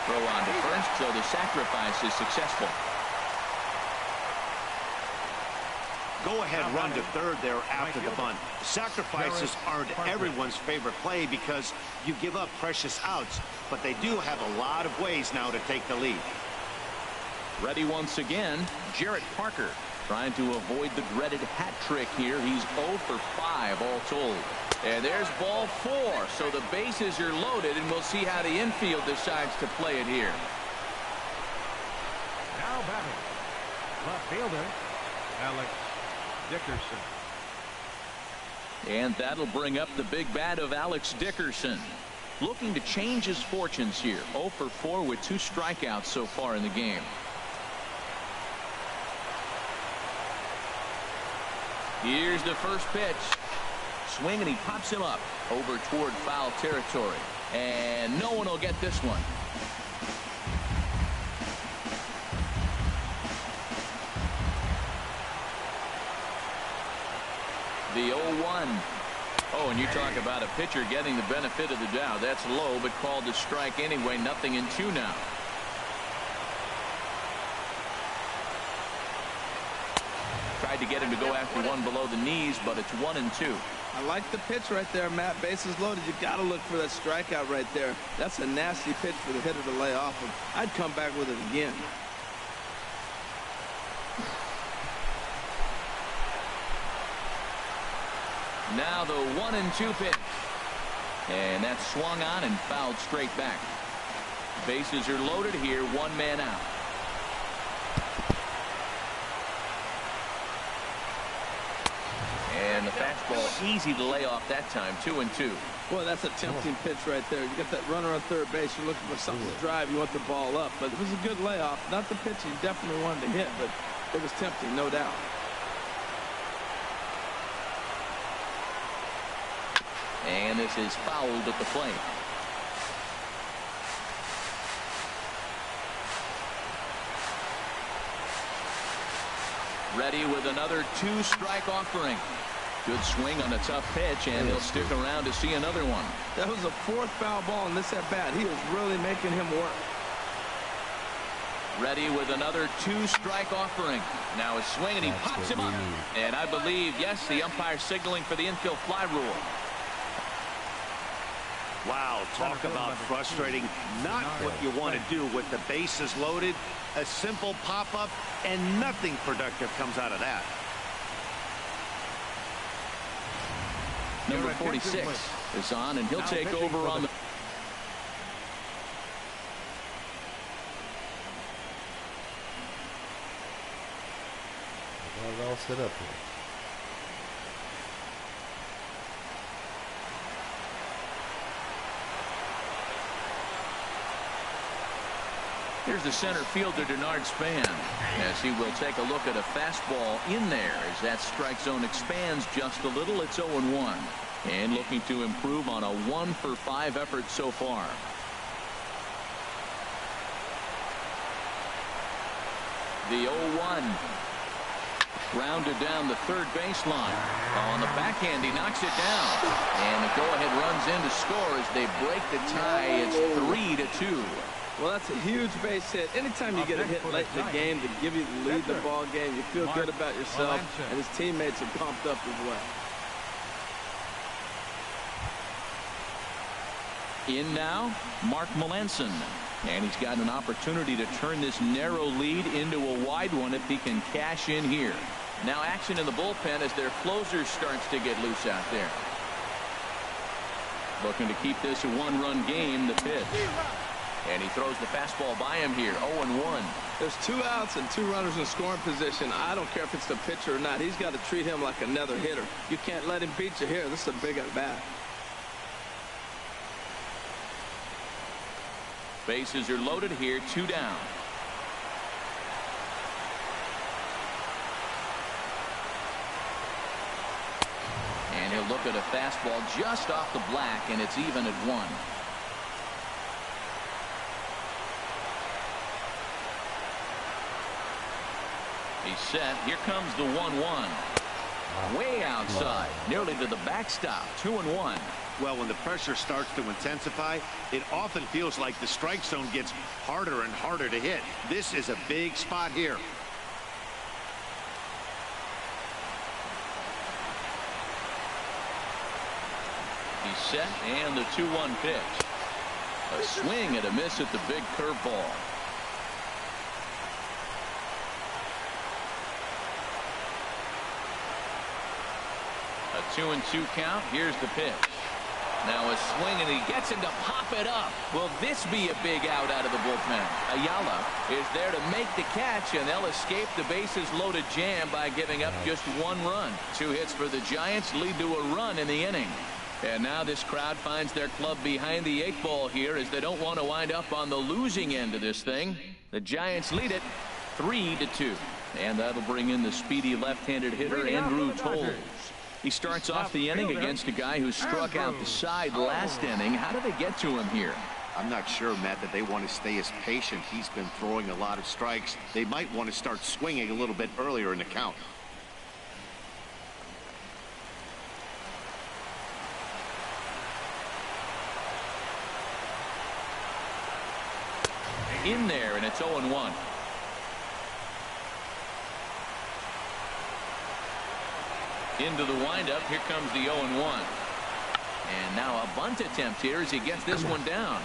Throw on to first, so the sacrifice is successful. Go-ahead run to third there after the bunt. Sacrifices aren't everyone's favorite play because you give up precious outs, but they do have a lot of ways now to take the lead. Ready once again, Jarrett Parker trying to avoid the dreaded hat trick here. He's 0 for 5 all told. And there's ball 4, so the bases are loaded, and we'll see how the infield decides to play it here. Now batting, left fielder, Alex Dickerson. And that'll bring up the big bat of Alex Dickerson. Looking to change his fortunes here. 0 for 4 with 2 strikeouts so far in the game. Here's the first pitch. Swing, and he pops him up over toward foul territory. And no one will get this one. The 0-1. Oh, and you talk about a pitcher getting the benefit of the doubt. That's low, but called a strike anyway. 0-2 now. Tried to get him to go after one below the knees, but it's 1-2. I like the pitch right there, Matt. Bases loaded. You got to look for that strikeout right there. That's a nasty pitch for the hitter to lay off of. I'd come back with it again. Now the 1-2 pitch. And that's swung on and fouled straight back. Bases are loaded here. 1 man out. And the fastball easy to lay off that time. 2-2. Boy, that's a tempting pitch right there. You got that runner on third base. You're looking for something to drive. You want the ball up. But it was a good layoff. Not the pitch he definitely wanted to hit, but it was tempting, no doubt. And this is fouled at the plate. Ready with another 2-strike offering. Good swing on a tough pitch, and he'll stick around to see another one. That was a 4th foul ball in this at-bat. He was really making him work. Ready with another 2-strike offering. Now a swing, and he pops him up. And I believe, yes, the umpire signaling for the infield fly rule. Wow, talk about frustrating. Not what you want to do with the bases loaded. A simple pop-up, and nothing productive comes out of that. Number 46 is on, and he'll take over on the... Well, they're all set up here. Here's the center fielder, Denard Span, as he will take a look at a fastball in there as that strike zone expands just a little. It's 0-1, and looking to improve on a 1 for 5 effort so far. The 0-1. Grounded down the third baseline. On the backhand, he knocks it down. And the go-ahead runs in to score as they break the tie. It's 3-2. Well, that's a huge base hit. Anytime you get a hit late in the game to give you the lead in the ball game, you feel good about yourself, and his teammates are pumped up as well. In now, Mark Melanson. And he's got an opportunity to turn this narrow lead into a wide one if he can cash in here. Now action in the bullpen as their closer starts to get loose out there. Looking to keep this a 1-run game. The pitch. And he throws the fastball by him here, 0-1. There's 2 outs and 2 runners in scoring position. I don't care if it's the pitcher or not. He's got to treat him like another hitter. You can't let him beat you here. This is a big at bat. Bases are loaded here, 2 down. And he'll look at a fastball just off the black, and it's even at 1. He's set. Here comes the 1-1. Way outside, nearly to the backstop. 2-1. Well, when the pressure starts to intensify, it often feels like the strike zone gets harder and harder to hit. This is a big spot here. He's set, and the 2-1 pitch. A swing and a miss at the big curveball. A 2-2 count. Here's the pitch. Now a swing, and he gets him to pop it up. Will this be a big out of the bullpen? Ayala is there to make the catch, and they'll escape the bases loaded jam by giving up just 1 run. 2 hits for the Giants lead to a run in the inning. And now this crowd finds their club behind the 8 ball here, as they don't want to wind up on the losing end of this thing. The Giants lead it 3-2. And that'll bring in the speedy left-handed hitter Andrew Toles. He starts off the inning against a guy who struck out the side last inning. How did they get to him here? I'm not sure, Matt, that they want to stay as patient. He's been throwing a lot of strikes. They might want to start swinging a little bit earlier in the count. In there, and it's 0-1. Into the windup. Here comes the 0-1. And now a bunt attempt here as he gets this one down.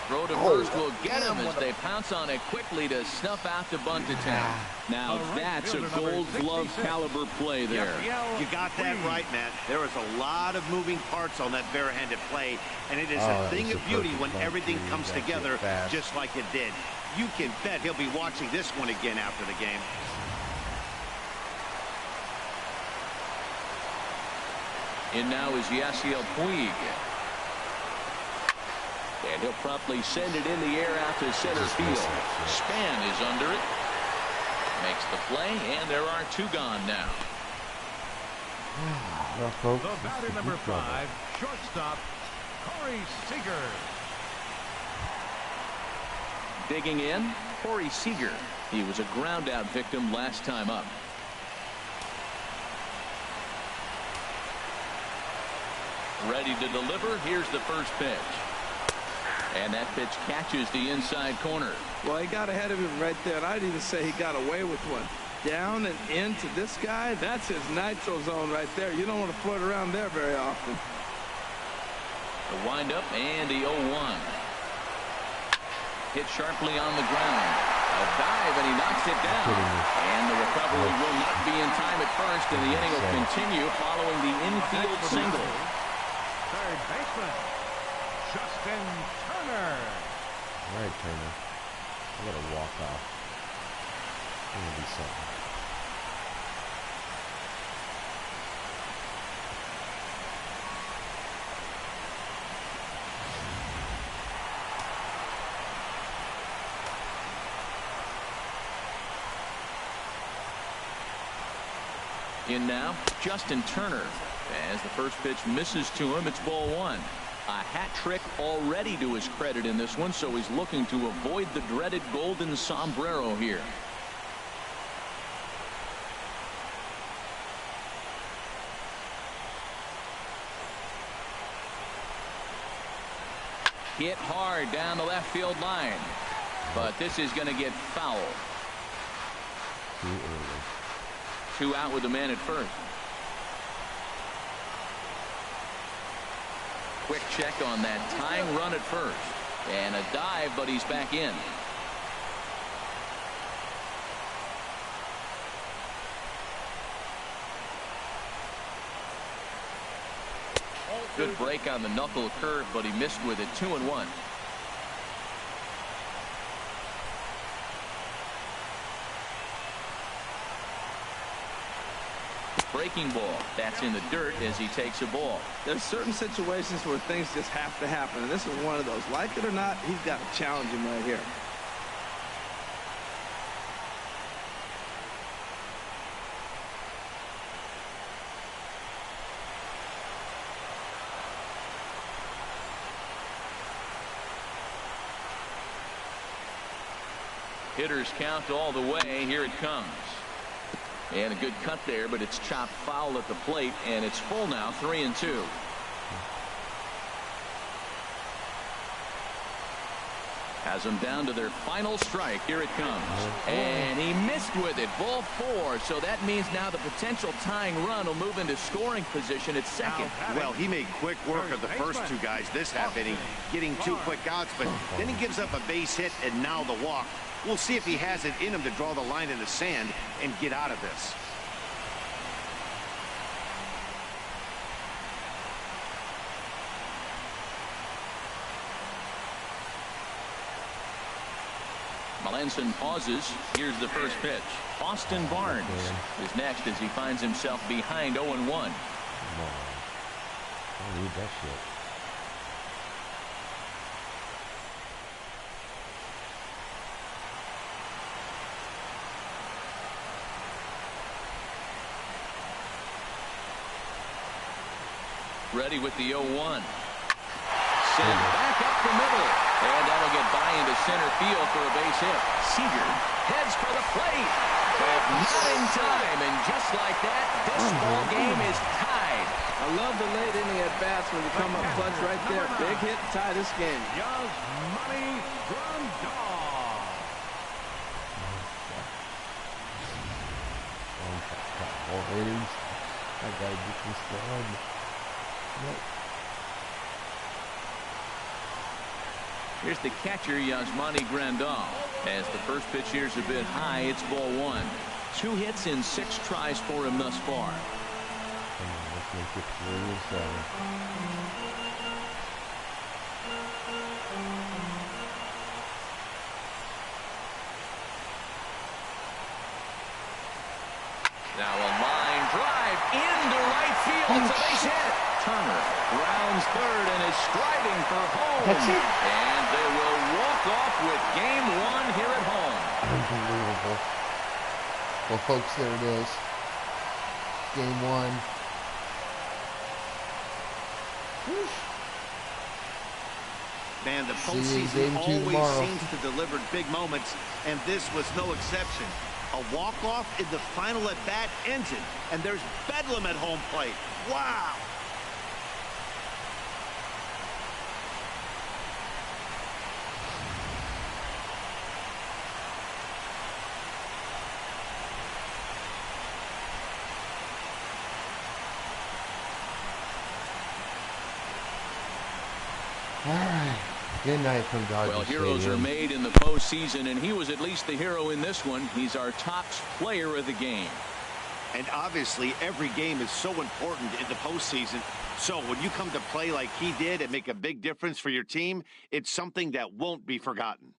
Throw to first will get him as they pounce on it quickly to snuff out the bunt attempt. Now that's a Gold Glove caliber play there. You got that right, Matt. There is a lot of moving parts on that barehanded play, and it is a thing of beauty when everything comes together just like it did. You can bet he'll be watching this one again after the game. In now is Yasiel Puig. And he'll promptly send it in the air out to center field. Span is under it. Makes the play, and there are 2 gone now. Well, folks, the batter number 5, shortstop, Corey Seager. Digging in, Corey Seager. He was a ground out victim last time up. Ready to deliver. Here's the first pitch. And that pitch catches the inside corner. Well, he got ahead of him right there. And I'd even say he got away with one. Down and into this guy, that's his nitro zone right there. You don't want to float around there very often. The windup and the 0-1. Hit sharply on the ground. A dive, and he knocks it down. And the recovery will not be in time at first, and the inning will continue following the infield single. Third baseman, Justin Turner. All right, Turner. I got a walk off. Gonna be something. In now, Justin Turner. As the first pitch misses to him, it's ball 1. A hat trick already to his credit in this one, so he's looking to avoid the dreaded golden sombrero here. Hit hard down the left field line, but this is going to get foul. Too early. 2 out with the man at first. Quick check on that tying run at first. And a dive, but he's back in. Good break on the knuckle curve, but he missed with it. 2-1. breaking ball. That's in the dirt as he takes a ball. There's certain situations where things just have to happen, and this is one of those. Like it or not, he's got to challenge him right here. Hitters count all the way. Here it comes. And a good cut there, but it's chopped foul at the plate, and it's full now, 3-2. Has them down to their final strike. Here it comes. And he missed with it. Ball 4. So that means now the potential tying run will move into scoring position at second. Well, he made quick work of the first two guys this half inning, getting 2 quick outs, but then he gives up a base hit and now the walk. We'll see if he has it in him to draw the line in the sand and get out of this. Melanson pauses. Here's the first pitch. Austin Barnes is next as he finds himself behind 0-1. Come on. I need that shit. Ready with the 0-1. Sent back up the middle. And that'll get by into center field for a base hit. Seager heads for the plate. But not in time. And just like that, this ball game is tied. I love the late inning at-bats when you come up clutch right there. Big hit to tie this game. Yasmani Grandal. All innings. I gotta get this done. Nope. Here's the catcher, Yasmani Grandal. As the first pitch here's a bit high, it's ball 1. 2 hits in 6 tries for him thus far. Come on, let's make it 3-7. Now a line drive into right field. It's a base hit. Turner rounds third and is striding for home. That's it. And they will walk off with game 1 here at home. Unbelievable. Well, folks, there it is. Game 1. Man, the See you postseason game 2 always tomorrow. seems to deliver big moments, and this was no exception. A walk-off in the final at-bat ends it, and there's bedlam at home plate. Wow! All right. Good night from Dodger Well, heroes Stadium. are made in the postseason, and he was at least the hero in this one. He's our top player of the game. And obviously, every game is so important in the postseason. So when you come to play like he did and make a big difference for your team, it's something that won't be forgotten.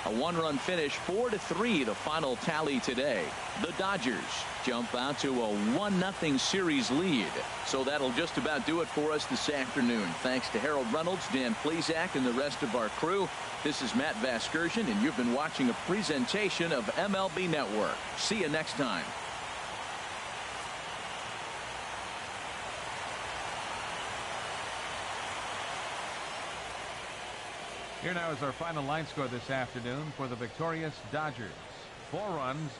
A 1-run finish, 4-3, the final tally today. The Dodgers jump out to a 1-0 series lead. So that'll just about do it for us this afternoon. Thanks to Harold Reynolds, Dan Plesac, and the rest of our crew. This is Matt Vasgersian, and you've been watching a presentation of MLB Network. See you next time. Here now is our final line score this afternoon for the victorious Dodgers. 4 runs.